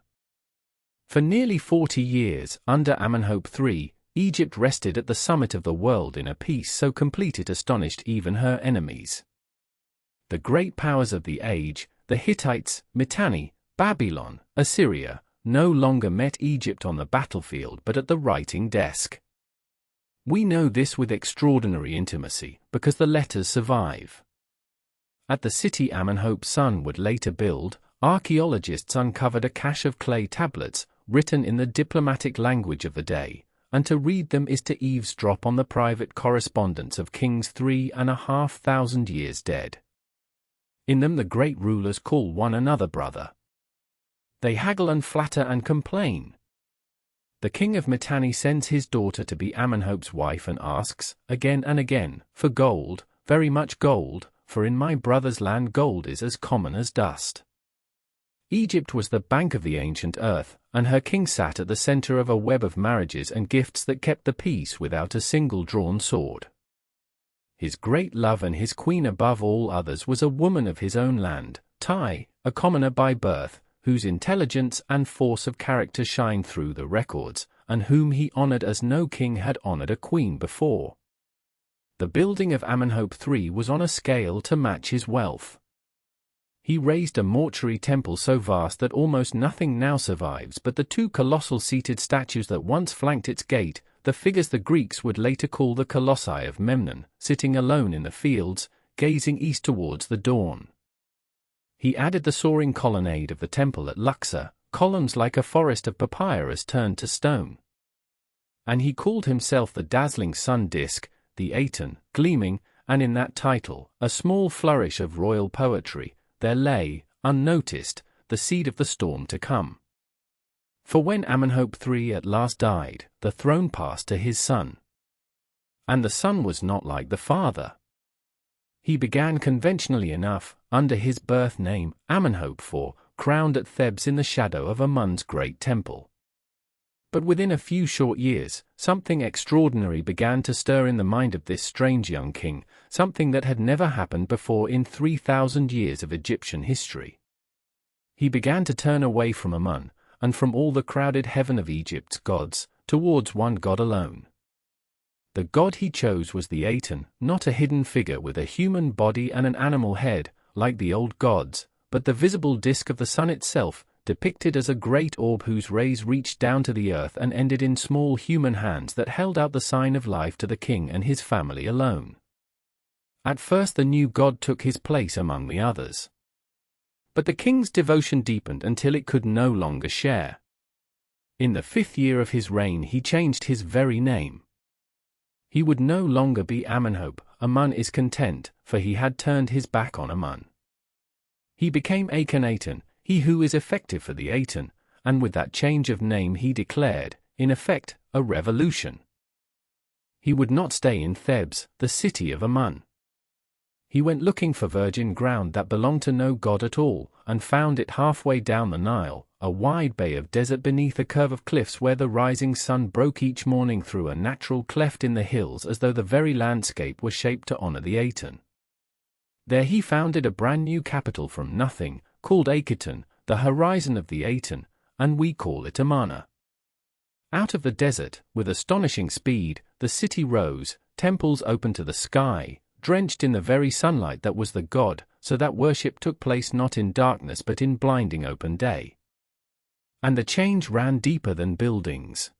S1: For nearly 40 years, under Amenhotep III, Egypt rested at the summit of the world in a peace so complete it astonished even her enemies. The great powers of the age, the Hittites, Mitanni, Babylon, Assyria, no longer met Egypt on the battlefield but at the writing desk. We know this with extraordinary intimacy, because the letters survive. At the city Amenhotep's son would later build, archaeologists uncovered a cache of clay tablets, written in the diplomatic language of the day, and to read them is to eavesdrop on the private correspondence of kings 3,500 years dead. In them the great rulers call one another brother. They haggle and flatter and complain. The king of Mitanni sends his daughter to be Amenhotep's wife and asks, again and again, for gold, very much gold, for in my brother's land gold is as common as dust. Egypt was the bank of the ancient earth, and her king sat at the center of a web of marriages and gifts that kept the peace without a single drawn sword. His great love and his queen above all others was a woman of his own land, Tai, a commoner by birth, whose intelligence and force of character shine through the records, and whom he honored as no king had honored a queen before. The building of Amenhotep III was on a scale to match his wealth. He raised a mortuary temple so vast that almost nothing now survives but the two colossal seated statues that once flanked its gate, the figures the Greeks would later call the Colossi of Memnon, sitting alone in the fields, gazing east towards the dawn. He added the soaring colonnade of the temple at Luxor, columns like a forest of papyrus turned to stone. And he called himself the dazzling sun disk, the Aten, gleaming, and in that title, a small flourish of royal poetry, there lay, unnoticed, the seed of the storm to come. For when Amenhotep III at last died, the throne passed to his son. And the son was not like the father. He began conventionally enough, under his birth name, Amenhotep IV, crowned at Thebes in the shadow of Amun's great temple. But within a few short years, something extraordinary began to stir in the mind of this strange young king, something that had never happened before in 3,000 years of Egyptian history. He began to turn away from Amun, and from all the crowded heaven of Egypt's gods, towards one god alone. The god he chose was the Aten, not a hidden figure with a human body and an animal head, like the old gods, but the visible disk of the sun itself, depicted as a great orb whose rays reached down to the earth and ended in small human hands that held out the sign of life to the king and his family alone. At first the new god took his place among the others. But the king's devotion deepened until it could no longer share. In the 5th year of his reign he changed his very name. He would no longer be Amenhotep, Amun is content, for he had turned his back on Amun. He became Akhenaten, he who is effective for the Aten, and with that change of name he declared, in effect, a revolution. He would not stay in Thebes, the city of Amun. He went looking for virgin ground that belonged to no god at all, and found it halfway down the Nile, a wide bay of desert beneath a curve of cliffs where the rising sun broke each morning through a natural cleft in the hills as though the very landscape were shaped to honor the Aten. There he founded a brand new capital from nothing, called Akhenaten, the horizon of the Aten, and we call it Amarna. Out of the desert, with astonishing speed, the city rose, temples opened to the sky, drenched in the very sunlight that was the god, so that worship took place not in darkness but in blinding open day. And the change ran deeper than buildings.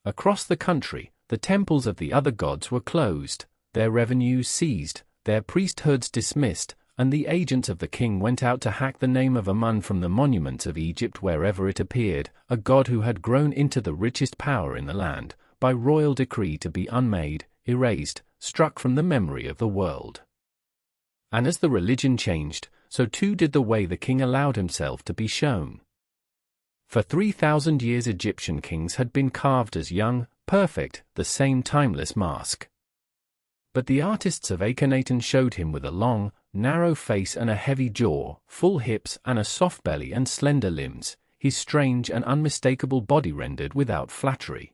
S1: Across the country, the temples of the other gods were closed, their revenues seized, their priesthoods dismissed, and the agents of the king went out to hack the name of Amun from the monuments of Egypt wherever it appeared, a god who had grown into the richest power in the land, by royal decree to be unmade, erased, struck from the memory of the world. And as the religion changed, so too did the way the king allowed himself to be shown. For 3,000 years Egyptian kings had been carved as young, perfect, the same timeless mask. But the artists of Akhenaten showed him with a long, narrow face and a heavy jaw, full hips and a soft belly and slender limbs, his strange and unmistakable body rendered without flattery.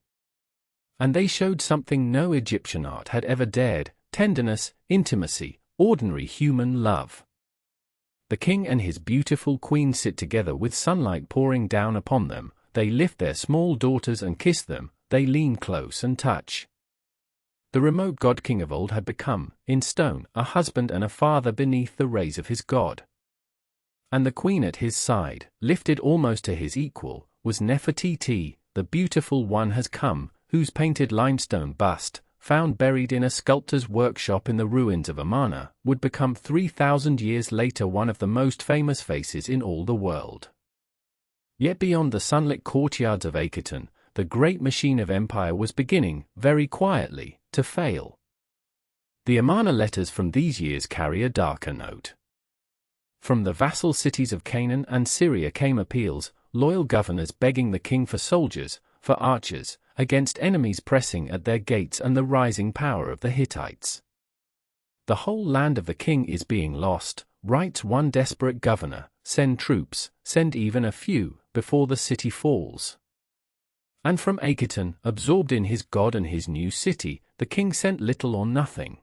S1: And they showed something no Egyptian art had ever dared: tenderness, intimacy, ordinary human love. The king and his beautiful queen sit together with sunlight pouring down upon them, they lift their small daughters and kiss them, they lean close and touch. The remote god-king of old had become, in stone, a husband and a father beneath the rays of his god. And the queen at his side, lifted almost to his equal, was Nefertiti, the beautiful one has come, whose painted limestone bust, found buried in a sculptor's workshop in the ruins of Amarna, would become 3,000 years later one of the most famous faces in all the world. Yet beyond the sunlit courtyards of Akhenaten, the great machine of empire was beginning, very quietly, to fail. The Amarna letters from these years carry a darker note. From the vassal cities of Canaan and Syria came appeals, loyal governors begging the king for soldiers, for archers, against enemies pressing at their gates and the rising power of the Hittites. "The whole land of the king is being lost," writes one desperate governor, "send troops, send even a few, before the city falls." And from Akhenaten, absorbed in his god and his new city, the king sent little or nothing.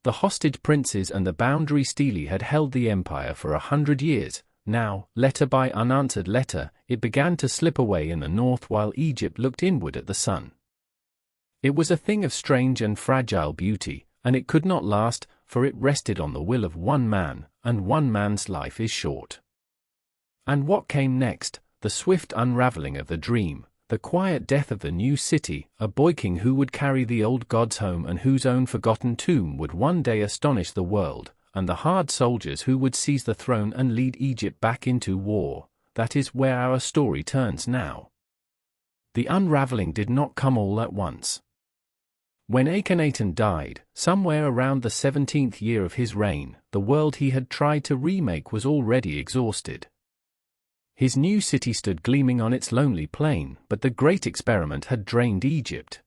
S1: The hostage princes and the boundary stele had held the empire for 100 years. Now, letter by unanswered letter, it began to slip away in the north while Egypt looked inward at the sun. It was a thing of strange and fragile beauty, and it could not last, for it rested on the will of one man, and one man's life is short. And what came next? The swift unraveling of the dream, the quiet death of the new city, a boy king who would carry the old gods home and whose own forgotten tomb would one day astonish the world, and the hard soldiers who would seize the throne and lead Egypt back into war. That is where our story turns now. The unraveling did not come all at once. When Akhenaten died, somewhere around the 17th year of his reign, the world he had tried to remake was already exhausted. His new city stood gleaming on its lonely plain, but the great experiment had drained Egypt.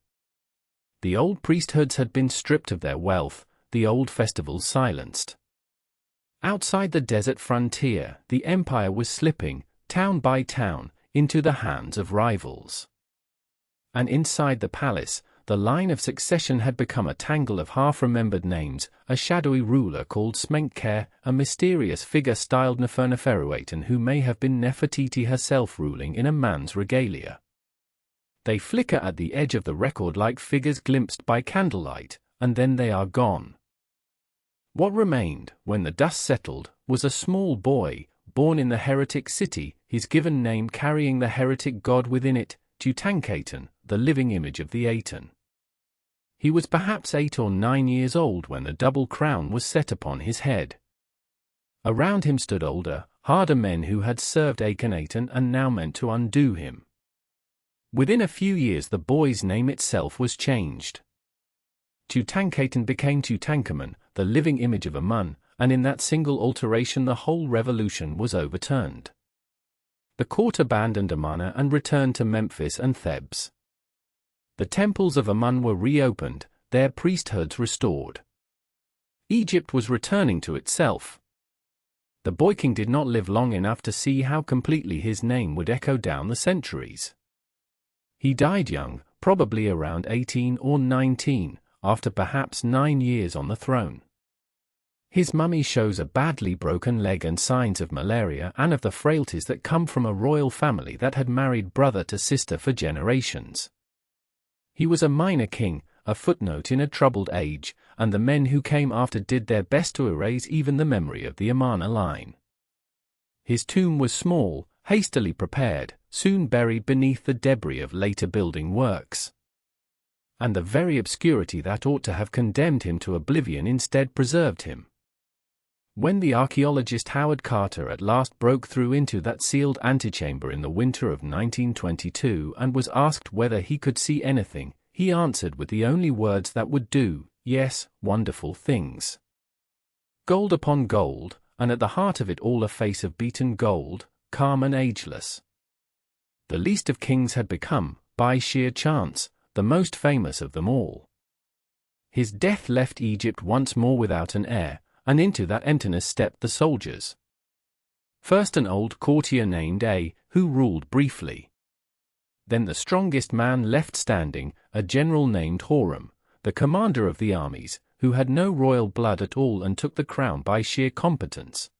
S1: The old priesthoods had been stripped of their wealth, the old festivals silenced. Outside the desert frontier, the empire was slipping, town by town, into the hands of rivals. And inside the palace, the line of succession had become a tangle of half-remembered names, a shadowy ruler called Smenkhkare, a mysterious figure styled Neferneferuaten who may have been Nefertiti herself ruling in a man's regalia. They flicker at the edge of the record like figures glimpsed by candlelight, and then they are gone. What remained, when the dust settled, was a small boy, born in the heretic city, his given name carrying the heretic god within it, Tutankhaten, the living image of the Aten. He was perhaps 8 or 9 years old when the double crown was set upon his head. Around him stood older, harder men who had served Akhenaten and now meant to undo him. Within a few years the boy's name itself was changed. Tutankhaten became Tutankhamun, the living image of Amun, and in that single alteration the whole revolution was overturned. The court abandoned Amarna and returned to Memphis and Thebes. The temples of Amun were reopened, their priesthoods restored. Egypt was returning to itself. The boy king did not live long enough to see how completely his name would echo down the centuries. He died young, probably around 18 or 19, after perhaps 9 years on the throne. His mummy shows a badly broken leg and signs of malaria and of the frailties that come from a royal family that had married brother to sister for generations. He was a minor king, a footnote in a troubled age, and the men who came after did their best to erase even the memory of the Amarna line. His tomb was small, hastily prepared, soon buried beneath the debris of later building works. And the very obscurity that ought to have condemned him to oblivion instead preserved him. When the archaeologist Howard Carter at last broke through into that sealed antechamber in the winter of 1922 and was asked whether he could see anything, he answered with the only words that would do: yes, wonderful things. Gold upon gold, and at the heart of it all a face of beaten gold, calm and ageless. The least of kings had become, by sheer chance, the most famous of them all. His death left Egypt once more without an heir, and into that emptiness stepped the soldiers. First an old courtier named A, who ruled briefly. Then the strongest man left standing, a general named Horam, the commander of the armies, who had no royal blood at all and took the crown by sheer competence.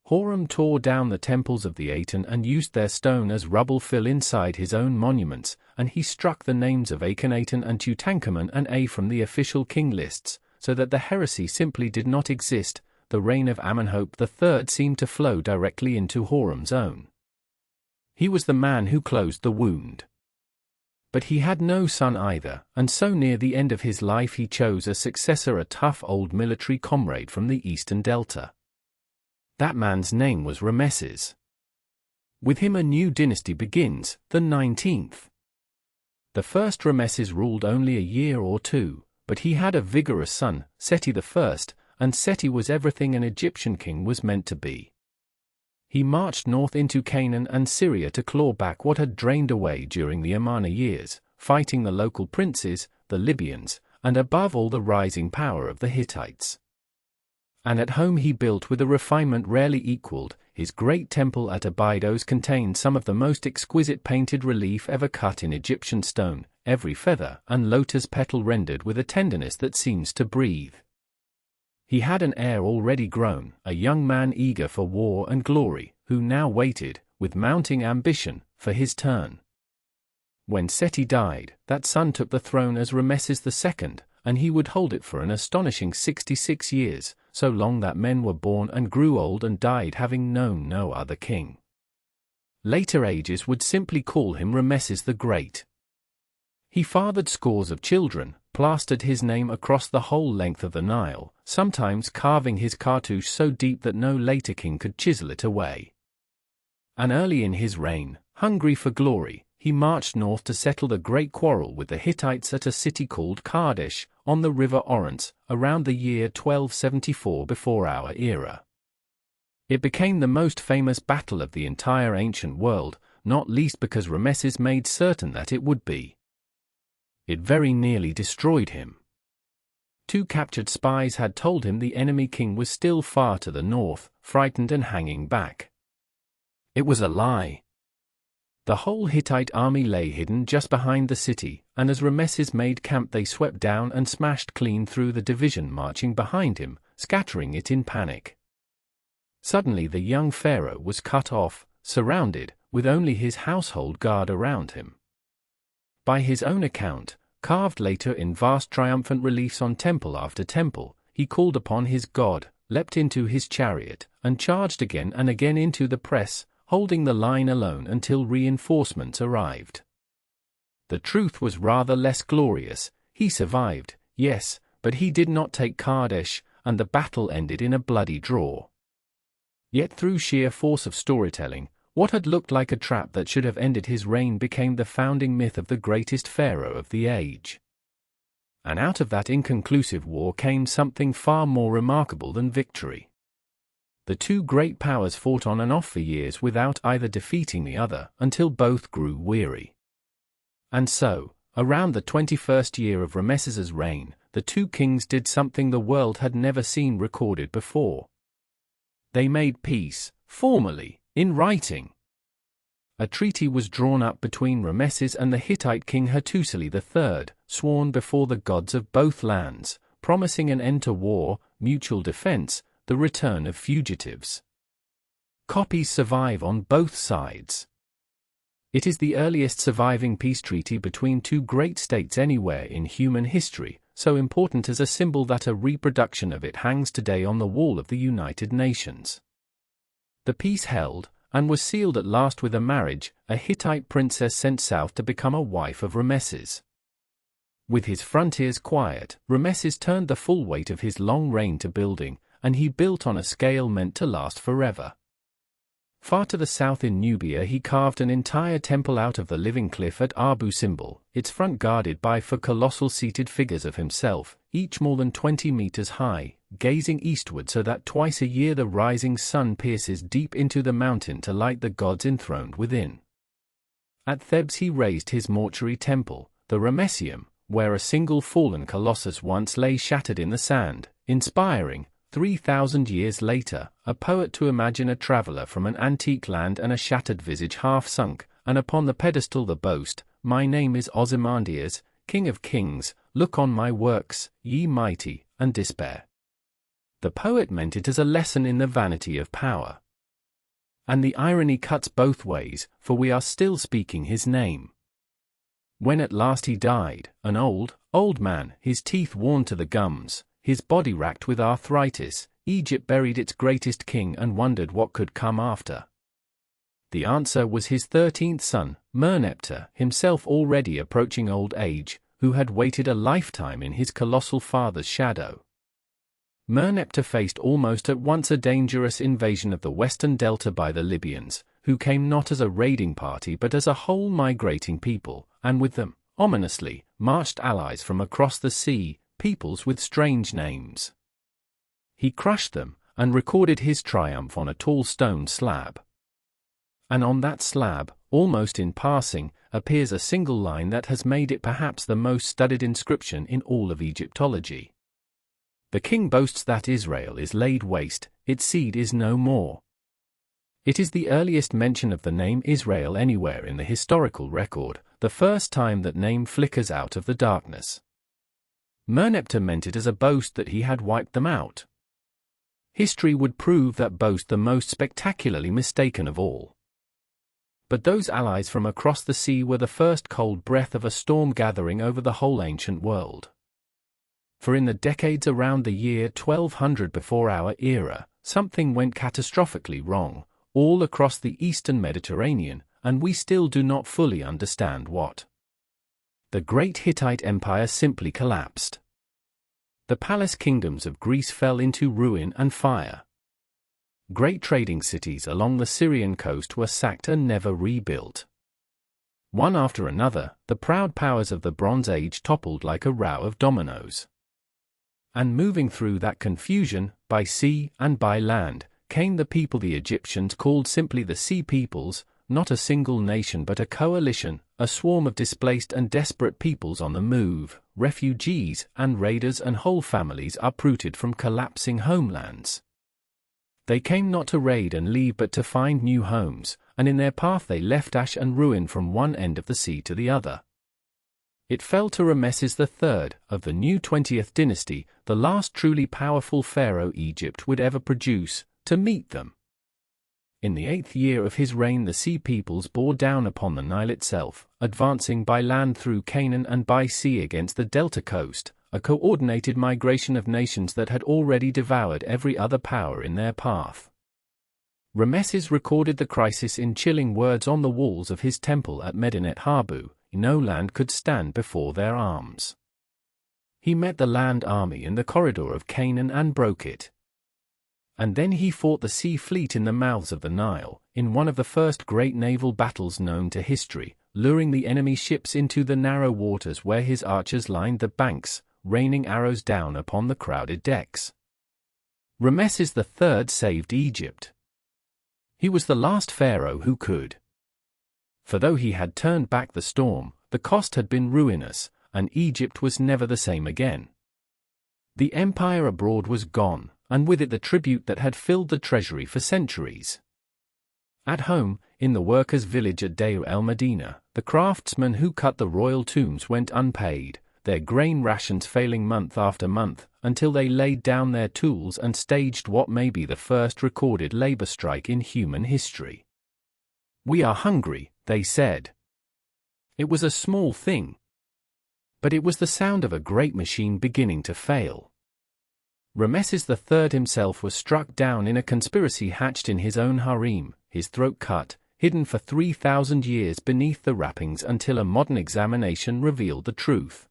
S1: Horam tore down the temples of the Aten and used their stone as rubble fill inside his own monuments, and he struck the names of Akhenaten and Tutankhamun and A from the official king lists, so that the heresy simply did not exist. The reign of Amenhotep III seemed to flow directly into Horam's own. He was the man who closed the wound. But he had no son either, and so near the end of his life he chose a successor, a tough old military comrade from the eastern delta. That man's name was Rameses. With him a new dynasty begins, the 19th. The first Rameses ruled only a year or two, but he had a vigorous son, Seti I, and Seti was everything an Egyptian king was meant to be. He marched north into Canaan and Syria to claw back what had drained away during the Amarna years, fighting the local princes, the Libyans, and above all the rising power of the Hittites. And at home he built with a refinement rarely equaled. His great temple at Abydos contained some of the most exquisite painted relief ever cut in Egyptian stone, every feather and lotus petal rendered with a tenderness that seems to breathe. He had an heir already grown, a young man eager for war and glory, who now waited, with mounting ambition, for his turn. When Seti died, that son took the throne as Rameses II, and he would hold it for an astonishing 66 years, so long that men were born and grew old and died having known no other king. Later ages would simply call him Rameses the Great. He fathered scores of children, plastered his name across the whole length of the Nile, sometimes carving his cartouche so deep that no later king could chisel it away. And early in his reign, hungry for glory, he marched north to settle the great quarrel with the Hittites at a city called Kadesh, on the river Orontes, around the year 1274 before our era. It became the most famous battle of the entire ancient world, not least because Rameses made certain that it would be. It very nearly destroyed him. 2 captured spies had told him the enemy king was still far to the north, frightened and hanging back. It was a lie. The whole Hittite army lay hidden just behind the city, and as Rameses made camp they swept down and smashed clean through the division marching behind him, scattering it in panic. Suddenly the young pharaoh was cut off, surrounded, with only his household guard around him. By his own account, carved later in vast triumphant reliefs on temple after temple, he called upon his god, leapt into his chariot, and charged again and again into the press, holding the line alone until reinforcements arrived. The truth was rather less glorious. He survived, yes, but he did not take Kadesh, and the battle ended in a bloody draw. Yet through sheer force of storytelling, what had looked like a trap that should have ended his reign became the founding myth of the greatest pharaoh of the age. And out of that inconclusive war came something far more remarkable than victory. The 2 great powers fought on and off for years without either defeating the other, until both grew weary. And so, around the 21st year of Rameses's reign, the 2 kings did something the world had never seen recorded before. They made peace, formally, in writing. A treaty was drawn up between Rameses and the Hittite king Hattusili III, sworn before the gods of both lands, promising an end to war, mutual defense, the return of fugitives. Copies survive on both sides. It is the earliest surviving peace treaty between 2 great states anywhere in human history, so important as a symbol that a reproduction of it hangs today on the wall of the United Nations. The peace held, and was sealed at last with a marriage, a Hittite princess sent south to become a wife of Rameses. With his frontiers quiet, Rameses turned the full weight of his long reign to building, and he built on a scale meant to last forever. Far to the south in Nubia he carved an entire temple out of the living cliff at Abu Simbel, its front guarded by four colossal seated figures of himself, each more than 20 meters high, gazing eastward so that twice a year the rising sun pierces deep into the mountain to light the gods enthroned within. At Thebes he raised his mortuary temple, the Ramesseum, where a single fallen colossus once lay shattered in the sand, inspiring, 3,000 years later, a poet to imagine a traveler from an antique land and a shattered visage half sunk, and upon the pedestal the boast, "My name is Ozymandias, King of Kings, look on my works, ye mighty," and despair. The poet meant it as a lesson in the vanity of power. And the irony cuts both ways, for we are still speaking his name. When at last he died, an old man, his teeth worn to the gums, his body racked with arthritis, Egypt buried its greatest king and wondered what could come after. The answer was his 13th son, Merneptah, himself already approaching old age, who had waited a lifetime in his colossal father's shadow. Merneptah faced almost at once a dangerous invasion of the western delta by the Libyans, who came not as a raiding party but as a whole migrating people, and with them, ominously, marched allies from across the sea, peoples with strange names. He crushed them, and recorded his triumph on a tall stone slab. And on that slab, almost in passing, appears a single line that has made it perhaps the most studied inscription in all of Egyptology. The king boasts that Israel is laid waste, its seed is no more. It is the earliest mention of the name Israel anywhere in the historical record, the first time that name flickers out of the darkness. Merneptah meant it as a boast that he had wiped them out. History would prove that boast the most spectacularly mistaken of all. But those allies from across the sea were the first cold breath of a storm gathering over the whole ancient world. For in the decades around the year 1200 before our era, something went catastrophically wrong, all across the eastern Mediterranean, and we still do not fully understand what. The great Hittite Empire simply collapsed. The palace kingdoms of Greece fell into ruin and fire. Great trading cities along the Syrian coast were sacked and never rebuilt. One after another, the proud powers of the Bronze Age toppled like a row of dominoes. And moving through that confusion, by sea and by land, came the people the Egyptians called simply the Sea Peoples, not a single nation but a coalition, a swarm of displaced and desperate peoples on the move, refugees and raiders and whole families uprooted from collapsing homelands. They came not to raid and leave but to find new homes, and in their path they left ash and ruin from one end of the sea to the other. It fell to Ramesses III, of the new 20th dynasty, the last truly powerful pharaoh Egypt would ever produce, to meet them. In the 8th year of his reign the Sea Peoples bore down upon the Nile itself, advancing by land through Canaan and by sea against the Delta coast, a coordinated migration of nations that had already devoured every other power in their path. Ramesses recorded the crisis in chilling words on the walls of his temple at Medinet Habu: "No land could stand before their arms." He met the land army in the corridor of Canaan and broke it. And then he fought the sea fleet in the mouths of the Nile, in one of the first great naval battles known to history, luring the enemy ships into the narrow waters where his archers lined the banks, raining arrows down upon the crowded decks. Ramesses III saved Egypt. He was the last pharaoh who could. For though he had turned back the storm, the cost had been ruinous, and Egypt was never the same again. The empire abroad was gone, and with it the tribute that had filled the treasury for centuries. At home, in the workers' village at Deir el-Medina, the craftsmen who cut the royal tombs went unpaid, their grain rations failing month after month, until they laid down their tools and staged what may be the first recorded labor strike in human history. "We are hungry," they said. It was a small thing. But it was the sound of a great machine beginning to fail. Ramesses III himself was struck down in a conspiracy hatched in his own harem, his throat cut, hidden for 3,000 years beneath the wrappings until a modern examination revealed the truth.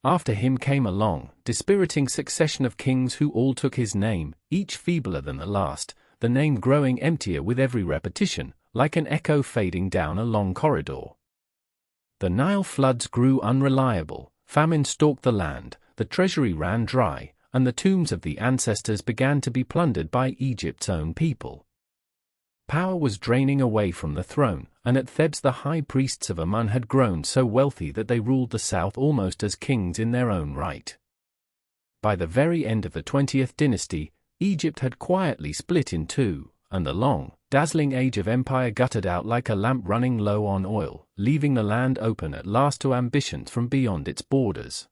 S1: After him came a long, dispiriting succession of kings who all took his name, each feebler than the last, the name growing emptier with every repetition, like an echo fading down a long corridor. The Nile floods grew unreliable, famine stalked the land, the treasury ran dry, and the tombs of the ancestors began to be plundered by Egypt's own people. Power was draining away from the throne, and at Thebes the high priests of Amun had grown so wealthy that they ruled the south almost as kings in their own right. By the very end of the 20th dynasty, Egypt had quietly split in two, and the long, dazzling age of empire guttered out like a lamp running low on oil, leaving the land open at last to ambitions from beyond its borders.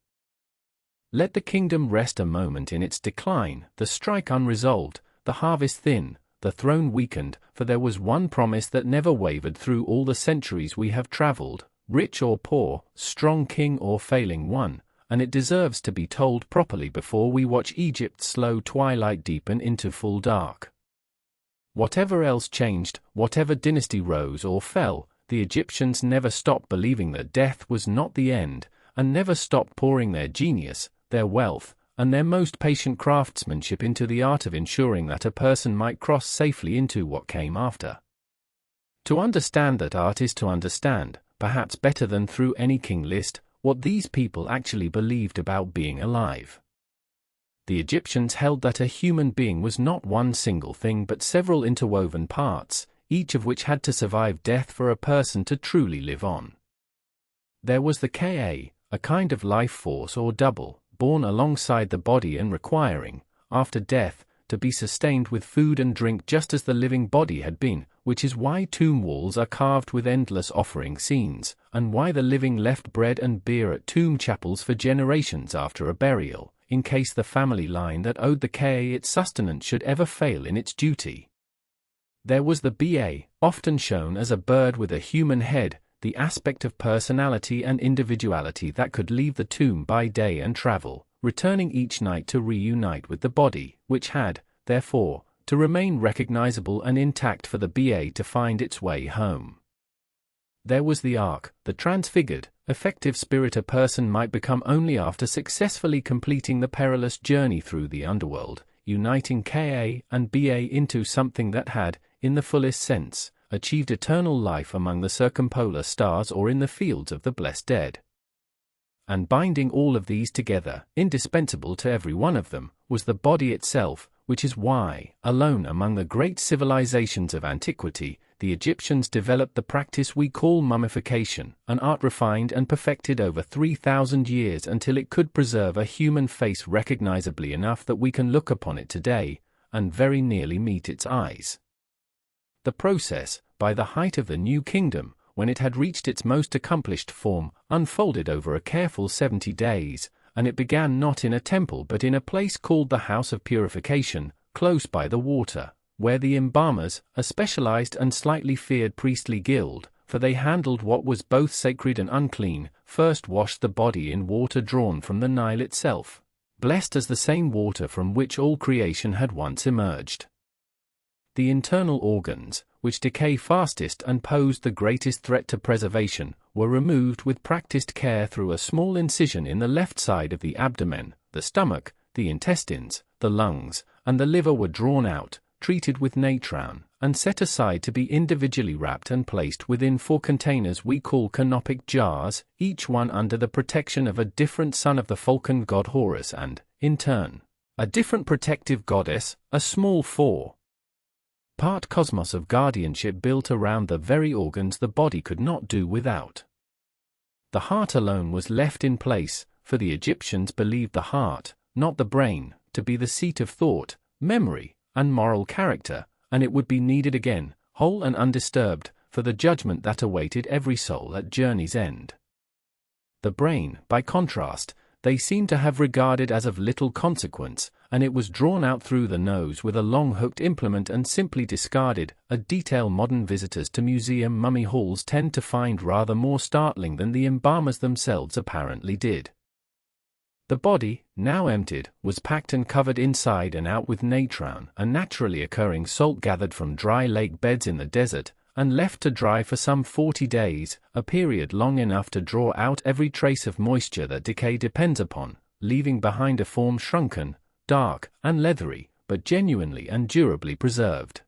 S1: Let the kingdom rest a moment in its decline, the strike unresolved, the harvest thin, the throne weakened, for there was one promise that never wavered through all the centuries we have traveled, rich or poor, strong king or failing one, and it deserves to be told properly before we watch Egypt's slow twilight deepen into full dark. Whatever else changed, whatever dynasty rose or fell, the Egyptians never stopped believing that death was not the end, and never stopped pouring their genius, their wealth, and their most patient craftsmanship into the art of ensuring that a person might cross safely into what came after. To understand that art is to understand, perhaps better than through any king list, what these people actually believed about being alive. The Egyptians held that a human being was not one single thing but several interwoven parts, each of which had to survive death for a person to truly live on. There was the Ka, a kind of life force or double, born alongside the body and requiring, after death, to be sustained with food and drink just as the living body had been, which is why tomb walls are carved with endless offering scenes, and why the living left bread and beer at tomb chapels for generations after a burial, in case the family line that owed the Ka its sustenance should ever fail in its duty. There was the Ba, often shown as a bird with a human head, the aspect of personality and individuality that could leave the tomb by day and travel, returning each night to reunite with the body, which had, therefore, to remain recognizable and intact for the Ba to find its way home. There was the Ark, the transfigured, effective spirit a person might become only after successfully completing the perilous journey through the underworld, uniting Ka and Ba into something that had, in the fullest sense, achieved eternal life among the circumpolar stars or in the fields of the blessed dead. And binding all of these together, indispensable to every one of them, was the body itself, which is why, alone among the great civilizations of antiquity, the Egyptians developed the practice we call mummification, an art refined and perfected over 3,000 years until it could preserve a human face recognizably enough that we can look upon it today, and very nearly meet its eyes. The process, by the height of the New Kingdom, when it had reached its most accomplished form, unfolded over a careful 70 days, and it began not in a temple but in a place called the House of Purification, close by the water, where the embalmers, a specialized and slightly feared priestly guild, for they handled what was both sacred and unclean, first washed the body in water drawn from the Nile itself, blessed as the same water from which all creation had once emerged. The internal organs, which decay fastest and posed the greatest threat to preservation, were removed with practiced care through a small incision in the left side of the abdomen. The stomach, the intestines, the lungs, and the liver were drawn out, treated with natron, and set aside to be individually wrapped and placed within 4 containers we call canopic jars, each one under the protection of a different son of the falcon god Horus and, in turn, a different protective goddess, a small 4-part cosmos of guardianship built around the very organs the body could not do without. The heart alone was left in place, for the Egyptians believed the heart, not the brain, to be the seat of thought, memory, and moral character, and it would be needed again, whole and undisturbed, for the judgment that awaited every soul at journey's end. The brain, by contrast, they seem to have regarded as of little consequence, and it was drawn out through the nose with a long hooked implement and simply discarded, a detail modern visitors to museum mummy halls tend to find rather more startling than the embalmers themselves apparently did. The body, now emptied, was packed and covered inside and out with natron, a naturally occurring salt gathered from dry lake beds in the desert, and left to dry for some 40 days, a period long enough to draw out every trace of moisture that decay depends upon, leaving behind a form shrunken, dark, and leathery, but genuinely and durably preserved.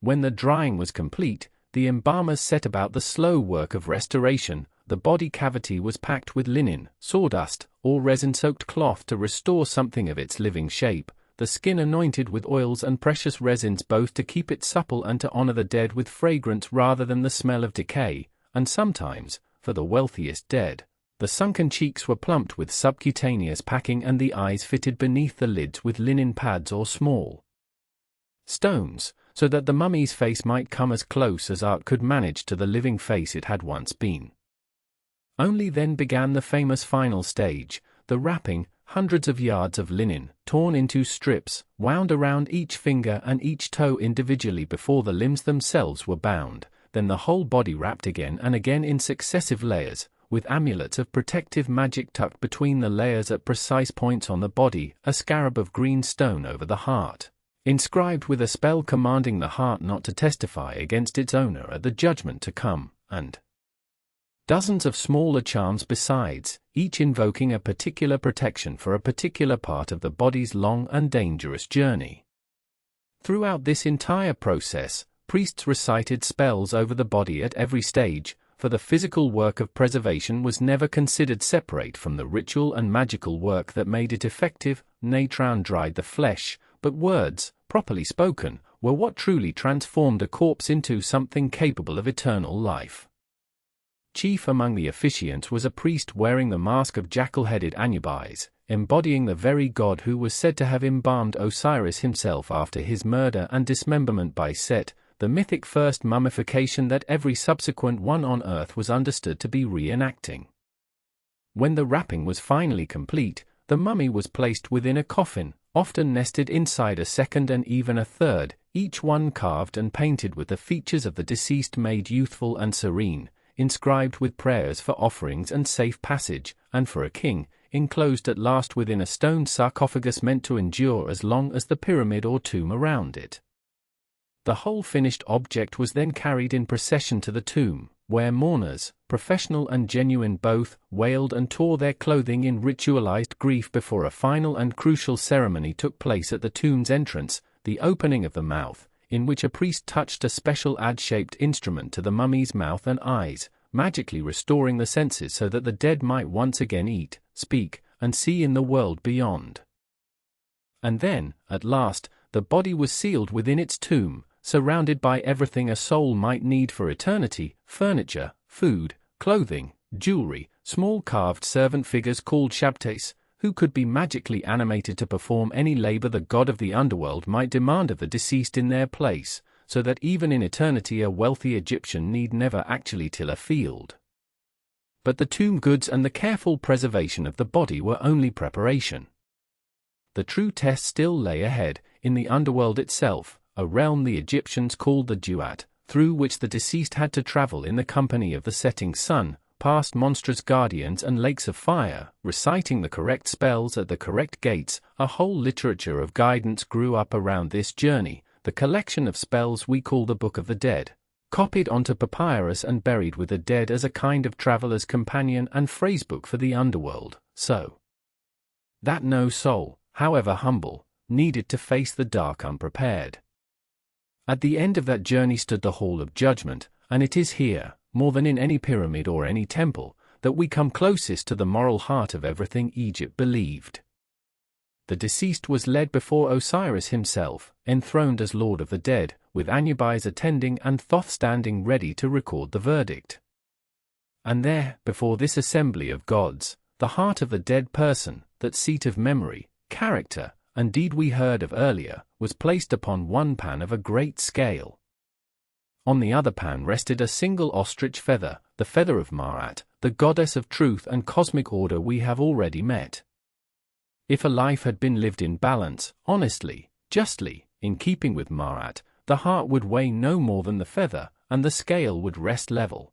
S1: When the drying was complete, the embalmers set about the slow work of restoration. The body cavity was packed with linen, sawdust, or resin-soaked cloth to restore something of its living shape, the skin anointed with oils and precious resins both to keep it supple and to honor the dead with fragrance rather than the smell of decay, and sometimes, for the wealthiest dead, the sunken cheeks were plumped with subcutaneous packing and the eyes fitted beneath the lids with linen pads or small stones, so that the mummy's face might come as close as art could manage to the living face it had once been. Only then began the famous final stage, the wrapping. Hundreds of yards of linen, torn into strips, wound around each finger and each toe individually before the limbs themselves were bound, then the whole body wrapped again and again in successive layers, with amulets of protective magic tucked between the layers at precise points on the body, a scarab of green stone over the heart, inscribed with a spell commanding the heart not to testify against its owner at the judgment to come, and dozens of smaller charms besides, each invoking a particular protection for a particular part of the body's long and dangerous journey. Throughout this entire process, priests recited spells over the body at every stage, for the physical work of preservation was never considered separate from the ritual and magical work that made it effective. Natron dried the flesh, but words, properly spoken, were what truly transformed a corpse into something capable of eternal life. Chief among the officiants was a priest wearing the mask of jackal-headed Anubis, embodying the very god who was said to have embalmed Osiris himself after his murder and dismemberment by Set, the mythic first mummification that every subsequent one on earth was understood to be reenacting. When the wrapping was finally complete, the mummy was placed within a coffin, often nested inside a second and even a third, each one carved and painted with the features of the deceased made youthful and serene, inscribed with prayers for offerings and safe passage, and for a king, enclosed at last within a stone sarcophagus meant to endure as long as the pyramid or tomb around it. The whole finished object was then carried in procession to the tomb, where mourners, professional and genuine both, wailed and tore their clothing in ritualized grief before a final and crucial ceremony took place at the tomb's entrance, the opening of the mouth, in which a priest touched a special ad-shaped instrument to the mummy's mouth and eyes, magically restoring the senses so that the dead might once again eat, speak, and see in the world beyond. And then, at last, the body was sealed within its tomb, surrounded by everything a soul might need for eternity: furniture, food, clothing, jewelry, small carved servant figures called shabtes, who could be magically animated to perform any labor the god of the underworld might demand of the deceased in their place, so that even in eternity a wealthy Egyptian need never actually till a field. But the tomb goods and the careful preservation of the body were only preparation. The true test still lay ahead, in the underworld itself, a realm the Egyptians called the Duat, through which the deceased had to travel in the company of the setting sun, past monstrous guardians and lakes of fire, reciting the correct spells at the correct gates. A whole literature of guidance grew up around this journey, the collection of spells we call the Book of the Dead, copied onto papyrus and buried with the dead as a kind of traveler's companion and phrasebook for the underworld, so that no soul, however humble, needed to face the dark unprepared. At the end of that journey stood the Hall of Judgment, and it is here, more than in any pyramid or any temple, that we come closest to the moral heart of everything Egypt believed. The deceased was led before Osiris himself, enthroned as Lord of the Dead, with Anubis attending and Thoth standing ready to record the verdict. And there, before this assembly of gods, the heart of the dead person, that seat of memory, character, and deed we heard of earlier, was placed upon one pan of a great scale. On the other pan rested a single ostrich feather, the feather of Maat, the goddess of truth and cosmic order we have already met. If a life had been lived in balance, honestly, justly, in keeping with Maat, the heart would weigh no more than the feather, and the scale would rest level.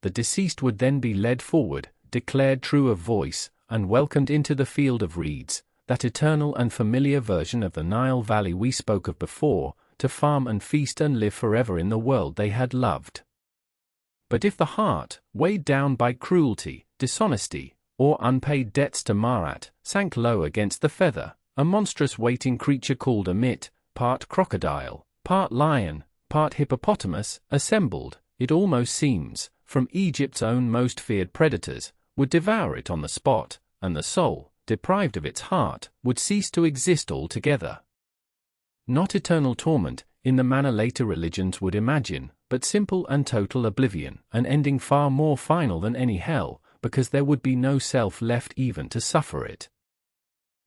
S1: The deceased would then be led forward, declared true of voice, and welcomed into the field of reeds, that eternal and familiar version of the Nile Valley we spoke of before, to farm and feast and live forever in the world they had loved. But if the heart, weighed down by cruelty, dishonesty, or unpaid debts to Marat, sank low against the feather, a monstrous waiting creature called a mit, part crocodile, part lion, part hippopotamus, assembled, it almost seems, from Egypt's own most feared predators, would devour it on the spot, and the soul, deprived of its heart, would cease to exist altogether. Not eternal torment, in the manner later religions would imagine, but simple and total oblivion, an ending far more final than any hell, because there would be no self left even to suffer it.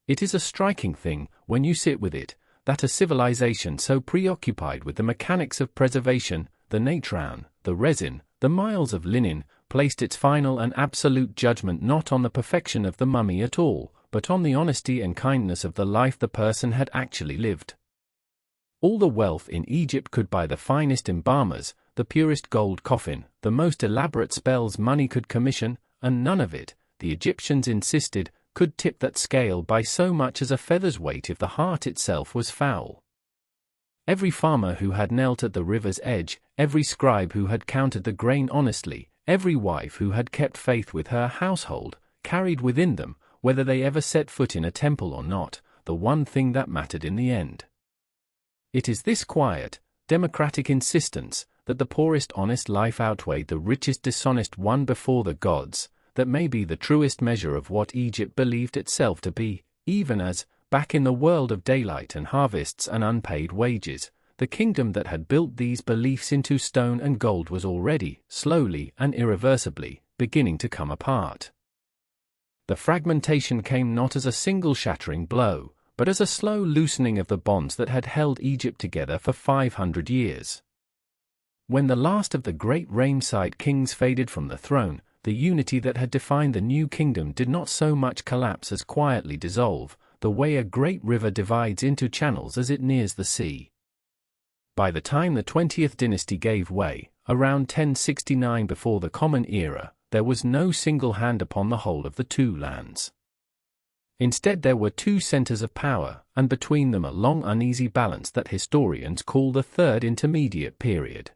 S1: It is a striking thing, when you sit with it, that a civilization so preoccupied with the mechanics of preservation, the natron, the resin, the miles of linen, placed its final and absolute judgment not on the perfection of the mummy at all, but on the honesty and kindness of the life the person had actually lived. All the wealth in Egypt could buy the finest embalmers, the purest gold coffin, the most elaborate spells money could commission, and none of it, the Egyptians insisted, could tip that scale by so much as a feather's weight if the heart itself was foul. Every farmer who had knelt at the river's edge, every scribe who had counted the grain honestly, every wife who had kept faith with her household, carried within them, whether they ever set foot in a temple or not, the one thing that mattered in the end. It is this quiet, democratic insistence, that the poorest honest life outweighed the richest dishonest one before the gods, that may be the truest measure of what Egypt believed itself to be, even as, back in the world of daylight and harvests and unpaid wages, the kingdom that had built these beliefs into stone and gold was already, slowly and irreversibly, beginning to come apart. The fragmentation came not as a single shattering blow, but as a slow loosening of the bonds that had held Egypt together for 500 years. When the last of the great Ramesside kings faded from the throne, the unity that had defined the new kingdom did not so much collapse as quietly dissolve, the way a great river divides into channels as it nears the sea. By the time the 20th dynasty gave way, around 1069 before the Common Era, there was no single hand upon the whole of the two lands. Instead there were two centers of power, and between them a long uneasy balance that historians call the Third Intermediate Period.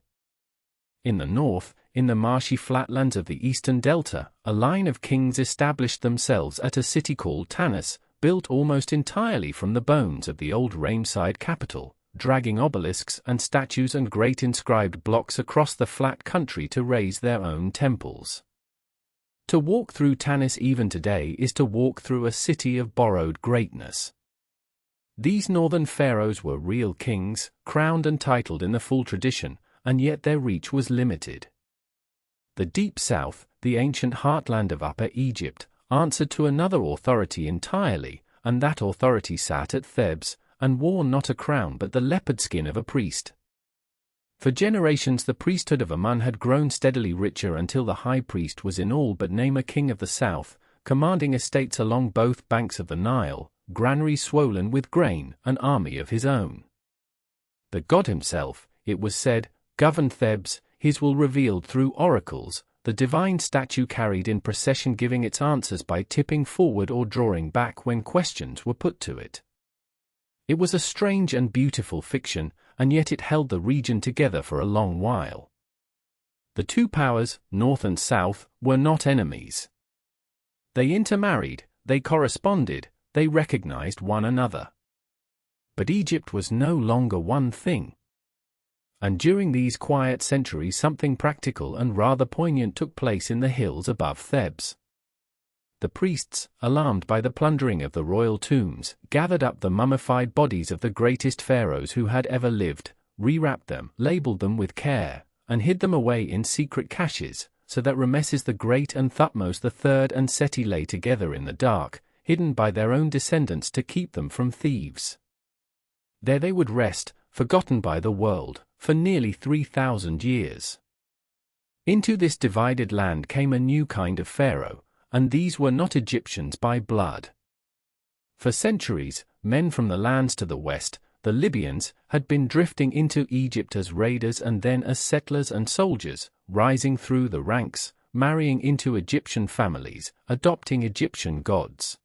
S1: In the north, in the marshy flatlands of the eastern delta, a line of kings established themselves at a city called Tanis, built almost entirely from the bones of the old Ramesside capital, dragging obelisks and statues and great inscribed blocks across the flat country to raise their own temples. To walk through Tanis even today is to walk through a city of borrowed greatness. These northern pharaohs were real kings, crowned and titled in the full tradition, and yet their reach was limited. The deep south, the ancient heartland of Upper Egypt, answered to another authority entirely, and that authority sat at Thebes, and wore not a crown but the leopard skin of a priest. For generations the priesthood of Amun had grown steadily richer until the high priest was in all but name a king of the south, commanding estates along both banks of the Nile, granaries swollen with grain, an army of his own. The god himself, it was said, governed Thebes, his will revealed through oracles, the divine statue carried in procession giving its answers by tipping forward or drawing back when questions were put to it. It was a strange and beautiful fiction, and yet it held the region together for a long while. The two powers, north and south, were not enemies. They intermarried, they corresponded, they recognized one another. But Egypt was no longer one thing. And during these quiet centuries something practical and rather poignant took place in the hills above Thebes. The priests, alarmed by the plundering of the royal tombs, gathered up the mummified bodies of the greatest pharaohs who had ever lived, rewrapped them, labeled them with care, and hid them away in secret caches, so that Rameses the Great and Thutmose III and Seti lay together in the dark, hidden by their own descendants to keep them from thieves. There they would rest, forgotten by the world, for nearly 3,000 years. Into this divided land came a new kind of pharaoh, and these were not Egyptians by blood. For centuries, men from the lands to the west, the Libyans, had been drifting into Egypt as raiders and then as settlers and soldiers, rising through the ranks, marrying into Egyptian families, adopting Egyptian gods.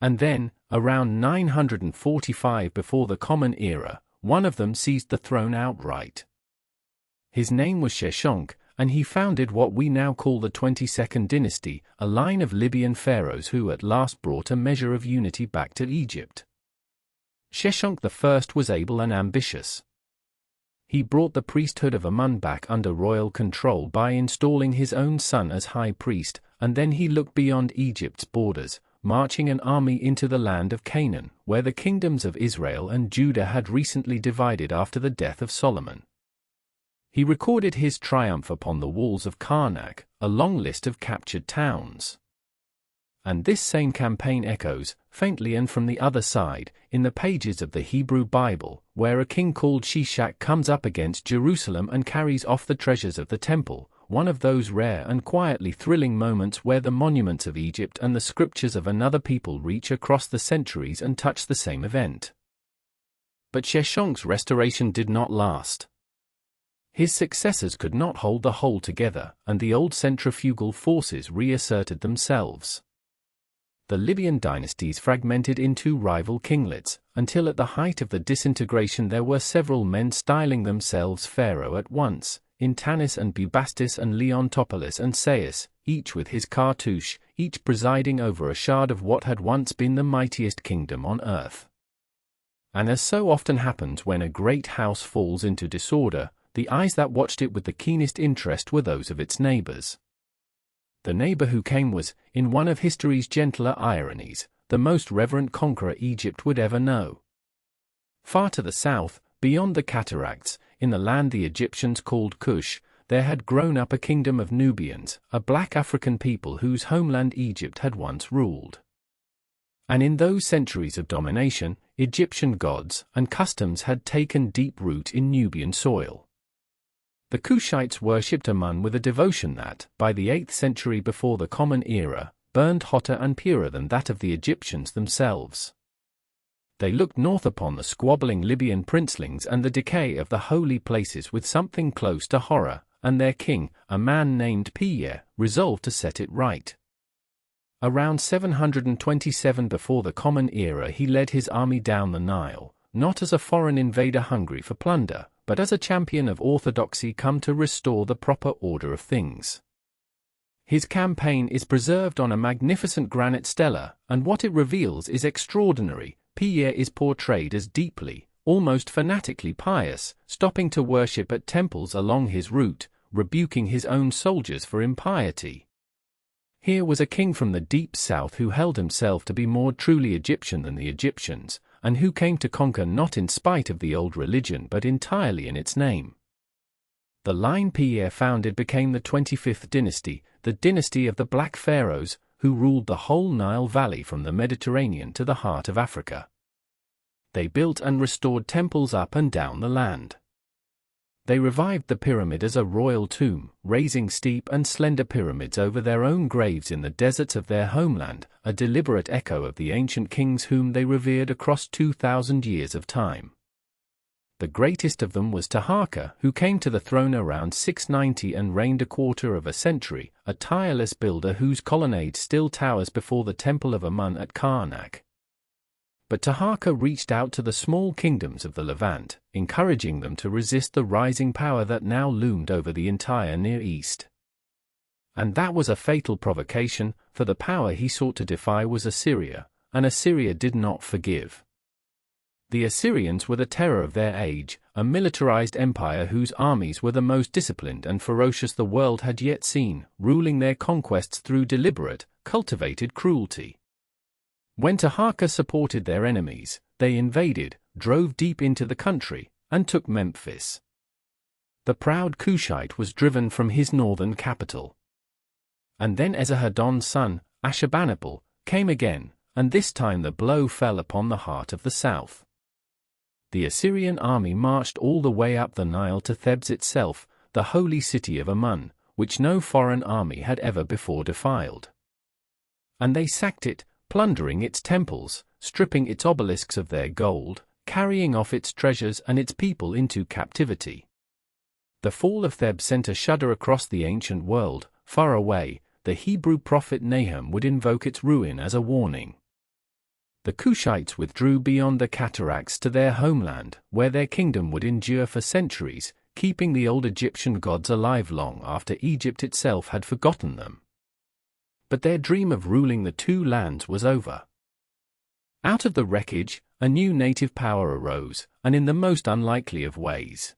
S1: And then, around 945 before the Common Era, one of them seized the throne outright. His name was Sheshonq, and he founded what we now call the 22nd dynasty, a line of Libyan pharaohs who at last brought a measure of unity back to Egypt. Sheshonq I was able and ambitious. He brought the priesthood of Amun back under royal control by installing his own son as high priest, and then he looked beyond Egypt's borders, marching an army into the land of Canaan, where the kingdoms of Israel and Judah had recently divided after the death of Solomon. He recorded his triumph upon the walls of Karnak, a long list of captured towns. And this same campaign echoes, faintly and from the other side, in the pages of the Hebrew Bible, where a king called Shishak comes up against Jerusalem and carries off the treasures of the temple, one of those rare and quietly thrilling moments where the monuments of Egypt and the scriptures of another people reach across the centuries and touch the same event. But Sheshonq's restoration did not last. His successors could not hold the whole together, and the old centrifugal forces reasserted themselves. The Libyan dynasties fragmented into rival kinglets, until at the height of the disintegration there were several men styling themselves pharaoh at once, in Tanis and Bubastis and Leontopolis and Sais, each with his cartouche, each presiding over a shard of what had once been the mightiest kingdom on earth. And as so often happens when a great house falls into disorder, the eyes that watched it with the keenest interest were those of its neighbors. The neighbor who came was, in one of history's gentler ironies, the most reverent conqueror Egypt would ever know. Far to the south, beyond the cataracts, in the land the Egyptians called Kush, there had grown up a kingdom of Nubians, a black African people whose homeland Egypt had once ruled. And in those centuries of domination, Egyptian gods and customs had taken deep root in Nubian soil. The Kushites worshipped Amun with a devotion that, by the 8th century before the Common Era, burned hotter and purer than that of the Egyptians themselves. They looked north upon the squabbling Libyan princelings and the decay of the holy places with something close to horror, and their king, a man named Piye, resolved to set it right. Around 727 before the Common Era he led his army down the Nile, not as a foreign invader hungry for plunder, but as a champion of orthodoxy come to restore the proper order of things. His campaign is preserved on a magnificent granite stela, and what it reveals is extraordinary. Piye is portrayed as deeply, almost fanatically pious, stopping to worship at temples along his route, rebuking his own soldiers for impiety. Here was a king from the deep south who held himself to be more truly Egyptian than the Egyptians, and who came to conquer not in spite of the old religion but entirely in its name. The line Piye founded became the 25th dynasty, the dynasty of the Black Pharaohs, who ruled the whole Nile Valley from the Mediterranean to the heart of Africa. They built and restored temples up and down the land. They revived the pyramid as a royal tomb, raising steep and slender pyramids over their own graves in the deserts of their homeland, a deliberate echo of the ancient kings whom they revered across 2,000 years of time. The greatest of them was Taharqa, who came to the throne around 690 and reigned a quarter of a century, a tireless builder whose colonnade still towers before the temple of Amun at Karnak. But Taharqa reached out to the small kingdoms of the Levant, encouraging them to resist the rising power that now loomed over the entire Near East. And that was a fatal provocation, for the power he sought to defy was Assyria, and Assyria did not forgive. The Assyrians were the terror of their age, a militarized empire whose armies were the most disciplined and ferocious the world had yet seen, ruling their conquests through deliberate, cultivated cruelty. When Taharqa supported their enemies, they invaded, drove deep into the country, and took Memphis. The proud Kushite was driven from his northern capital. And then Esarhaddon's son, Ashurbanipal, came again, and this time the blow fell upon the heart of the south. The Assyrian army marched all the way up the Nile to Thebes itself, the holy city of Amun, which no foreign army had ever before defiled. And they sacked it, plundering its temples, stripping its obelisks of their gold, carrying off its treasures and its people into captivity. The fall of Thebes sent a shudder across the ancient world. Far away, the Hebrew prophet Nahum would invoke its ruin as a warning. The Kushites withdrew beyond the cataracts to their homeland, where their kingdom would endure for centuries, keeping the old Egyptian gods alive long after Egypt itself had forgotten them. But their dream of ruling the two lands was over. Out of the wreckage, a new native power arose, and in the most unlikely of ways.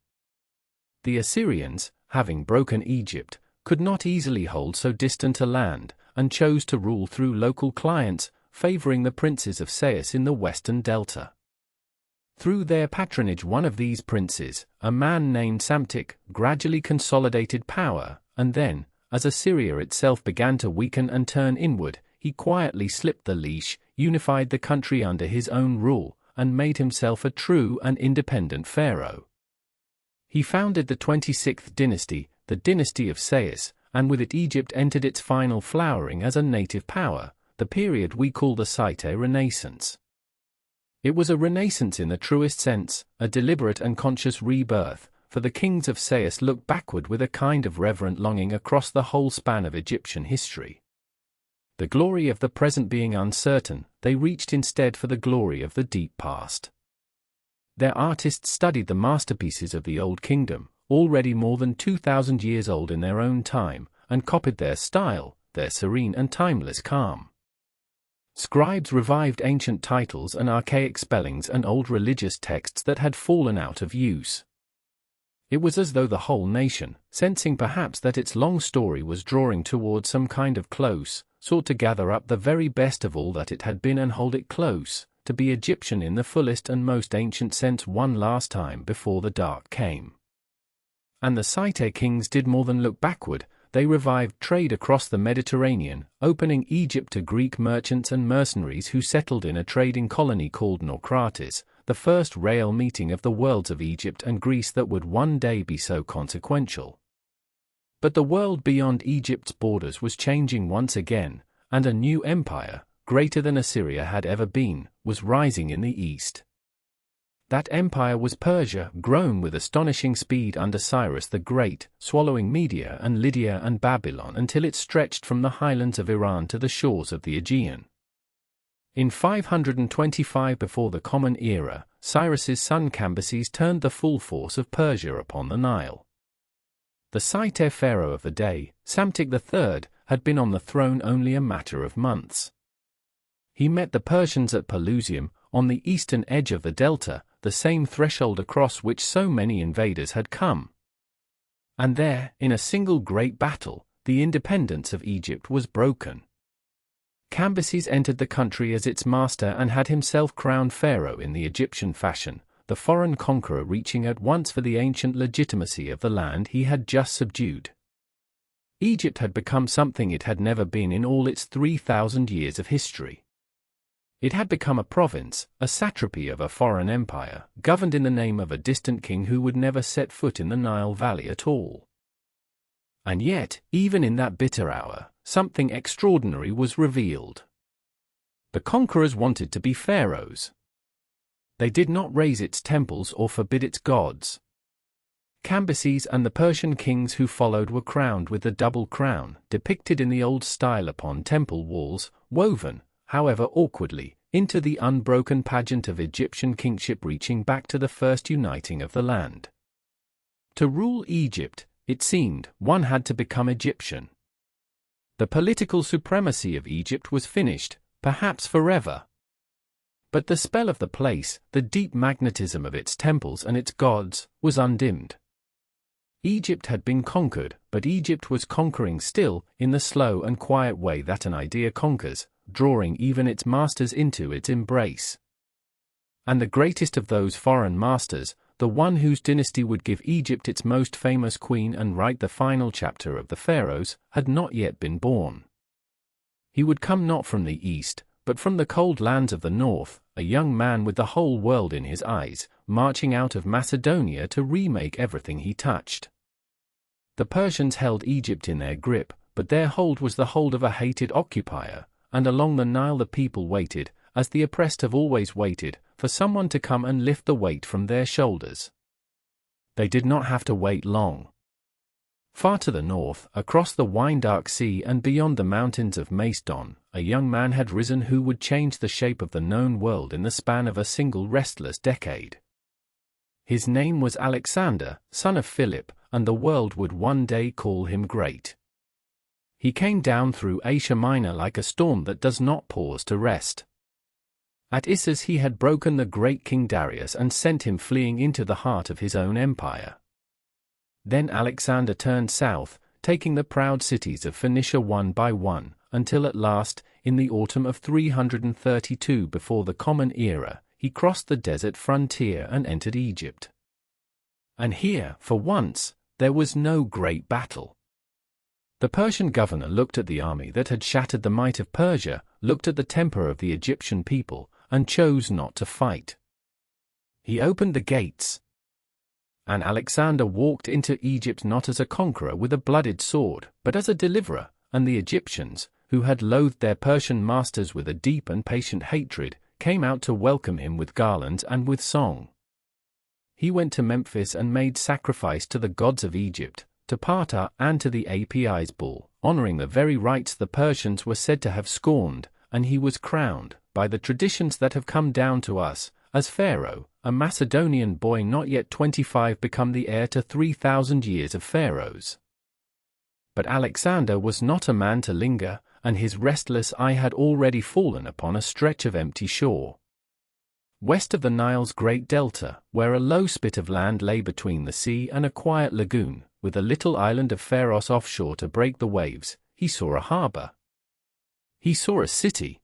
S1: The Assyrians, having broken Egypt, could not easily hold so distant a land, and chose to rule through local clients, favoring the princes of Sais in the western delta. Through their patronage, one of these princes, a man named Psamtik, gradually consolidated power, and then, as Assyria itself began to weaken and turn inward, he quietly slipped the leash, unified the country under his own rule, and made himself a true and independent pharaoh. He founded the 26th dynasty, the dynasty of Sais, and with it Egypt entered its final flowering as a native power, the period we call the Site Renaissance. It was a renaissance in the truest sense, a deliberate and conscious rebirth, for the kings of Sais looked backward with a kind of reverent longing across the whole span of Egyptian history. The glory of the present being uncertain, they reached instead for the glory of the deep past. Their artists studied the masterpieces of the Old Kingdom, already more than 2,000 years old in their own time, and copied their style, their serene and timeless calm. Scribes revived ancient titles and archaic spellings and old religious texts that had fallen out of use. It was as though the whole nation, sensing perhaps that its long story was drawing toward some kind of close, sought to gather up the very best of all that it had been and hold it close, to be Egyptian in the fullest and most ancient sense one last time before the dark came. And the Site kings did more than look backward. They revived trade across the Mediterranean, opening Egypt to Greek merchants and mercenaries who settled in a trading colony called Naucratis, the first real meeting of the worlds of Egypt and Greece that would one day be so consequential. But the world beyond Egypt's borders was changing once again, and a new empire, greater than Assyria had ever been, was rising in the east. That empire was Persia, grown with astonishing speed under Cyrus the Great, swallowing Media and Lydia and Babylon until it stretched from the highlands of Iran to the shores of the Aegean. In 525 before the Common Era, Cyrus's son Cambyses turned the full force of Persia upon the Nile. The Site pharaoh of the day, Psamtik III, had been on the throne only a matter of months. He met the Persians at Pelusium, on the eastern edge of the delta, the same threshold across which so many invaders had come. And there, in a single great battle, the independence of Egypt was broken. Cambyses entered the country as its master and had himself crowned pharaoh in the Egyptian fashion, the foreign conqueror reaching at once for the ancient legitimacy of the land he had just subdued. Egypt had become something it had never been in all its 3,000 years of history. It had become a province, a satrapy of a foreign empire, governed in the name of a distant king who would never set foot in the Nile Valley at all. And yet, even in that bitter hour, something extraordinary was revealed. The conquerors wanted to be pharaohs. They did not raise its temples or forbid its gods. Cambyses and the Persian kings who followed were crowned with the double crown, depicted in the old style upon temple walls, woven, however awkwardly, into the unbroken pageant of Egyptian kingship reaching back to the first uniting of the land. To rule Egypt, it seemed, one had to become Egyptian. The political supremacy of Egypt was finished, perhaps forever. But the spell of the place, the deep magnetism of its temples and its gods, was undimmed. Egypt had been conquered, but Egypt was conquering still, in the slow and quiet way that an idea conquers, drawing even its masters into its embrace. And the greatest of those foreign masters, the one whose dynasty would give Egypt its most famous queen and write the final chapter of the pharaohs, had not yet been born. He would come not from the east, but from the cold lands of the north, a young man with the whole world in his eyes, marching out of Macedonia to remake everything he touched. The Persians held Egypt in their grip, but their hold was the hold of a hated occupier, and along the Nile the people waited, as the oppressed have always waited, for someone to come and lift the weight from their shoulders. They did not have to wait long. Far to the north, across the wine-dark sea and beyond the mountains of Macedon, a young man had risen who would change the shape of the known world in the span of a single restless decade. His name was Alexander, son of Philip, and the world would one day call him great. He came down through Asia Minor like a storm that does not pause to rest. At Issus he had broken the great King Darius and sent him fleeing into the heart of his own empire. Then Alexander turned south, taking the proud cities of Phoenicia one by one, until at last, in the autumn of 332 before the Common Era, he crossed the desert frontier and entered Egypt. And here, for once, there was no great battle. The Persian governor looked at the army that had shattered the might of Persia, looked at the temper of the Egyptian people, and chose not to fight. He opened the gates. And Alexander walked into Egypt not as a conqueror with a blooded sword, but as a deliverer, and the Egyptians, who had loathed their Persian masters with a deep and patient hatred, came out to welcome him with garlands and with song. He went to Memphis and made sacrifice to the gods of Egypt, to Ptah and to the Apis bull, honoring the very rites the Persians were said to have scorned, and he was crowned, by the traditions that have come down to us, as Pharaoh, a Macedonian boy not yet 25 become the heir to 3,000 years of pharaohs. But Alexander was not a man to linger, and his restless eye had already fallen upon a stretch of empty shore. West of the Nile's great delta, where a low spit of land lay between the sea and a quiet lagoon, with a little island of Pharos offshore to break the waves, he saw a harbor. He saw a city.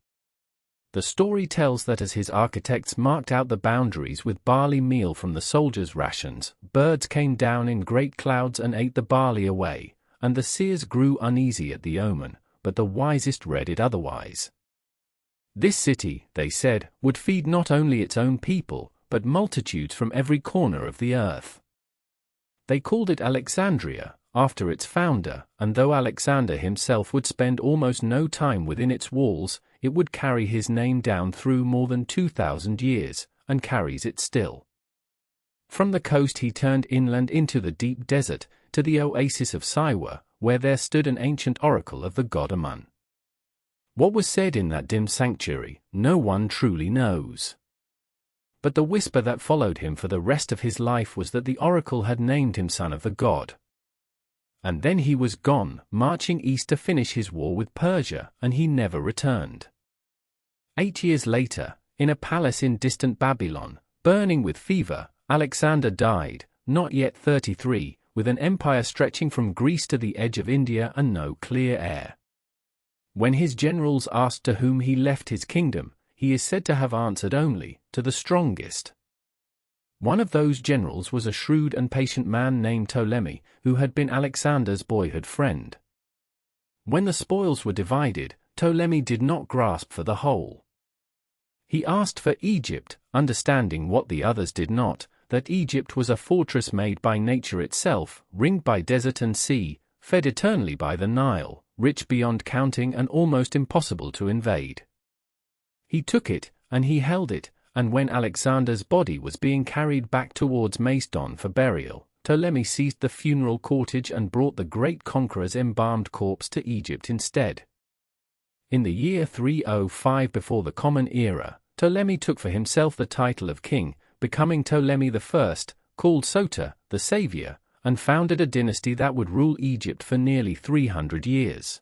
S1: The story tells that as his architects marked out the boundaries with barley meal from the soldiers' rations, birds came down in great clouds and ate the barley away, and the seers grew uneasy at the omen, but the wisest read it otherwise. This city, they said, would feed not only its own people, but multitudes from every corner of the earth. They called it Alexandria, after its founder, and though Alexander himself would spend almost no time within its walls, it would carry his name down through more than 2,000 years, and carries it still. From the coast he turned inland into the deep desert, to the oasis of Siwa, where there stood an ancient oracle of the god Amun. What was said in that dim sanctuary, no one truly knows. But the whisper that followed him for the rest of his life was that the oracle had named him son of the god. And then he was gone, marching east to finish his war with Persia, and he never returned. 8 years later, in a palace in distant Babylon, burning with fever, Alexander died, not yet 33, with an empire stretching from Greece to the edge of India and no clear air. When his generals asked to whom he left his kingdom, he is said to have answered only, to the strongest. One of those generals was a shrewd and patient man named Ptolemy, who had been Alexander's boyhood friend. When the spoils were divided, Ptolemy did not grasp for the whole. He asked for Egypt, understanding what the others did not, that Egypt was a fortress made by nature itself, ringed by desert and sea, fed eternally by the Nile, rich beyond counting and almost impossible to invade. He took it, and he held it, and when Alexander's body was being carried back towards Macedon for burial, Ptolemy seized the funeral cortege and brought the great conqueror's embalmed corpse to Egypt instead. In the year 305 before the Common Era, Ptolemy took for himself the title of king, becoming Ptolemy I, called Soter, the Savior, and founded a dynasty that would rule Egypt for nearly 300 years.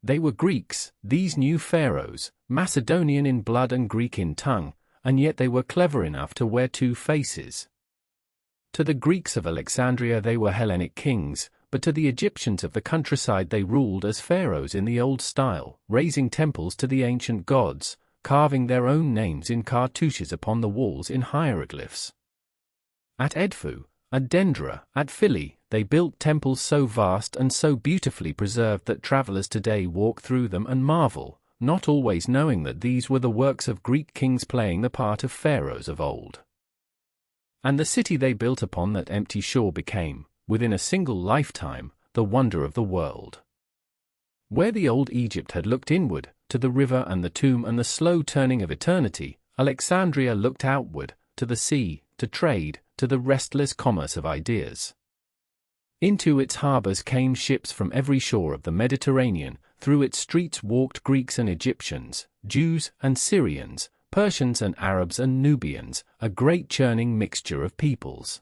S1: They were Greeks, these new pharaohs, Macedonian in blood and Greek in tongue, and yet they were clever enough to wear two faces. To the Greeks of Alexandria they were Hellenic kings, but to the Egyptians of the countryside they ruled as pharaohs in the old style, raising temples to the ancient gods, carving their own names in cartouches upon the walls in hieroglyphs. At Edfu, at Dendra, at Philly, they built temples so vast and so beautifully preserved that travelers today walk through them and marvel, not always knowing that these were the works of Greek kings playing the part of pharaohs of old. And the city they built upon that empty shore became, within a single lifetime, the wonder of the world. Where the old Egypt had looked inward, to the river and the tomb and the slow turning of eternity, Alexandria looked outward, to the sea, to trade, to the restless commerce of ideas. Into its harbors came ships from every shore of the Mediterranean, through its streets walked Greeks and Egyptians, Jews and Syrians, Persians and Arabs and Nubians, a great churning mixture of peoples.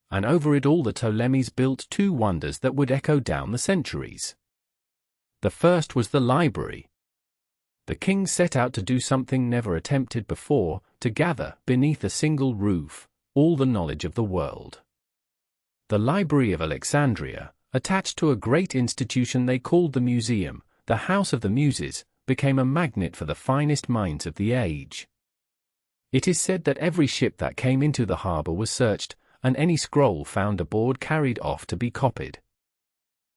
S1: And over it all the Ptolemies built two wonders that would echo down the centuries. The first was the library. The king set out to do something never attempted before, to gather, beneath a single roof, all the knowledge of the world. The Library of Alexandria, attached to a great institution they called the Museum, the House of the Muses, became a magnet for the finest minds of the age. It is said that every ship that came into the harbor was searched, and any scroll found aboard carried off to be copied.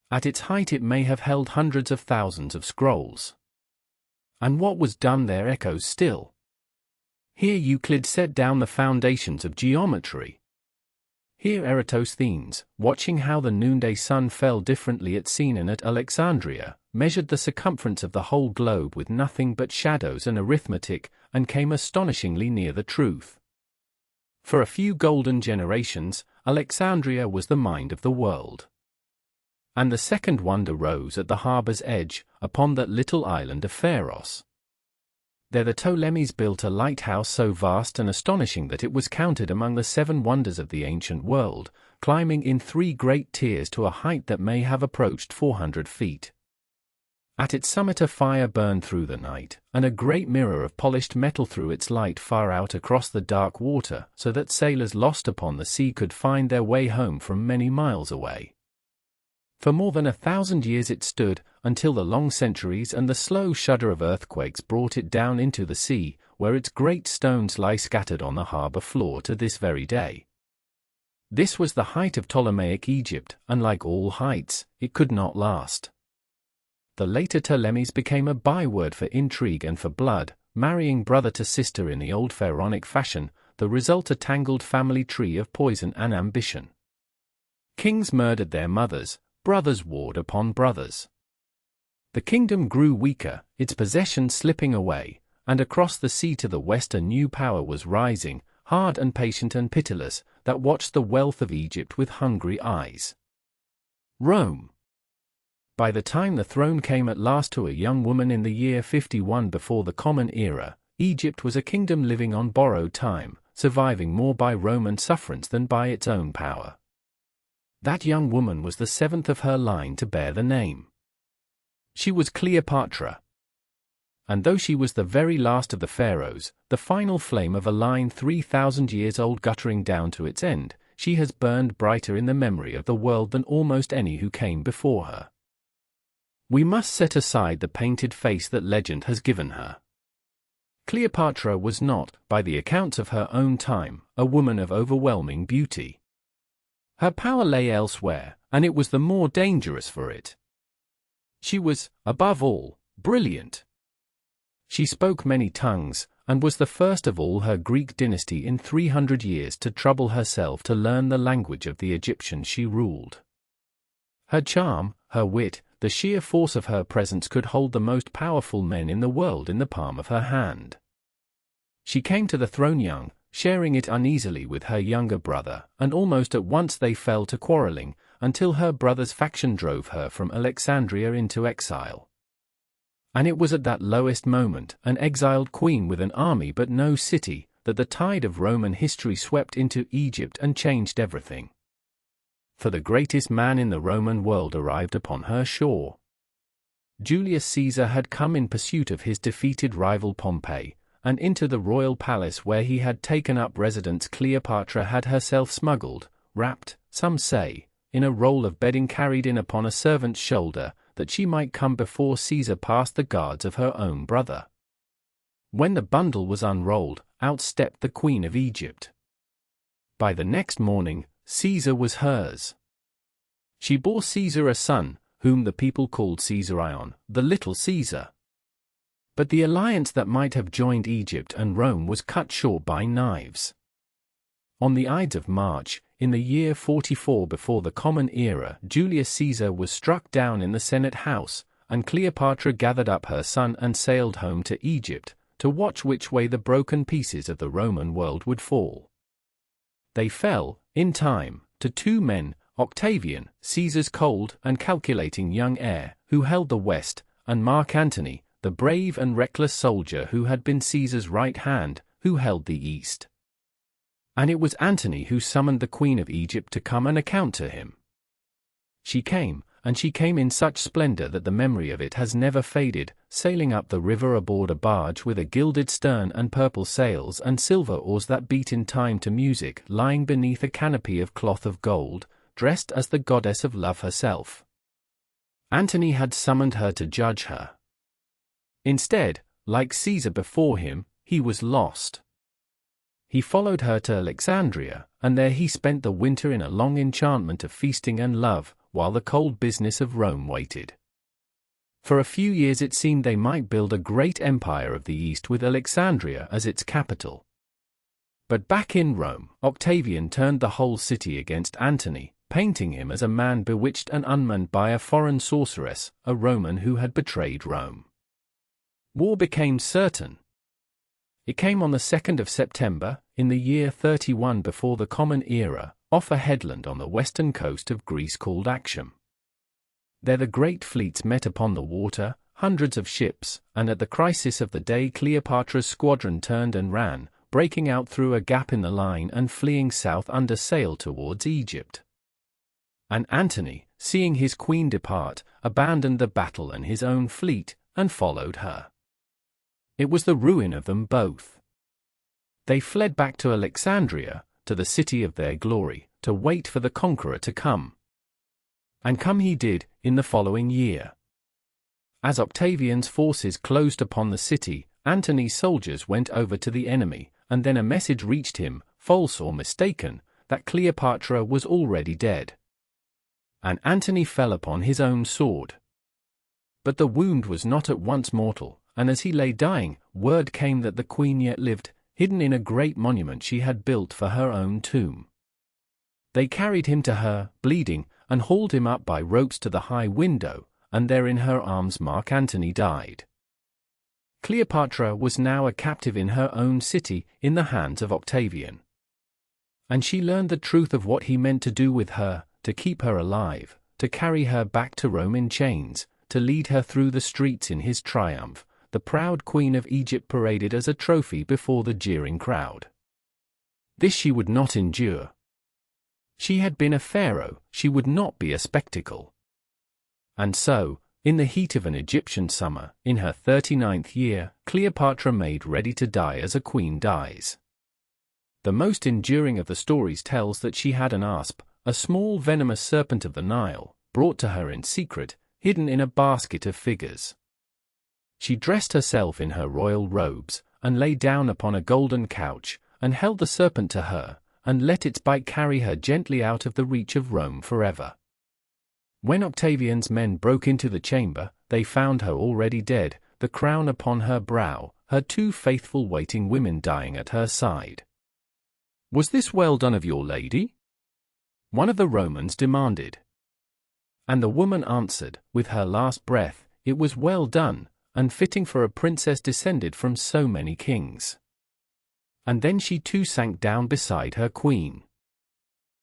S1: At its height it may have held hundreds of thousands of scrolls. And what was done there echoes still. Here Euclid set down the foundations of geometry. Here Eratosthenes, watching how the noonday sun fell differently at Sina and at Alexandria, measured the circumference of the whole globe with nothing but shadows and arithmetic, and came astonishingly near the truth. For a few golden generations, Alexandria was the mind of the world. And the second wonder rose at the harbor's edge, upon that little island of Pharos. There the Ptolemies built a lighthouse so vast and astonishing that it was counted among the 7 wonders of the ancient world, climbing in 3 great tiers to a height that may have approached 400 feet. At its summit a fire burned through the night, and a great mirror of polished metal threw its light far out across the dark water, so that sailors lost upon the sea could find their way home from many miles away. For more than 1,000 years it stood, until the long centuries and the slow shudder of earthquakes brought it down into the sea, where its great stones lie scattered on the harbor floor to this very day. This was the height of Ptolemaic Egypt, and like all heights, it could not last. The later Ptolemies became a byword for intrigue and for blood, marrying brother to sister in the old pharaonic fashion, the result a tangled family tree of poison and ambition. Kings murdered their mothers, brothers warred upon brothers. The kingdom grew weaker, its possessions slipping away, and across the sea to the west a new power was rising, hard and patient and pitiless, that watched the wealth of Egypt with hungry eyes. Rome. By the time the throne came at last to a young woman in the year 51 before the Common Era, Egypt was a kingdom living on borrowed time, surviving more by Roman sufferance than by its own power. That young woman was the 7th of her line to bear the name. She was Cleopatra. And though she was the very last of the pharaohs, the final flame of a line 3,000 years old guttering down to its end, she has burned brighter in the memory of the world than almost any who came before her. We must set aside the painted face that legend has given her. Cleopatra was not, by the accounts of her own time, a woman of overwhelming beauty. Her power lay elsewhere, and it was the more dangerous for it. She was, above all, brilliant. She spoke many tongues, and was the first of all her Greek dynasty in 300 years to trouble herself to learn the language of the Egyptians she ruled. Her charm, her wit, the sheer force of her presence could hold the most powerful men in the world in the palm of her hand. She came to the throne young, sharing it uneasily with her younger brother, and almost at once they fell to quarreling, until her brother's faction drove her from Alexandria into exile. And it was at that lowest moment, an exiled queen with an army but no city, that the tide of Roman history swept into Egypt and changed everything. For the greatest man in the Roman world arrived upon her shore. Julius Caesar had come in pursuit of his defeated rival Pompey, and into the royal palace where he had taken up residence Cleopatra had herself smuggled, wrapped, some say, in a roll of bedding carried in upon a servant's shoulder, that she might come before Caesar past the guards of her own brother. When the bundle was unrolled, out stepped the Queen of Egypt. By the next morning, Caesar was hers. She bore Caesar a son, whom the people called Caesarion, the little Caesar. But the alliance that might have joined Egypt and Rome was cut short by knives. On the Ides of March, in the year 44 before the Common Era, Julius Caesar was struck down in the Senate house, and Cleopatra gathered up her son and sailed home to Egypt, to watch which way the broken pieces of the Roman world would fall. They fell, in time, to 2 men, Octavian, Caesar's cold and calculating young heir, who held the West, and Mark Antony, the brave and reckless soldier who had been Caesar's right hand, who held the East. And it was Antony who summoned the Queen of Egypt to come and account to him. She came, and she came in such splendor that the memory of it has never faded, sailing up the river aboard a barge with a gilded stern and purple sails and silver oars that beat in time to music, lying beneath a canopy of cloth of gold, dressed as the goddess of love herself. Antony had summoned her to judge her. Instead, like Caesar before him, he was lost. He followed her to Alexandria, and there he spent the winter in a long enchantment of feasting and love, while the cold business of Rome waited. For a few years it seemed they might build a great empire of the East with Alexandria as its capital. But back in Rome, Octavian turned the whole city against Antony, painting him as a man bewitched and unmanned by a foreign sorceress, a Roman who had betrayed Rome. War became certain. It came on the 2nd of September, in the year 31 before the Common Era, off a headland on the western coast of Greece called Actium. There the great fleets met upon the water, hundreds of ships, and at the crisis of the day Cleopatra's squadron turned and ran, breaking out through a gap in the line and fleeing south under sail towards Egypt. And Antony, seeing his queen depart, abandoned the battle and his own fleet, and followed her. It was the ruin of them both. They fled back to Alexandria, to the city of their glory, to wait for the conqueror to come. And come he did, in the following year. As Octavian's forces closed upon the city, Antony's soldiers went over to the enemy, and then a message reached him, false or mistaken, that Cleopatra was already dead. And Antony fell upon his own sword. But the wound was not at once mortal, and as he lay dying, word came that the queen yet lived, hidden in a great monument she had built for her own tomb. They carried him to her, bleeding, and hauled him up by ropes to the high window, and there in her arms Mark Antony died. Cleopatra was now a captive in her own city, in the hands of Octavian. And she learned the truth of what he meant to do with her, to keep her alive, to carry her back to Rome in chains, to lead her through the streets in his triumph, the proud queen of Egypt paraded as a trophy before the jeering crowd. This she would not endure. She had been a pharaoh, she would not be a spectacle. And so, in the heat of an Egyptian summer, in her 39th year, Cleopatra made ready to die as a queen dies. The most enduring of the stories tells that she had an asp, a small venomous serpent of the Nile, brought to her in secret, hidden in a basket of figures. She dressed herself in her royal robes, and lay down upon a golden couch, and held the serpent to her, and let its bite carry her gently out of the reach of Rome forever. When Octavian's men broke into the chamber, they found her already dead, the crown upon her brow, her two faithful waiting women dying at her side. "Was this well done of your lady?" one of the Romans demanded. And the woman answered, with her last breath, "It was well done, and fitting for a princess descended from so many kings." And then she too sank down beside her queen.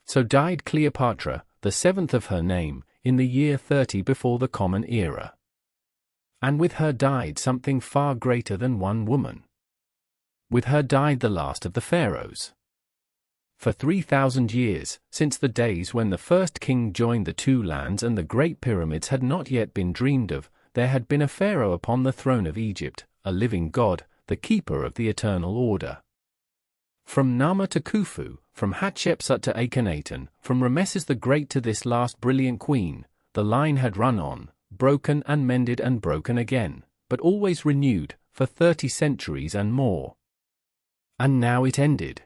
S1: So died Cleopatra, the 7th of her name, in the year 30 before the Common Era. And with her died something far greater than one woman. With her died the last of the pharaohs. For 3,000 years, since the days when the first king joined the two lands and the great pyramids had not yet been dreamed of, there had been a pharaoh upon the throne of Egypt, a living god, the keeper of the eternal order. From Numa to Khufu, from Hatshepsut to Akhenaten, from Rameses the Great to this last brilliant queen, the line had run on, broken and mended and broken again, but always renewed, for 30 centuries and more. And now it ended.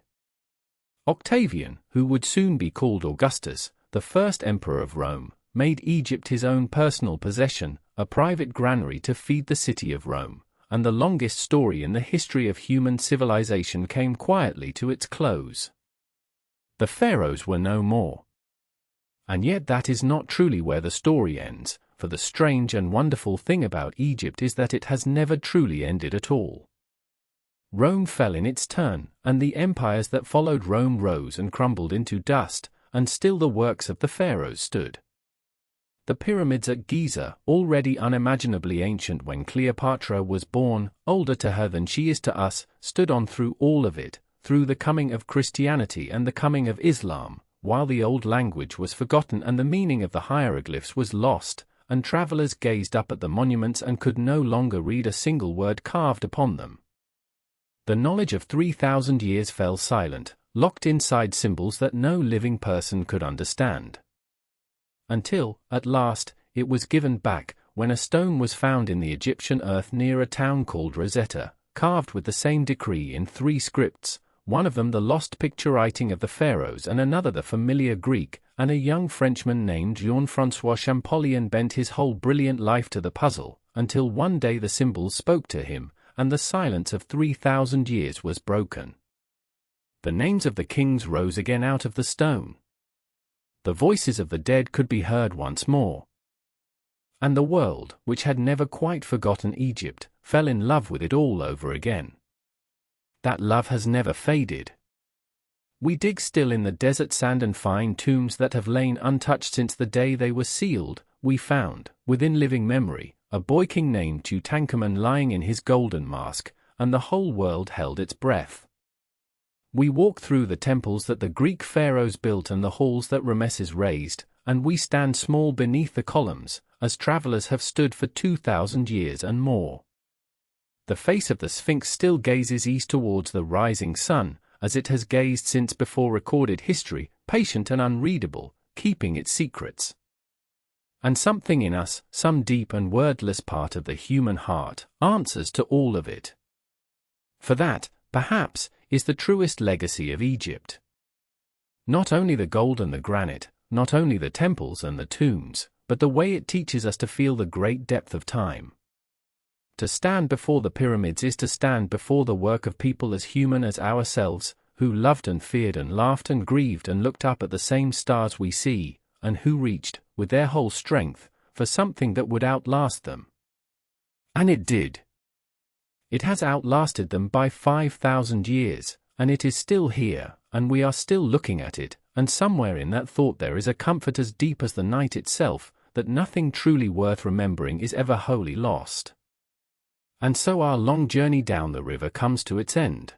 S1: Octavian, who would soon be called Augustus, the first emperor of Rome, made Egypt his own personal possession, a private granary to feed the city of Rome, and the longest story in the history of human civilization came quietly to its close. The pharaohs were no more. And yet that is not truly where the story ends, for the strange and wonderful thing about Egypt is that it has never truly ended at all. Rome fell in its turn, and the empires that followed Rome rose and crumbled into dust, and still the works of the pharaohs stood. The pyramids at Giza, already unimaginably ancient when Cleopatra was born, older to her than she is to us, stood on through all of it, through the coming of Christianity and the coming of Islam, while the old language was forgotten and the meaning of the hieroglyphs was lost, and travelers gazed up at the monuments and could no longer read a single word carved upon them. The knowledge of 3,000 years fell silent, locked inside symbols that no living person could understand. Until, at last, it was given back, when a stone was found in the Egyptian earth near a town called Rosetta, carved with the same decree in 3 scripts, one of them the lost picture writing of the pharaohs and another the familiar Greek, and a young Frenchman named Jean-François Champollion bent his whole brilliant life to the puzzle, until one day the symbols spoke to him, and the silence of 3,000 years was broken. The names of the kings rose again out of the stone. The voices of the dead could be heard once more. And the world, which had never quite forgotten Egypt, fell in love with it all over again. That love has never faded. We dig still in the desert sand and find tombs that have lain untouched since the day they were sealed. We found, within living memory, a boy king named Tutankhamun lying in his golden mask, and the whole world held its breath. We walk through the temples that the Greek pharaohs built and the halls that Rameses raised, and we stand small beneath the columns, as travelers have stood for 2,000 years and more. The face of the Sphinx still gazes east towards the rising sun, as it has gazed since before recorded history, patient and unreadable, keeping its secrets. And something in us, some deep and wordless part of the human heart, answers to all of it. For that, perhaps, is the truest legacy of Egypt. Not only the gold and the granite, not only the temples and the tombs, but the way it teaches us to feel the great depth of time. To stand before the pyramids is to stand before the work of people as human as ourselves, who loved and feared and laughed and grieved and looked up at the same stars we see, and who reached, with their whole strength, for something that would outlast them. And it did. It has outlasted them by 5,000 years, and it is still here, and we are still looking at it, and somewhere in that thought there is a comfort as deep as the night itself, that nothing truly worth remembering is ever wholly lost. And so our long journey down the river comes to its end.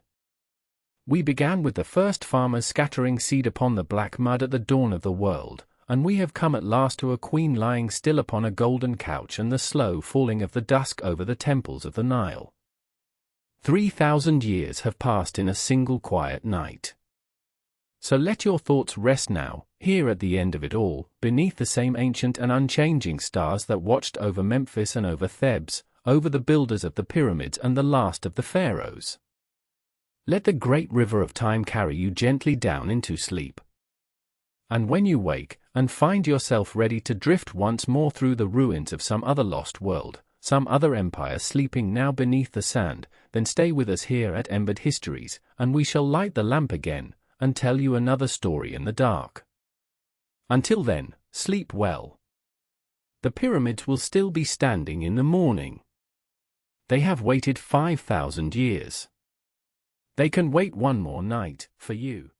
S1: We began with the first farmers scattering seed upon the black mud at the dawn of the world, and we have come at last to a queen lying still upon a golden couch and the slow falling of the dusk over the temples of the Nile. 3,000 years have passed in a single quiet night. So let your thoughts rest now, here at the end of it all, beneath the same ancient and unchanging stars that watched over Memphis and over Thebes, over the builders of the pyramids and the last of the pharaohs. Let the great river of time carry you gently down into sleep. And when you wake, and find yourself ready to drift once more through the ruins of some other lost world, some other empire sleeping now beneath the sand, then stay with us here at Embedded Histories, and we shall light the lamp again, and tell you another story in the dark. Until then, sleep well. The pyramids will still be standing in the morning. They have waited 5,000 years. They can wait one more night, for you.